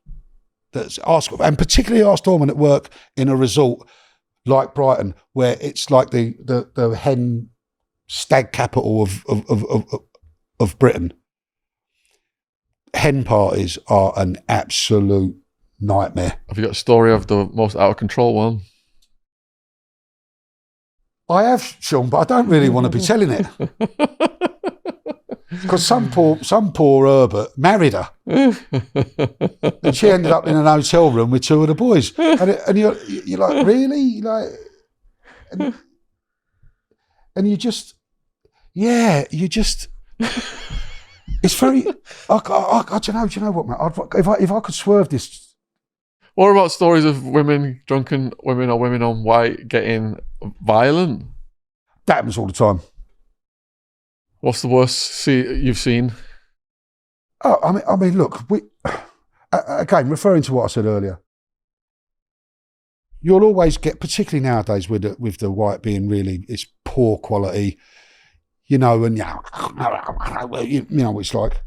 and particularly ask doorman at work in a resort like Brighton, where it's like the hen stag capital of Britain. Hen parties are an absolute nightmare. Have you got a story of the most out of control one? I have, Sean, but I don't really want to be telling it. Because some poor Herbert married her. And she ended up in an hotel room with two of the boys. And you're like, really? And you just, it's very, I don't know, do you know what, mate? If I could swerve this. What about stories of drunken women or women on white getting violent? That happens all the time. What's the worst you've seen? Oh, I mean, look, again, referring to what I said earlier, you'll always get, particularly nowadays with the white being really, it's poor quality, and it's like,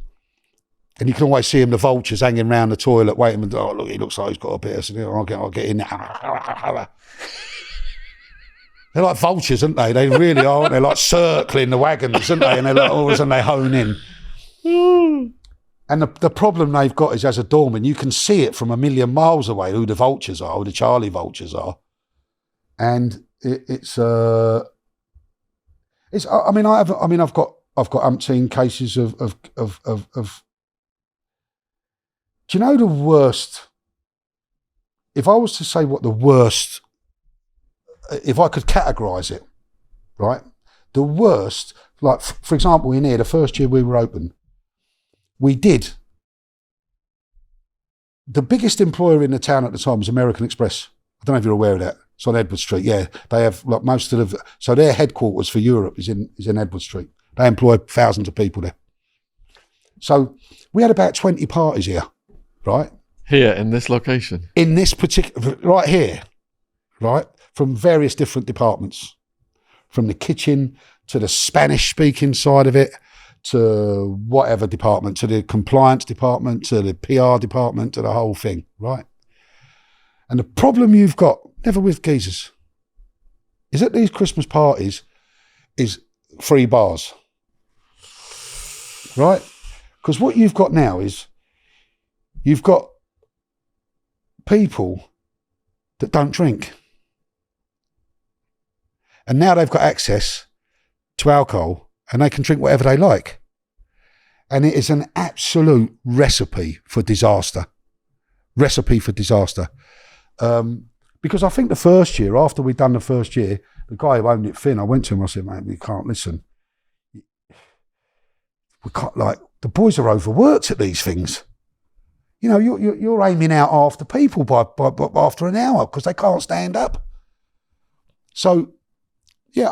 and you can always see him, the vultures hanging around the toilet waiting, and look, he looks like he's got a bit of something, I'll get in there. They're like vultures, aren't they? They really are, aren't they? Like circling the wagons, aren't they? And they're like, all of a sudden they hone in. And the problem they've got is, as a doorman, you can see it from a million miles away who the vultures are, who the Charlie vultures are. And I've got umpteen cases of do you know the worst? If I was to say what the worst, if I could categorise it, right? The worst, like for example, in here, the first year we were open, we did. The biggest employer in the town at the time was American Express. I don't know if you're aware of that. It's on Edward Street. Yeah, they have like most of the. So their headquarters for Europe is in Edward Street. They employ thousands of people there. So we had about 20 parties here, right? Here in this location. In this particular, right here, right, from various different departments, from the kitchen to the Spanish-speaking side of it, to whatever department, to the compliance department, to the PR department, to the whole thing, right? And the problem you've got, never with geezers, is at these Christmas parties is free bars, right? Because what you've got now is you've got people that don't drink. And now they've got access to alcohol and they can drink whatever they like. And it is an absolute recipe for disaster. Because I think the first year, after we'd done the first year, the guy who owned it, Finn, I went to him, I said, mate, we can't listen. We can't, like, the boys are overworked at these things. You know, you're aiming out after people by after an hour because they can't stand up. So, yeah,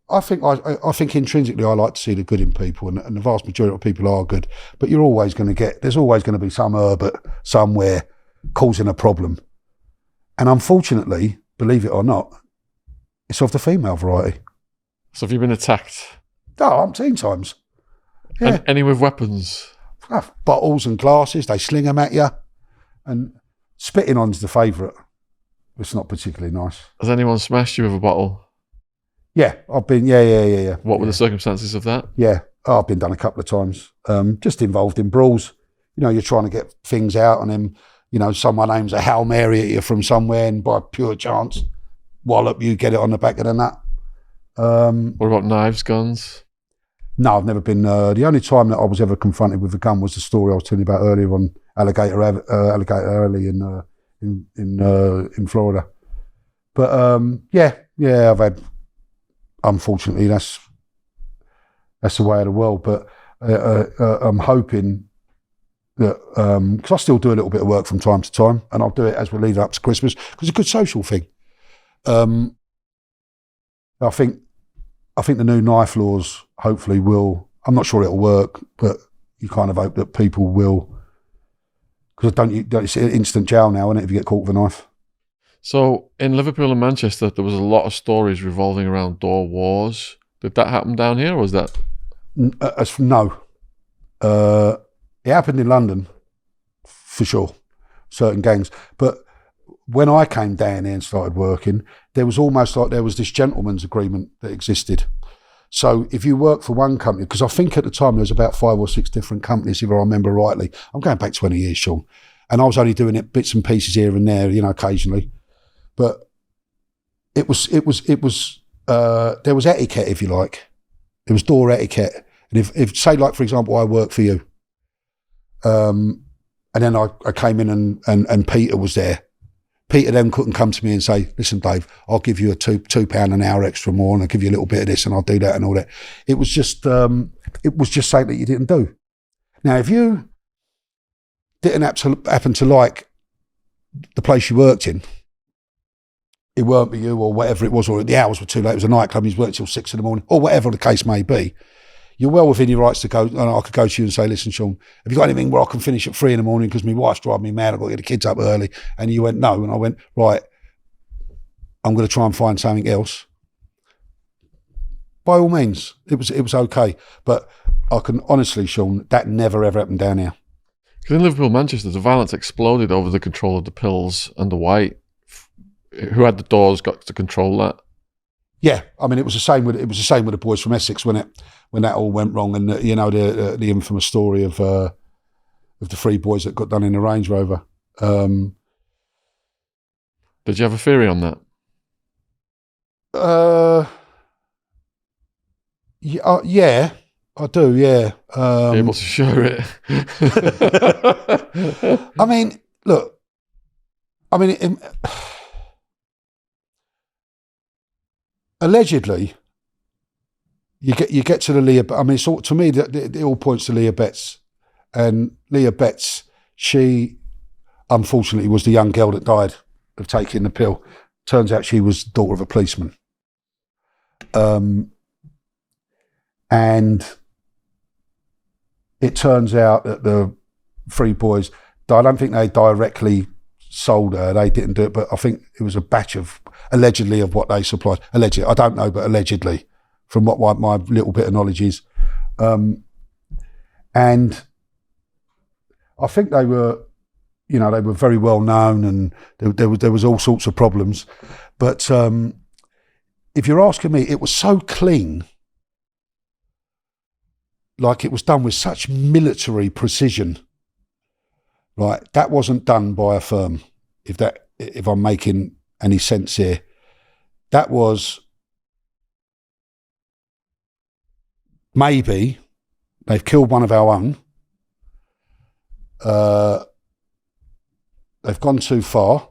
I think intrinsically I like to see the good in people, and the vast majority of people are good. But there's always going to be some Herbert somewhere causing a problem. And unfortunately, believe it or not, it's of the female variety. So have you been attacked? Oh, umpteen times. Yeah. Any with weapons? Bottles and glasses, they sling them at you. And Spitting on's the favourite. It's not particularly nice. Has anyone smashed you with a bottle? Yeah, I've been. Yeah. What were the circumstances of that? Yeah, I've been done a couple of times. Just involved in brawls. You're trying to get things out, and then someone aims a Hail Mary at you from somewhere, and by pure chance, wallop, you get it on the back of the nut. What about knives, guns? No, I've never been. The only time that I was ever confronted with a gun was the story I was telling you about earlier on Alligator Alley in Florida. But yeah, I've had. Unfortunately, that's the way of the world. But I'm hoping that because I still do a little bit of work from time to time, and I'll do it as we lead up to Christmas because it's a good social thing. I think the new knife laws hopefully will. I'm not sure it'll work, but you kind of hope that people will. Because it's instant jail now, isn't it, if you get caught with a knife? So in Liverpool and Manchester, there was a lot of stories revolving around door wars. Did that happen down here, or was that? No. It happened in London, for sure, certain gangs. But when I came down here and started working, there was almost like there was this gentleman's agreement that existed. So if you work for one company, because I think at the time there was about 5 or 6 different companies, if I remember rightly. I'm going back 20 years, Sean. And I was only doing it bits and pieces here and there, occasionally. But it was there was etiquette, if you like. It was door etiquette. And if say, like, for example, I work for you, and then I came in and Peter was there. Peter then couldn't come to me and say, listen, Dave, I'll give you a £2 an hour extra more, and I'll give you a little bit of this, and I'll do that and all that. It was just something that you didn't do. Now, if you didn't happen to like the place you worked in, it weren't for you or whatever it was, or the hours were too late, it was a nightclub, you worked till 6 a.m, or whatever the case may be, you're well within your rights to go, and I could go to you and say, listen, Sean, have you got anything where I can finish at 3 a.m. because my wife's driving me mad, I've got to get the kids up early? And you went, no. And I went, right, I'm going to try and find something else. By all means, it was okay. But I can honestly, Sean, that never ever happened down here. Because in Liverpool, Manchester, the violence exploded over the control of the pills and the white. Who had the doors got to control that? Yeah, I mean, it was the same with the boys from Essex when that all went wrong, and the infamous story of the 3 boys that got done in a Range Rover. Did you have a theory on that? Yeah, I do. Yeah, able to share it. I mean, look, allegedly, you get to the Leah. I mean, to me, it all points to Leah Betts, and Leah Betts, she unfortunately was the young girl that died of taking the pill. Turns out she was the daughter of a policeman, and it turns out that the 3 boys, I don't think they directly sold her. They didn't do it, but I think it was a batch of allegedly of what they supplied. Allegedly, I don't know, but allegedly, from what my little bit of knowledge is, and I think they were, they were very well known, and there was all sorts of problems. But if you're asking me, it was so clean, like it was done with such military precision. Right, that wasn't done by a firm. If I'm making any sense here, that was maybe they've killed one of our own. They've gone too far.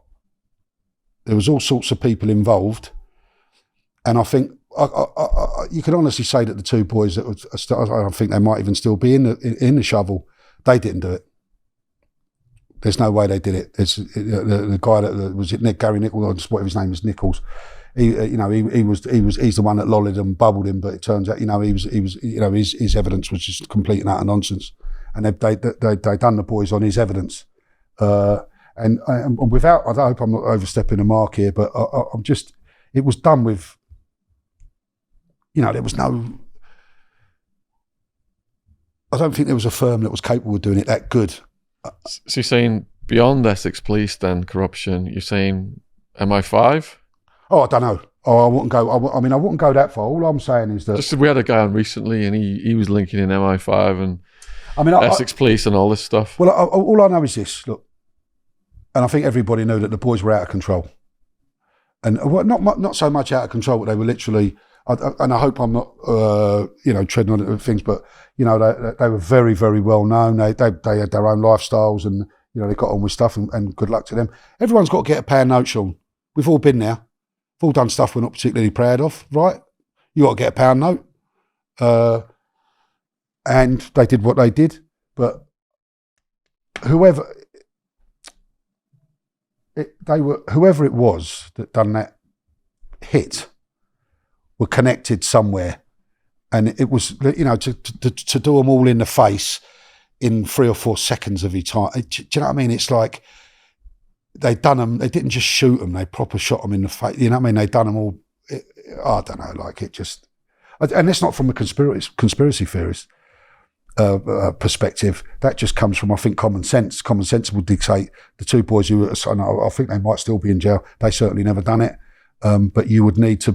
There was all sorts of people involved, and I think you can honestly say that the 2 boys that I think they might even still be in the shovel. They didn't do it. There's no way they did it. It's the guy that was it, Gary Nichols, whatever his name is, Nichols. He's the one that lolled and bubbled him, but it turns out, his evidence was just complete and utter nonsense, and they done the boys on his evidence, and without, I hope I'm not overstepping the mark here, but I'm just, it was done with, there was no, I don't think there was a firm that was capable of doing it that good. So you're saying beyond Essex Police, then corruption, you're saying MI5? Oh, I don't know. Oh, I wouldn't go. I mean, I wouldn't go that far. All I'm saying is that. Just we had a guy on recently, and he was linking in MI5 and I mean, Essex Police and all this stuff. Well, all I know is this. Look, and I think everybody knew that the boys were out of control, and not so much out of control, but they were literally. And I hope I'm not, treading on things, but they were very, very well known. They had their own lifestyles, and they got on with stuff. And good luck to them. Everyone's got to get a pound note, Sean. We've all been there. We've all done stuff we're not particularly proud of, right? You got to get a pound note. And they did what they did, but whoever it was that done that hit were connected somewhere, and it was to do them all in the face in 3 or 4 seconds of each time. Do you know what I mean? It's like they done them. They didn't just shoot them; they proper shot them in the face. You know what I mean? They done them all. I don't know, like it just, and it's not from a conspiracy theorist perspective. That just comes from, I think, common sense. Common sense will dictate the two boys who I think they might still be in jail. They certainly never done it, but you would need to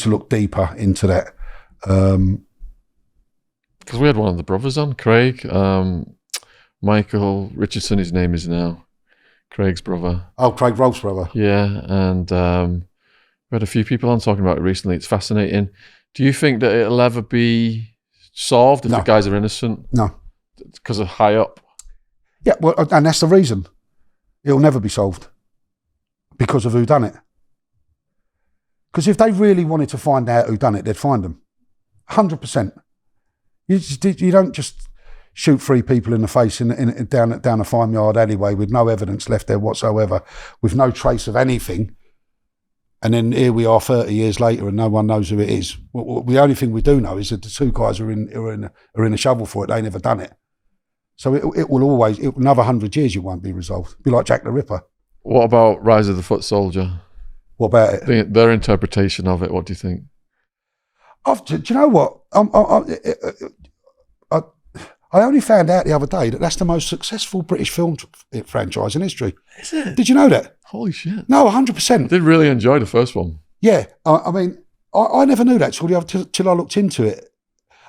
look deeper into that. Because we had one of the brothers on, Craig, Michael Richardson, his name is now, Craig's brother. Oh, Craig Rolfe's brother. Yeah, and we had a few people on talking about it recently. It's fascinating. Do you think that it'll ever be solved if the guys are innocent? No. Because of high up? Yeah, well, and that's the reason. It'll never be solved. Because of who done it. Because if they really wanted to find out who done it, they'd find them. 100%. You don't just shoot 3 people in the face down a farmyard alleyway with no evidence left there whatsoever, with no trace of anything. And then here we are 30 years later and no one knows who it is. The only thing we do know is that the 2 guys are in a shovel for it. They never done it. So it will always, another 100 years, it won't be resolved. Be like Jack the Ripper. What about Rise of the Foot Soldier? What about it? Their interpretation of it, what do you think? Do you know what? I only found out the other day that that's the most successful British film franchise in history. Is it? Did you know that? Holy shit. No, 100%. I did really enjoy the first one. Yeah. I mean, I never knew that till I looked into it.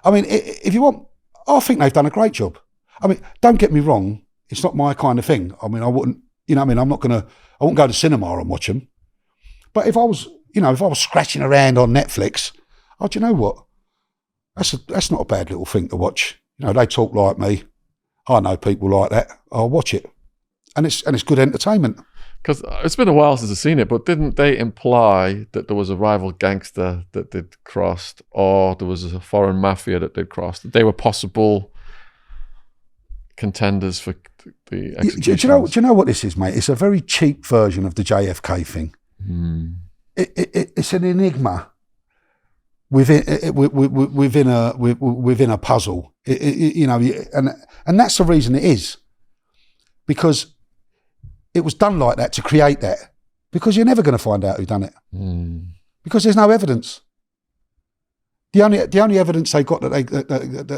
I mean, if you want, I think they've done a great job. I mean, don't get me wrong. It's not my kind of thing. I mean, I wouldn't, I wouldn't go to cinema and watch them. But if I was scratching around on Netflix, do you know what? That's not a bad little thing to watch. They talk like me. I know people like that. I'll watch it, and it's good entertainment. Because it's been a while since I've seen it, but didn't they imply that there was a rival gangster that they'd crossed, or there was a foreign mafia that they'd crossed? That they were possible contenders for the executions? Do you know what this is, mate? It's a very cheap version of the JFK thing. It's an enigma within a puzzle. And that's the reason it is, because it was done like that to create that. Because you're never going to find out who done it, because there's no evidence. The only evidence they got that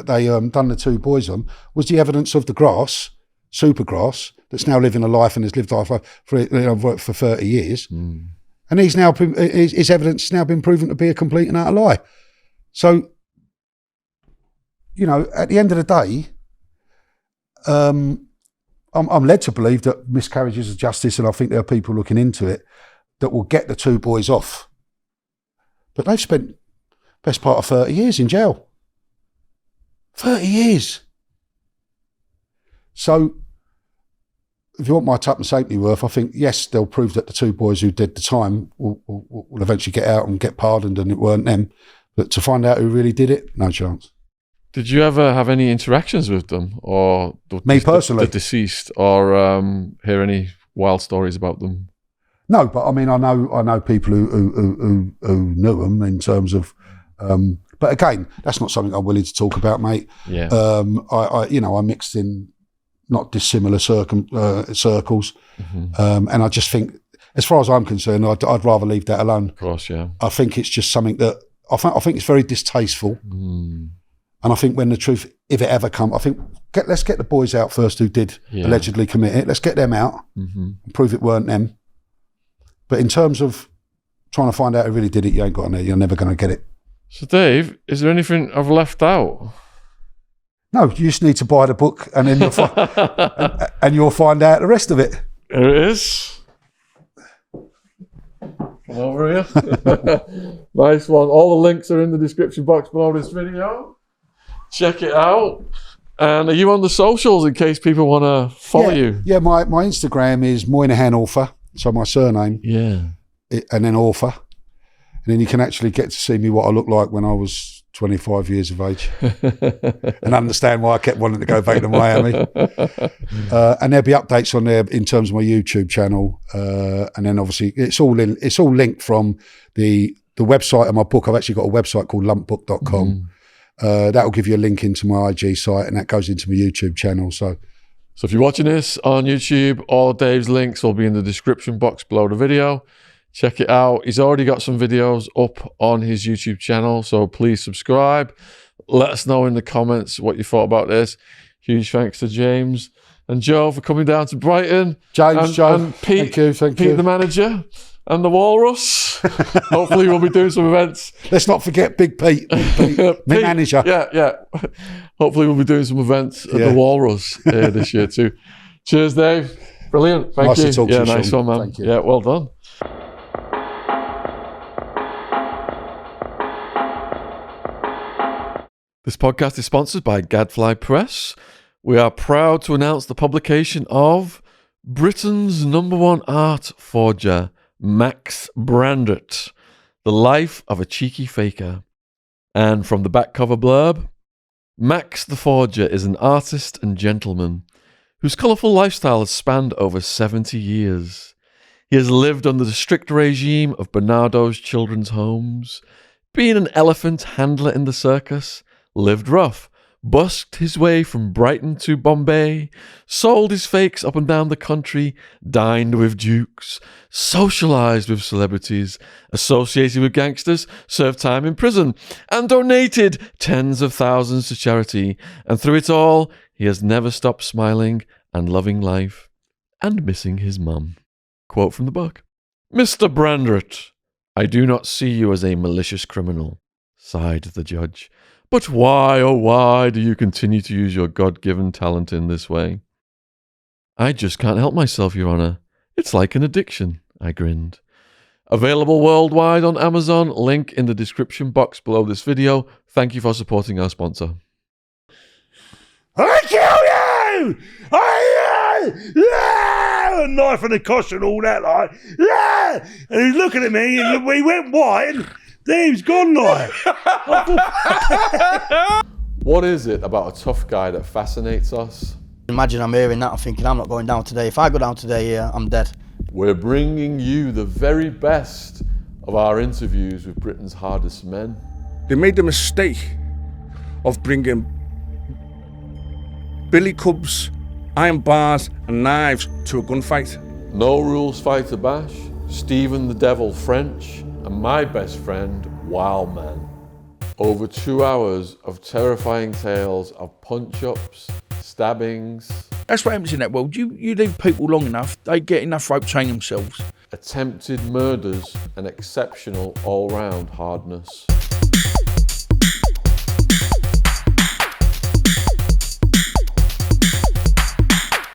they done the 2 boys on was the evidence of the grass, Supergrass, that's now living a life and has lived life for 30 years. And his evidence has now been proven to be a complete and utter lie. So, at the end of the day, I'm led to believe that miscarriages of justice, and I think there are people looking into it, that will get the 2 boys off. But they've spent best part of 30 years in jail. 30 years. So, if you want my tuppence halfpenny worth, I think, yes, they'll prove that the 2 boys who did the time will eventually get out and get pardoned, and it weren't them. But to find out who really did it, no chance. Did you ever have any interactions with them, or me personally, the deceased, or hear any wild stories about them? No, but I mean, I know people who knew them in terms of. But again, that's not something I'm willing to talk about, mate. Yeah. I mixed in not dissimilar circles, and I just think, as far as I'm concerned, I'd rather leave that alone. Of course, yeah. I think it's just something that I think it's very distasteful. And I think when the truth, if it ever comes let's get the boys out first who did allegedly commit it. Let's get them out and prove it weren't them. But in terms of trying to find out who really did it, you ain't got any. You're never going to get it. So, Dave, is there anything I've left out? No, you just need to buy the book, and then and you'll find out the rest of it. Here it is. Come over here. Nice one. All the links are in the description box below this video. Check it out. And are you on the socials in case people want to follow you? Yeah, my Instagram is Moynihan Author, so my surname. Yeah. And then Author. And then you can actually get to see me what I looked like when I was 25 years of age and understand why I kept wanting to go back to Miami. And there'll be updates on there in terms of my YouTube channel. And then obviously it's all linked from the website of my book. I've actually got a website called lumpbook.com. That'll give you a link into my IG site, and that goes into my YouTube channel. So if you're watching this on YouTube, all Dave's links will be in the description box below the video. Check it out. He's already got some videos up on his YouTube channel, so please subscribe. Let us know in the comments what you thought about this. Huge thanks to James and Joe for coming down to Brighton. Joe, and Pete, thank you. the manager, and the Walrus. Hopefully we'll be doing some events. Let's not forget Big Pete, my manager. Yeah. Hopefully we'll be doing some events at the Walrus this year too. Cheers, Dave. Brilliant. Thank you. To talk to you, nice Sean. one, man. Thank you. Yeah, well done. This podcast is sponsored by Gadfly Press. We are proud to announce the publication of Britain's #1 art forger, Max Brandrett, The Life of a Cheeky Faker. And from the back cover blurb, Max the Forger is an artist and gentleman whose colourful lifestyle has spanned over 70 years. He has lived under the strict regime of Bernardo's children's homes, been an elephant handler in the circus, lived rough, busked his way from Brighton to Bombay, sold his fakes up and down the country, dined with dukes, socialised with celebrities, associated with gangsters, served time in prison, and donated tens of thousands to charity. And through it all, he has never stopped smiling and loving life and missing his mum. Quote from the book. Mr. Brandrett, I do not see you as a malicious criminal, sighed the judge. But why, oh why, do you continue to use your God-given talent in this way? I just can't help myself, Your Honour. It's like an addiction, I grinned. Available worldwide on Amazon, link in the description box below this video. Thank you for supporting our sponsor. I kill you! A knife and a cosh and all that, like, and he's looking at me, and we went white, and then he's gone like. What is it about a tough guy that fascinates us? Imagine I'm hearing that, I'm thinking I'm not going down today. If I go down today, I'm dead. We're bringing you the very best of our interviews with Britain's hardest men. They made the mistake of bringing billy clubs, iron bars and knives to a gunfight. No Rules Fighter Bash, Stephen the Devil French, and my best friend, Wild Man. Over 2 hours of terrifying tales of punch-ups, stabbings. That's what happens in that world. You leave people long enough, they get enough rope train themselves. Attempted murders and exceptional all-round hardness.